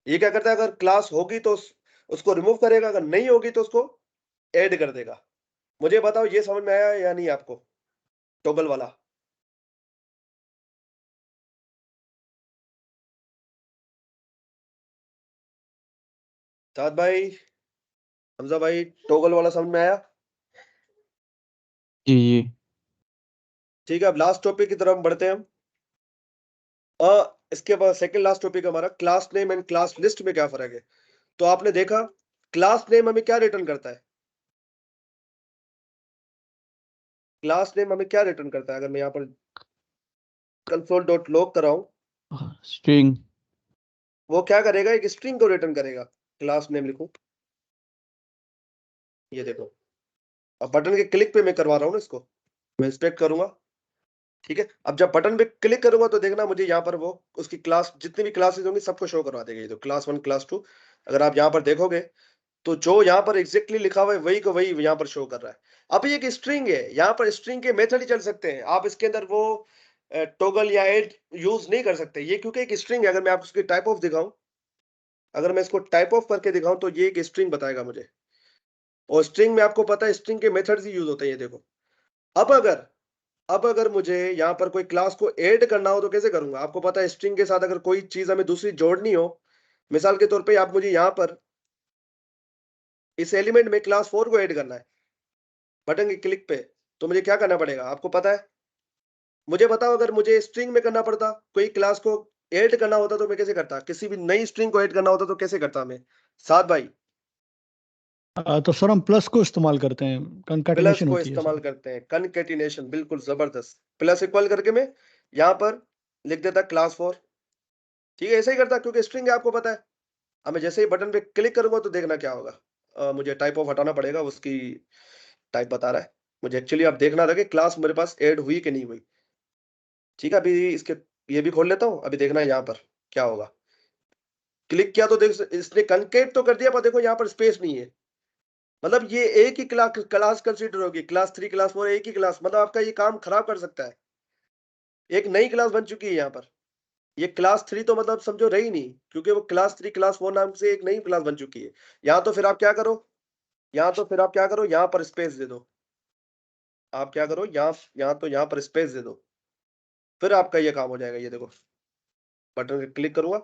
ये क्या करता है, अगर क्लास होगी तो उसको रिमूव करेगा, अगर नहीं होगी तो उसको ऐड कर देगा। मुझे बताओ ये समझ में आया या नहीं आपको, टॉगल वाला? साथ भाई, हमजा भाई, टॉगल वाला समझ में आया? जी। ठीक है, अब लास्ट टॉपिक की तरफ बढ़ते हैं हम। इसके बाद सेकंड लास्ट टॉपिक हमारा class name and class list में क्या फर्क है। तो आपने देखा क्लास नेम हमें क्या रिटर्न करता है, क्लास नेम हमें क्या रिटर्न करता है? अगर मैं यहाँ पर कंसोल डॉट लॉग कराऊं, स्ट्रिंग। वो क्या करेगा, एक स्ट्रिंग को रिटर्न करेगा। क्लास नेम लिखूं, ये देखो अब बटन के क्लिक पे मैं करवा रहा हूँ ना इसको, मैं इंस्पेक्ट करूंगा। ठीक है, अब जब बटन पे क्लिक करूंगा तो देखना मुझे यहाँ पर वो उसकी क्लास जितनी भी क्लासेस होंगी सबको शो करवा देगा। ये तो क्लास 1 क्लास 2, अगर आप यहाँ पर देखोगे तो जो यहाँ पर एग्जैक्टली लिखा हुआ है वही को वही यहाँ पर शो कर रहा है। अब ये एक स्ट्रिंग है, यहाँ पर स्ट्रिंग के मेथड ही चल सकते हैं, आप इसके अंदर वो टॉगल या ऐड यूज नहीं कर सकते। ये क्योंकि एक स्ट्रिंग है। अगर मैं आपको उसकी टाइप ऑफ दिखाऊं, अगर मैं इसको टाइप ऑफ करके दिखाऊं तो ये एक स्ट्रिंग बताएगा मुझे, और स्ट्रिंग में आपको पता है स्ट्रिंग के मेथड्स ही यूज होते हैं। ये देखो अब अगर मुझे यहाँ पर कोई क्लास को ऐड करना हो तो कैसे करूंगा? आपको पता है स्ट्रिंग के साथ अगर कोई चीज हमें दूसरी जोड़नी हो, मिसाल के तौर पे आप मुझे यहाँ पर इस एलिमेंट में क्लास 4 को ऐड करना है बटन के क्लिक पे, तो मुझे क्या करना पड़ेगा आपको पता है? मुझे बताओ, अगर मुझे स्ट्रिंग में करना पड़ता, कोई क्लास को ऐड करना होता तो मैं कैसे करता? किसी भी नई स्ट्रिंग को ऐड करना होता तो कैसे करता मैं? साथ भाई, तो सर हम प्लस को इस्तेमाल करते हैं, प्लस कंकैटिनेशन को होती है इस्तेमाल सर। करते हैं, कनकैटिनेशन, बिल्कुल जबरदस्त। प्लस इक्वल करके मैं यहाँ पर लिख देता क्लास 4। ठीक है, ऐसे ही करता क्योंकि स्ट्रिंग है आपको पता है। अब मैं जैसे ही बटन पे क्लिक करूंगा तो देखना क्या होगा, मुझे टाइप ऑफ हटाना पड़ेगा, उसकी टाइप बता रहा है। मुझे एक्चुअली अब देखना था कि क्लास मेरे पास ऐड हुई कि नहीं हुई। ठीक है, अभी इसके ये भी खोल लेता हूँ, अभी देखना है यहाँ पर क्या होगा। क्लिक किया तो देख इसने कंकेट तो कर दिया, पर देखो यहाँ पर स्पेस नहीं है। मतलब ये एक ही क्लास कंसीडर होगी, क्लास 3 क्लास 4 एक ही क्लास, मतलब आपका ये काम खराब कर सकता है। एक नई क्लास बन चुकी है यहाँ पर, ये क्लास 3 तो मतलब समझो रही नहीं, क्योंकि वो क्लास 3 क्लास 4 नाम से एक नई क्लास बन चुकी है। यहाँ तो फिर आप क्या करो, यहाँ पर स्पेस दे दो। आप क्या करो, यहाँ पर स्पेस दे दो, फिर आपका ये काम हो जाएगा। ये देखो बटन पे क्लिक करूंगा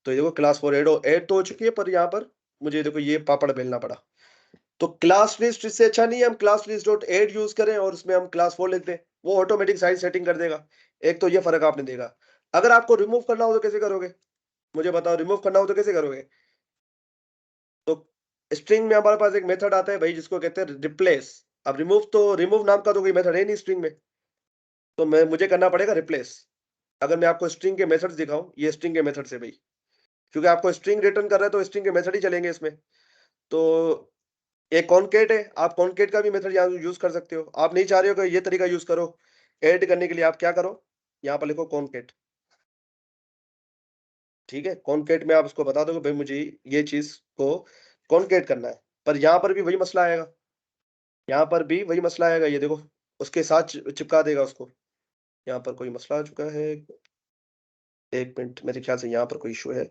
तो ये देखो क्लास 4 ऐड तो हो चुकी है, पर यहाँ पर मुझे देखो ये पापड़ बेलना पड़ा। तो क्लास लिस्ट इससे अच्छा नहीं है हम class list dot add use करें और उसमें हम क्लास 4 लिख दें, वो ऑटोमेटिक साइज सेटिंग कर देगा। एक तो ये फर्क आपने देखा। अगर आपको रिमूव करना हो तो कैसे करोगे? मुझे बताओ, रिमूव करना हो तो कैसे करोगे? तो स्ट्रिंग में हमारे पास एक मेथड आता है भाई जिसको कहते हैं रिप्लेस। अब रिमूव नाम का तो कोई मेथड है नहीं स्ट्रिंग में, तो मुझे करना पड़ेगा रिप्लेस। अगर मैं आपको स्ट्रिंग के मेथड्स दिखाऊं, ये स्ट्रिंग के मेथड से भाई, क्योंकि आपको स्ट्रिंग रिटर्न कर रहा है तो स्ट्रिंग के मेथड ही चलेंगे इसमें। तो एक कॉनकेट है, आप कॉनकेट का भी मेथड यहाँ यूज कर सकते हो। आप नहीं चाह रहे हो कि ये तरीका यूज करो ऐड करने के लिए, आप क्या करो, यहाँ पर लिखो कॉनकेट। ठीक है, कॉनकेट में आप उसको बता दो भाई मुझे ये चीज को कॉनकेट करना है। पर यहाँ पर भी वही मसला आएगा, यहाँ पर भी वही मसला आएगा, ये देखो उसके साथ चिपका देगा उसको। यहाँ पर कोई मसला आ चुका है, एक मिनट, मेरे ख्याल से यहाँ पर कोई इशू है।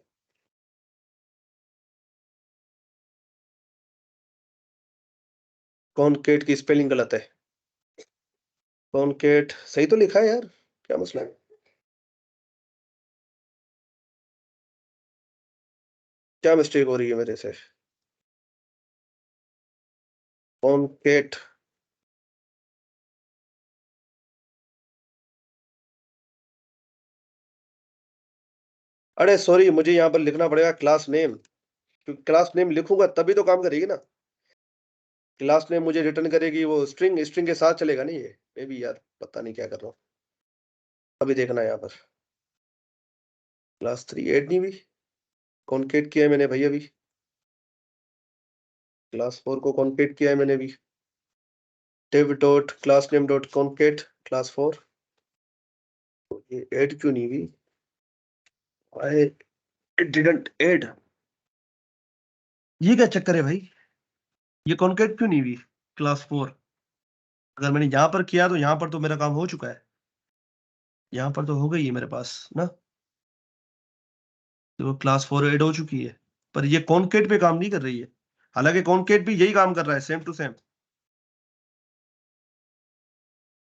कॉनकेट की स्पेलिंग गलत है, कॉनकेट सही तो लिखा है यार, क्या मसला है? क्या मिस्टेक हो रही है मेरे से? कॉनकेट, अरे सॉरी, मुझे यहाँ पर लिखना पड़ेगा क्लास नेम, क्योंकि क्लास नेम लिखूंगा तभी तो काम करेगी ना। क्लास नेम मुझे रिटर्न करेगी वो स्ट्रिंग, स्ट्रिंग के साथ चलेगा नहीं ये। मे भी यार पता नहीं क्या कर रहा हूँ, अभी देखना है यहाँ पर। क्लास 3 ऐड नहीं हुई, कॉनकेट किया है मैंने भाई अभी। क्लास 4 को कॉनकेट किया है मैंने अभी, div dot class name dot concat class 4। ये ऐड क्यों नहीं हुई? आई डिडंट ऐड, ये क्या चक्कर है भाई? ये कॉनकेट क्यों नहीं हुई क्लास 4? अगर मैंने यहाँ पर किया तो यहाँ पर तो मेरा काम हो चुका है, यहाँ पर तो हो गई है मेरे पास ना, तो क्लास 4 ऐड हो चुकी है। पर ये कॉनकेट पे काम नहीं कर रही है, हालांकि कॉनकेट भी यही काम कर रहा है, सेम टू सेम।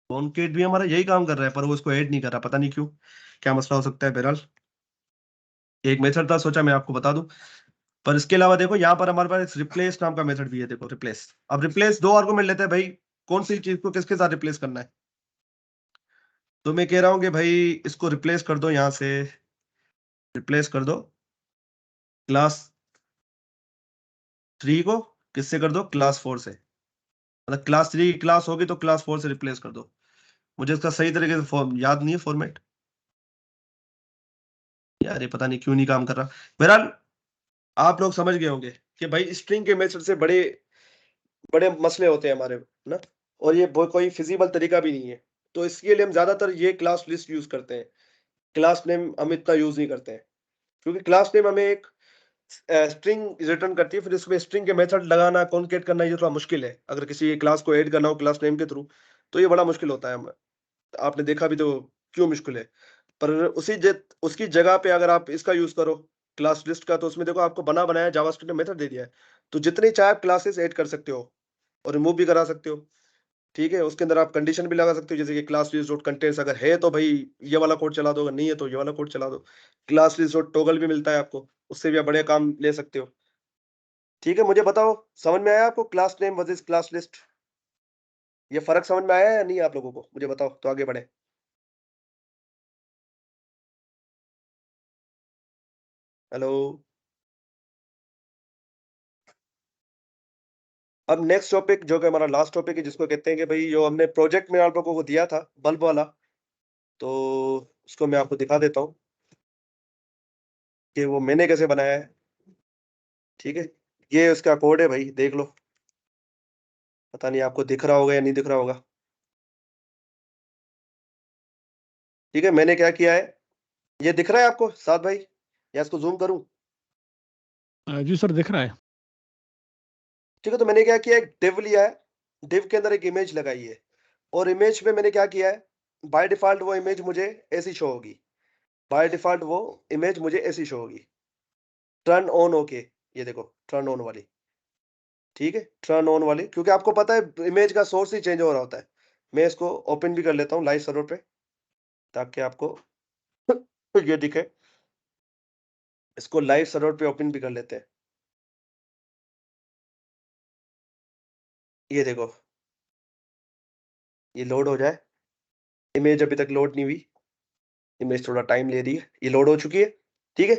कॉनकेट भी हमारा यही काम कर रहा है, पर वो इसको ऐड नहीं कर रहा, पता नहीं क्यों, क्या मसला हो सकता है। बहरहाल एक मेथड था, सोचा मैं आपको बता दूं। पर इसके अलावा देखो यहाँ पर हमारे पास रिप्लेस नाम का मेथड भी है, देखो रिप्लेस। अब रिप्लेस दो आर्गुमेंट लेते हैं भाई, कौन सी चीज को किसके साथ रिप्लेस करना है। तो मैं कह रहा हूँ कि भाई इसको रिप्लेस कर दो, यहाँ से रिप्लेस कर दो क्लास 3 को, किससे कर दो, क्लास 4 से। मतलब क्लास 3 की क्लास होगी तो क्लास 4 से रिप्लेस कर दो। मुझे इसका सही तरीके से फॉर्म याद नहीं है, फॉर्मेट यार, ये पता नहीं क्यों नहीं काम कर रहा। बहरहाल आप लोग समझ गए होंगे कि भाई स्ट्रिंग के मेथड से बड़े बड़े मसले होते हैं हमारे ना, और ये कोई फिजिबल तरीका भी नहीं है। तो इसके लिए हम ज्यादातर ये क्लास लिस्ट यूज करते हैं, क्लास नेम हम इतना यूज नहीं करते हैं, क्योंकि क्लास नेम हमें एक स्ट्रिंग रिटर्न करती है, फिर इसमें स्ट्रिंग के मेथड लगाना, कॉन्केट करना, ये थोड़ा मुश्किल है। अगर किसी क्लास को ऐड करना हो क्लास नेम के थ्रू, तो ये बड़ा मुश्किल होता है। आपने देखा भी तो क्यों मुश्किल है। पर उसकी जगह पे अगर आप इसका यूज करो क्लास लिस्ट का, तो उसमें देखो आपको बना बनाया जावास्क्रिप्ट ने मेथड दे दिया है। तो जितने चाहे आप क्लासेस ऐड कर सकते हो और रिमूव भी करा सकते हो। ठीक है, उसके अंदर आप कंडीशन भी लगा सकते हो, जैसे कि क्लास लिस्ट डॉट कंटेंट्स अगर है तो भाई ये वाला कोड चला दो, अगर नहीं है तो ये वाला कोड चला दो। क्लास लिस्ट डॉट टॉगल भी मिलता है आपको, उससे भी आप बड़े काम ले सकते हो। ठीक है, मुझे बताओ समझ में आया आपको class name versus class list? ये फर्क समझ में आया या नहीं आप लोगों को, मुझे बताओ तो आगे बढ़े। हेलो। अब नेक्स्ट टॉपिक जो कि हमारा लास्ट टॉपिक है, जिसको कहते हैं कि भाई जो हमने प्रोजेक्ट में आप लोगों को दिया था बल्ब वाला, तो उसको मैं आपको दिखा देता हूँ कि वो मैंने कैसे बनाया है। ठीक है, ये उसका कोड है भाई, देख लो। पता नहीं आपको दिख रहा होगा या नहीं दिख रहा होगा। ठीक है, मैंने क्या किया है, ये दिख रहा है आपको साथ भाई, या इसको जूम करूं? जी सर, दिख रहा है। ठीक है, तो मैंने क्या किया, एक डिव लिया है, डिव के अंदर एक इमेज लगाई है, और इमेज में मैंने क्या किया है, बाय डिफॉल्ट वो इमेज मुझे ऐसी शो होगी, बाय डिफॉल्ट वो इमेज मुझे ऐसी शो होगी, टर्न ऑन होके। ये देखो टर्न ऑन वाली, ठीक है, टर्न ऑन वाली, क्योंकि आपको पता है इमेज का सोर्स ही चेंज हो रहा होता है। मैं इसको ओपन भी कर लेता हूँ लाइव सर्वर पे, ताकि आपको ये दिखे। इसको लाइव सर्वर पे ओपन भी कर लेते हैं। ये देखो, ये लोड हो जाए, इमेज अभी तक लोड नहीं हुई, इमेज थोड़ा टाइम ले रही है, ये लोड हो चुकी है। ठीक है,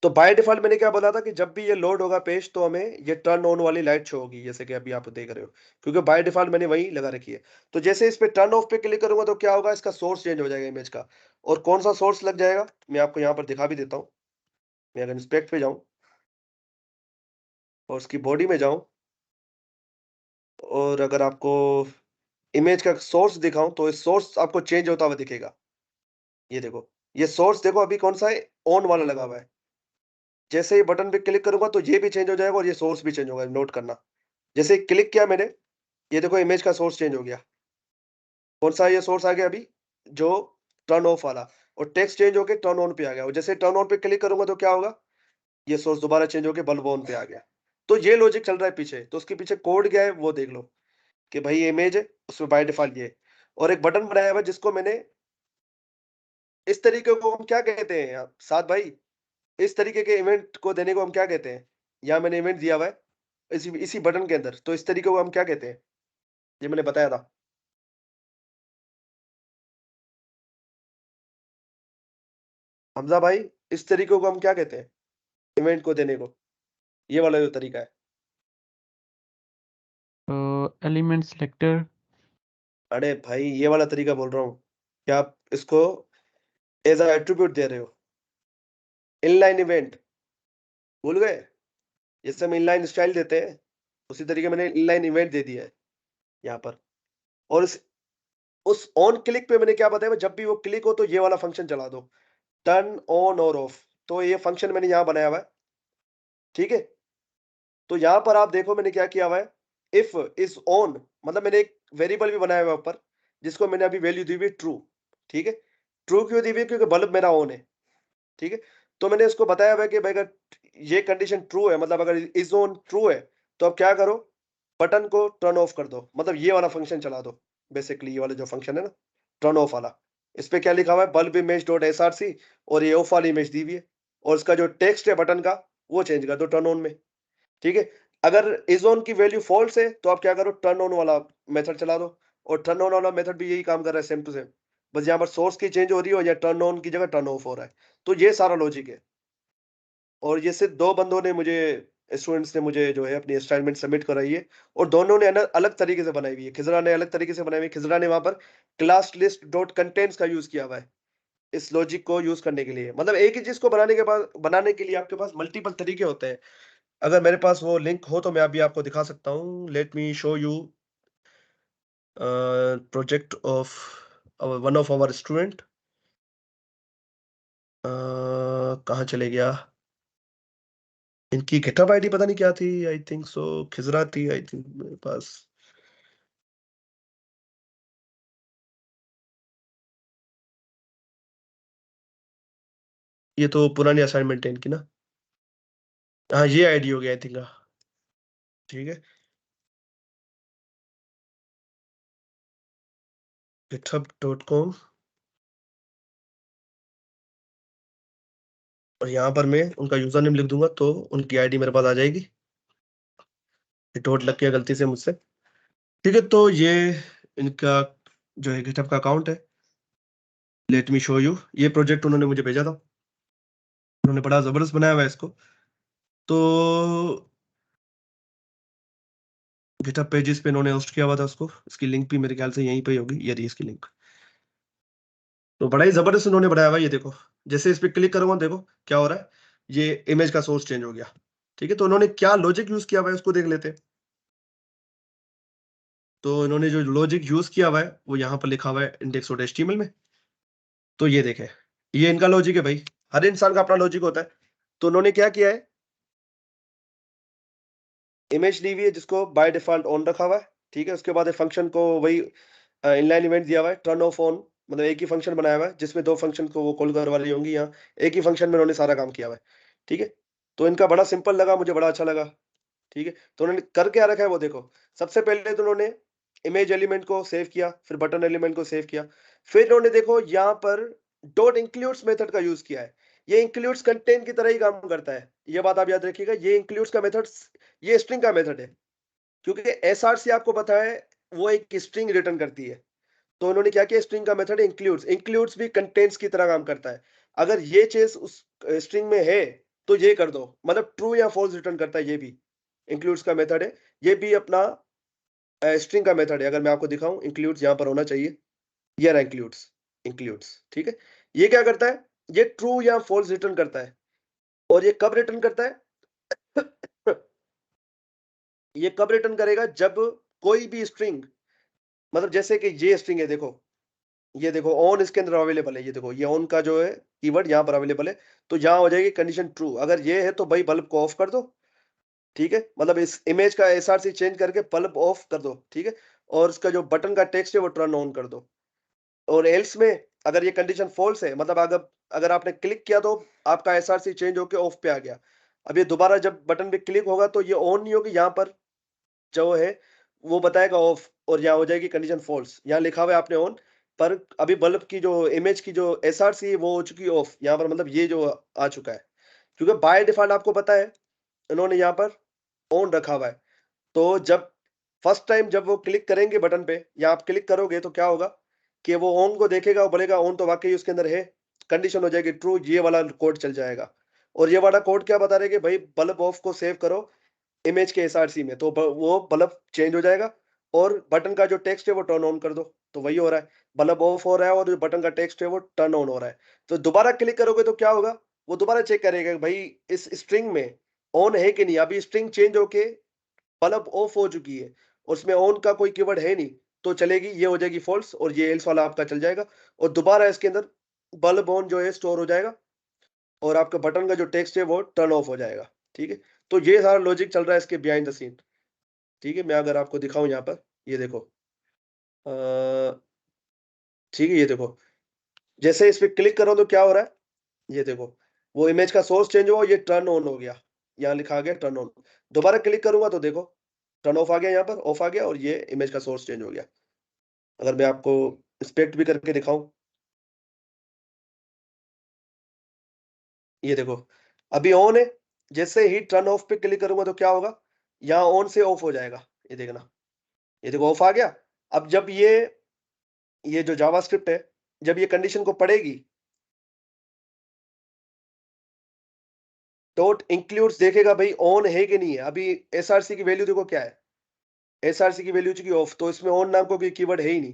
तो बाय डिफॉल्ट मैंने क्या बोला था कि जब भी ये लोड होगा पेज तो हमें ये टर्न ऑन वाली लाइट शो होगी, जैसे कि अभी आप देख रहे हो, क्योंकि बाय डिफॉल्ट मैंने वही लगा रखी है। तो जैसे इस पे टर्न ऑफ पे क्लिक करूंगा तो क्या होगा, इसका सोर्स चेंज हो जाएगा इमेज का। और कौन सा सोर्स लग जाएगा मैं आपको यहाँ पर दिखा भी देता हूँ। मैं अगर इंस्पेक्ट पे जाऊं और उसकी बॉडी में जाऊं और अगर आपको इमेज का सोर्स दिखाऊं तो इस सोर्स आपको चेंज होता हुआ दिखेगा। ये देखो, ये सोर्स देखो अभी कौन सा है, ऑन वाला लगा हुआ है। जैसे ही बटन पे क्लिक करूंगा तो ये भी चेंज हो जाएगा और ये सोर्स भी चेंज होगा, नोट करना। जैसे क्लिक किया मैंने, ये देखो इमेज का सोर्स चेंज हो गया। कौन सा ये सोर्स आ गया अभी, जो टर्न ऑफ वाला। और टेक्स्ट चेंज होके टर्न ऑन पे आ गया। और जैसे टर्न ऑन पे क्लिक करूंगा तो क्या होगा, ये सोर्स दोबारा चेंज होके बल्ब ऑन पे आ गया। तो ये लॉजिक चल रहा है पीछे। तो उसके पीछे कोड क्या है वो देख लो कि भाई ये इमेज है, उसमें बाय डिफॉल्ट ये है। और एक बटन बनाया हुआ है जिसको मैंने, इस तरीके को हम क्या कहते हैं आप साथ भाई, इस तरीके के इवेंट को देने को हम क्या कहते हैं। यहाँ मैंने इवेंट दिया हुआ है इसी इसी बटन के अंदर, तो इस तरीके को हम क्या कहते हैं, ये मैंने बताया था। हमजा भाई, इस तरीके को हम क्या कहते हैं इवेंट को देने को, ये वाला जो तरीका है। तो एलिमेंट सिलेक्टर। अरे भाई ये वाला तरीका बोल रहा हूँ कि आप इसको एज अ एट्रीब्यूट दे रहे हो। इनलाइन इवेंट भूल गए, जैसे हम इनलाइन स्टाइल देते हैं उसी तरीके मैंने इनलाइन इवेंट दे दिया है यहाँ पर। और उस ऑन क्लिक पे मैंने क्या बताया, जब भी वो क्लिक हो तो ये वाला फंक्शन चला दो, टर्न ऑन और ऑफ। तो ये फंक्शन मैंने यहाँ बनाया हुआ है, ठीक है। तो यहाँ पर आप देखो मैंने क्या किया हुआ है, इफ इज ऑन, मतलब मैंने एक वेरिएबल भी बनाया हुआ है ऊपर, जिसको मैंने अभी वैल्यू दी हुई ट्रू, ठीक है। ट्रू क्यों दी हुई है, क्योंकि बल्ब मेरा ऑन है, ठीक है। तो मैंने इसको बताया हुआ है कि भाई अगर ये कंडीशन ट्रू है, मतलब अगर इज ऑन ट्रू है, तो अब क्या करो, बटन को टर्न ऑफ कर दो, मतलब ये वाला फंक्शन चला दो। बेसिकली ये वाला जो फंक्शन है ना, टर्न ऑफ वाला, इस पे क्या लिखा हुआ है, बल्ब इमेज डॉट एसआरसी, और ये ऑफ वाली इमेज दी हुई है। और इसका जो टेक्स्ट है बटन का वो चेंज कर दो टर्न ऑन में, ठीक है। अगर इज ऑन की वैल्यू फॉल्स है तो आप क्या करो, टर्न ऑन वाला मेथड चला दो। और टर्न ऑन वाला मेथड भी यही काम कर रहा है, सेम टू सेम। बस यहाँ पर सोर्स की चेंज हो रही है और या टर्न ऑन की जगह टर्न ऑफ हो रहा है। तो ये सारा लॉजिक है। और ये सिर्फ दो बंदों ने मुझे, स्टूडेंट्स ने मुझे जो है अपनी असाइनमेंट सबमिट कराई है। और दोनों ने अलग तरीके से बनाई हुई है। खिजरा ने अलग तरीके से बनाई हुई है। खिजरा ने वहां पर क्लास लिस्ट डॉट कंटेंट्स का यूज किया हुआ है इस लॉजिक को यूज करने के लिए। मतलब एक ही चीज को बनाने के लिए आपके पास मल्टीपल तरीके होते हैं। अगर मेरे पास वो लिंक हो तो मैं अभी आपको दिखा सकता हूँ। Let me show you project of one of our student. कहाँ चले गया, इनकी गिटहब आईडी पता नहीं क्या थी, आई थिंक सो खिजरा थी आई थिंक मेरे पास। ये तो पुरानी असाइनमेंट है इनकी ना। हाँ ये आईडी हो गया आई थिंक, ठीक है। github.com, और यहाँ पर मैं उनका यूजर नेम लिख दूंगा तो उनकी आईडी मेरे पास आ जाएगी। डॉट लग गया गलती से मुझसे, ठीक है। तो ये इनका जो है गिटहब का अकाउंट है। लेट मी शो यू, ये प्रोजेक्ट उन्होंने मुझे भेजा था, उन्होंने बड़ा जबरदस्त बनाया हुआ है इसको। तो गिटहब पेजेस पे इन्होंने होस्ट किया हुआ था उसको, इसकी लिंक भी मेरे ख्याल से यहीं पे ही होगी, ये रही इसकी लिंक। तो बड़ा ही जबरदस्त उन्होंने बनाया हुआ है। ये देखो, जैसे इस पे क्लिक करूंगा देखो क्या हो रहा है, ये इमेज का सोर्स चेंज हो गया, ठीक है। तो उन्होंने क्या लॉजिक यूज किया हुआ है उसको देख लेते हैं। तो इन्होंने जो लॉजिक यूज किया हुआ है वो यहाँ पर लिखा हुआ है index.html में। तो ये देखें, ये इनका लॉजिक है भाई, हर इंसान का अपना लॉजिक होता है। तो उन्होंने क्या किया है, इमेज ली हुई है जिसको बाय डिफॉल्ट ऑन रखा हुआ है, ठीक है। उसके बाद फंक्शन को वही इनलाइन इवेंट दिया हुआ है, टर्न ऑफ ऑन, मतलब एक ही फंक्शन बनाया हुआ है जिसमें दो फंक्शन को वो कॉल कर वाली होंगी। यहाँ एक ही फंक्शन में उन्होंने सारा काम किया हुआ है, ठीक है। तो इनका बड़ा सिंपल लगा, मुझे बड़ा अच्छा लगा, ठीक है। तो उन्होंने कर क्या रखा है वो देखो। सबसे पहले तो उन्होंने इमेज एलिमेंट को सेव किया, फिर बटन एलिमेंट को सेव किया, फिर उन्होंने देखो यहाँ पर डॉट इंक्लूड्स मेथड का यूज किया है। ये इंक्लूड्स कंटेंट की तरह ही काम करता है, ये बात आप याद रखिएगा। ये इंक्लूड्स का मेथड, ये स्ट्रिंग का मेथड है, क्योंकि एसआरसी आपको पता है वो एक स्ट्रिंग रिटर्न करती है। तो उन्होंने क्या किया, स्ट्रिंग का मेथड इंक्लूड्स, इंक्लूड्स भी कंटेंट्स की तरह काम करता है। अगर ये चीज उस स्ट्रिंग में है तो ये कर दो, मतलब ट्रू या फॉल्स रिटर्न करता है। ये भी इंक्लूड्स का मेथड है, ये भी अपना स्ट्रिंग का मेथड है। अगर मैं आपको दिखाऊं, इंक्लूड्स यहाँ पर होना चाहिए, ये रहा इंक्लूड्स, ठीक है। ये क्या करता है, ये ट्रू या फॉल्स रिटर्न करता है। और ये कब रिटर्न करता है ये कब रिटर्न करेगा, जब कोई भी स्ट्रिंग, मतलब जैसे कि ये स्ट्रिंग है, देखो ये देखो ऑन इसके अंदर अवेलेबल है, ये देखो ये ऑन का जो है कीवर्ड यहाँ पर अवेलेबल है, तो यहाँ हो जाएगी कंडीशन ट्रू। अगर ये है तो भाई बल्ब को ऑफ कर दो, ठीक है, मतलब इस इमेज का एसआरसी चेंज करके बल्ब ऑफ कर दो, ठीक है। और इसका जो बटन का टेक्स्ट है वो टर्न ऑन कर दो। और एल्स में अगर ये कंडीशन फॉल्स है, मतलब अगर आपने क्लिक किया तो आपका एसआरसी चेंज होकर ऑफ पे आ गया, अब ये दोबारा जब बटन पे क्लिक होगा तो ये ऑन नहीं होगी, यहाँ पर जो है वो बताएगा ऑफ, और यहाँ हो जाएगी कंडीशन फॉल्स। यहाँ लिखा हुआ है आपने ऑन, पर अभी बल्ब की जो इमेज की जो एसआरसी है वो हो चुकी है ऑफ, यहाँ पर मतलब ये जो आ चुका है, क्योंकि बाय डिफॉल्ट आपको पता है इन्होंने यहाँ पर ऑन रखा हुआ है। तो जब फर्स्ट टाइम जब वो क्लिक करेंगे बटन पे, या आप क्लिक करोगे तो क्या होगा कि वो ऑन को देखेगा, वो बोलेगा ऑन तो वाकई उसके अंदर है, कंडीशन हो जाएगी ट्रू, ये वाला कोड चल जाएगा। और ये वाला कोड क्या बता रहे कि भाई बल्ब ऑफ को सेव करो इमेज के एसआरसी में, तो वो बल्ब चेंज हो जाएगा। और बटन का जो टेक्स्ट है वो टर्न ऑन कर दो, तो वही हो रहा है, बल्ब ऑफ हो रहा है और जो बटन का टेक्स्ट है वो टर्न ऑन हो रहा है। तो दोबारा क्लिक करोगे तो क्या होगा, वो दोबारा चेक करेगा कि भाई इस स्ट्रिंग में ऑन है कि नहीं। अभी स्ट्रिंग चेंज होके बल्ब ऑफ हो चुकी है और उसमें ऑन का कोई कीवर्ड है नहीं, तो चलेगी, ये हो जाएगी फॉल्स, और ये एल्स वाला आपका चल जाएगा। और दोबारा इसके अंदर बल्ब ऑन जो है स्टोर हो जाएगा, और आपका बटन का जो टेक्स्ट है वो टर्न ऑफ हो जाएगा, ठीक है। तो ये सारा लॉजिक चल रहा है इसके बिहाइंड द सीन, ठीक है। मैं अगर आपको दिखाऊं यहाँ पर, ये देखो, ठीक है, ये देखो जैसे इस पे क्लिक करो तो क्या हो रहा है, ये देखो वो इमेज का सोर्स चेंज हुआ, ये टर्न ऑन हो गया, यहाँ लिखा गया टर्न ऑन। दोबारा क्लिक करूंगा तो देखो टर्न ऑफ आ गया, यहाँ पर ऑफ आ गया, और ये इमेज का सोर्स चेंज हो गया। अगर मैं आपको इंस्पेक्ट भी करके दिखाऊं, ये देखो अभी ऑन है, जैसे ही टर्न ऑफ पे क्लिक करूंगा तो क्या होगा, यहाँ ऑन से ऑफ हो जाएगा, ये देखना, ये देखो ऑफ आ गया। अब जब ये जो जावास्क्रिप्ट है, जब ये कंडीशन को पढ़ेगी, डॉट इंक्लूड्स देखेगा भाई ऑन है कि नहीं है। अभी एसआरसी की वैल्यू देखो क्या है, एसआरसी की वैल्यू चुकी ऑफ, तो इसमें ऑन नाम का कोई कीवर्ड है ही नहीं,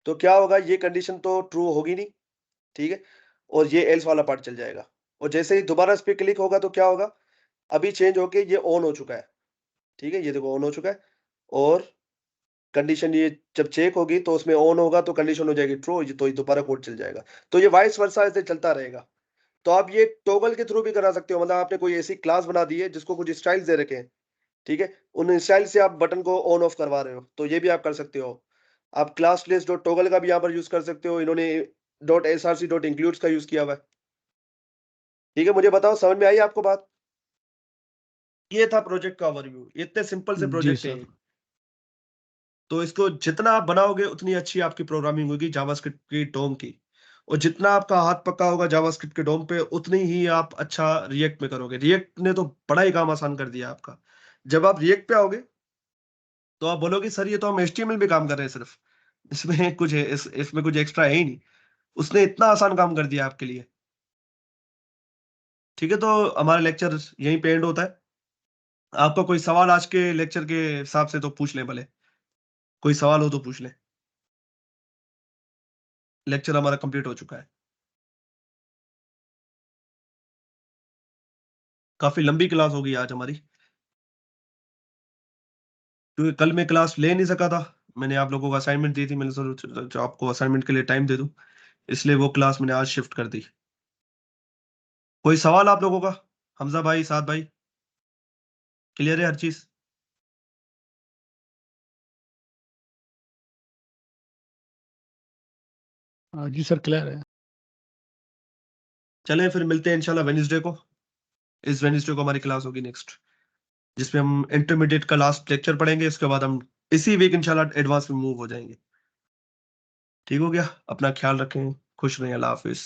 तो क्या होगा, ये कंडीशन तो ट्रू होगी नहीं, ठीक है। और ये एल्स वाला पार्ट चल जाएगा। और जैसे ही दोबारा इस पे क्लिक होगा तो क्या होगा, अभी चेंज होके ये ऑन हो चुका है, ठीक है, ये देखो ऑन हो चुका है। और कंडीशन ये जब चेक होगी तो उसमें ऑन होगा तो कंडीशन हो जाएगी ट्रू, तो ये दोबारा कोड चल जाएगा। तो ये वाइस वर्सा ऐसे चलता रहेगा। तो आप ये टॉगल के थ्रू भी करा सकते हो, मतलब आपने कोई ऐसी क्लास बना दी है जिसको कुछ स्टाइल्स दे रखे हैं, ठीक है, उन स्टाइल से आप बटन को ऑन ऑफ करवा रहे हो, तो ये भी आप कर सकते हो। आप क्लास लिस्ट डॉट टॉगल का भी यहाँ पर यूज कर सकते हो, इन्होंने डॉट एसआरसी डॉट इंक्लूड्स का यूज किया हुआ है, ठीक है। मुझे बताओ समझ में आई आपको बात, ये था प्रोजेक्ट का ओवरव्यू, इतने सिंपल से जी प्रोजेक्ट है। सर। तो इसको जितना आप बनाओगे उतनी अच्छी आपकी प्रोग्रामिंग होगी जावास्क्रिप्ट की डोम की, और जितना आपका हाथ पक्का होगा जावास्क्रिप्ट के डोम पे, उतनी ही आप अच्छा रिएक्ट में करोगे। रिएक्ट ने तो बड़ा ही काम आसान कर दिया आपका। जब आप रिएक्ट पे आओगे तो आप बोलोगे सर ये तो हम एचटीएमएल में काम कर रहे हैं सिर्फ, इसमें कुछ है, इसमें कुछ एक्स्ट्रा है ही नहीं। उसने इतना आसान काम कर दिया आपके लिए, ठीक है। तो हमारा लेक्चर यहीं पे एंड होता है। आपका कोई सवाल आज के लेक्चर के हिसाब से तो पूछ लें, भले कोई सवाल हो तो पूछ लें। लेक्चर हमारा कंप्लीट हो चुका है। काफी लंबी क्लास होगी आज हमारी, क्योंकि कल मैं क्लास ले नहीं सका था, मैंने आप लोगों को असाइनमेंट दी थी, मैंने सोचा जो आपको असाइनमेंट के लिए टाइम दे दूं, इसलिए वो क्लास मैंने आज शिफ्ट कर दी। कोई सवाल आप लोगों का, हमजा भाई, साद भाई, क्लियर है हर चीज? जी सर, क्लियर है। चलें फिर मिलते हैं इंशाल्लाह वेडनेसडे को। इस वेडनेसडे को हमारी क्लास होगी नेक्स्ट, जिसमें हम इंटरमीडिएट का लास्ट लेक्चर पढ़ेंगे, इसके बाद हम इसी वीक इंशाल्लाह एडवांस में मूव हो जाएंगे। ठीक हो गया, अपना ख्याल रखें, खुश रहें, अल्लाह हाफिज।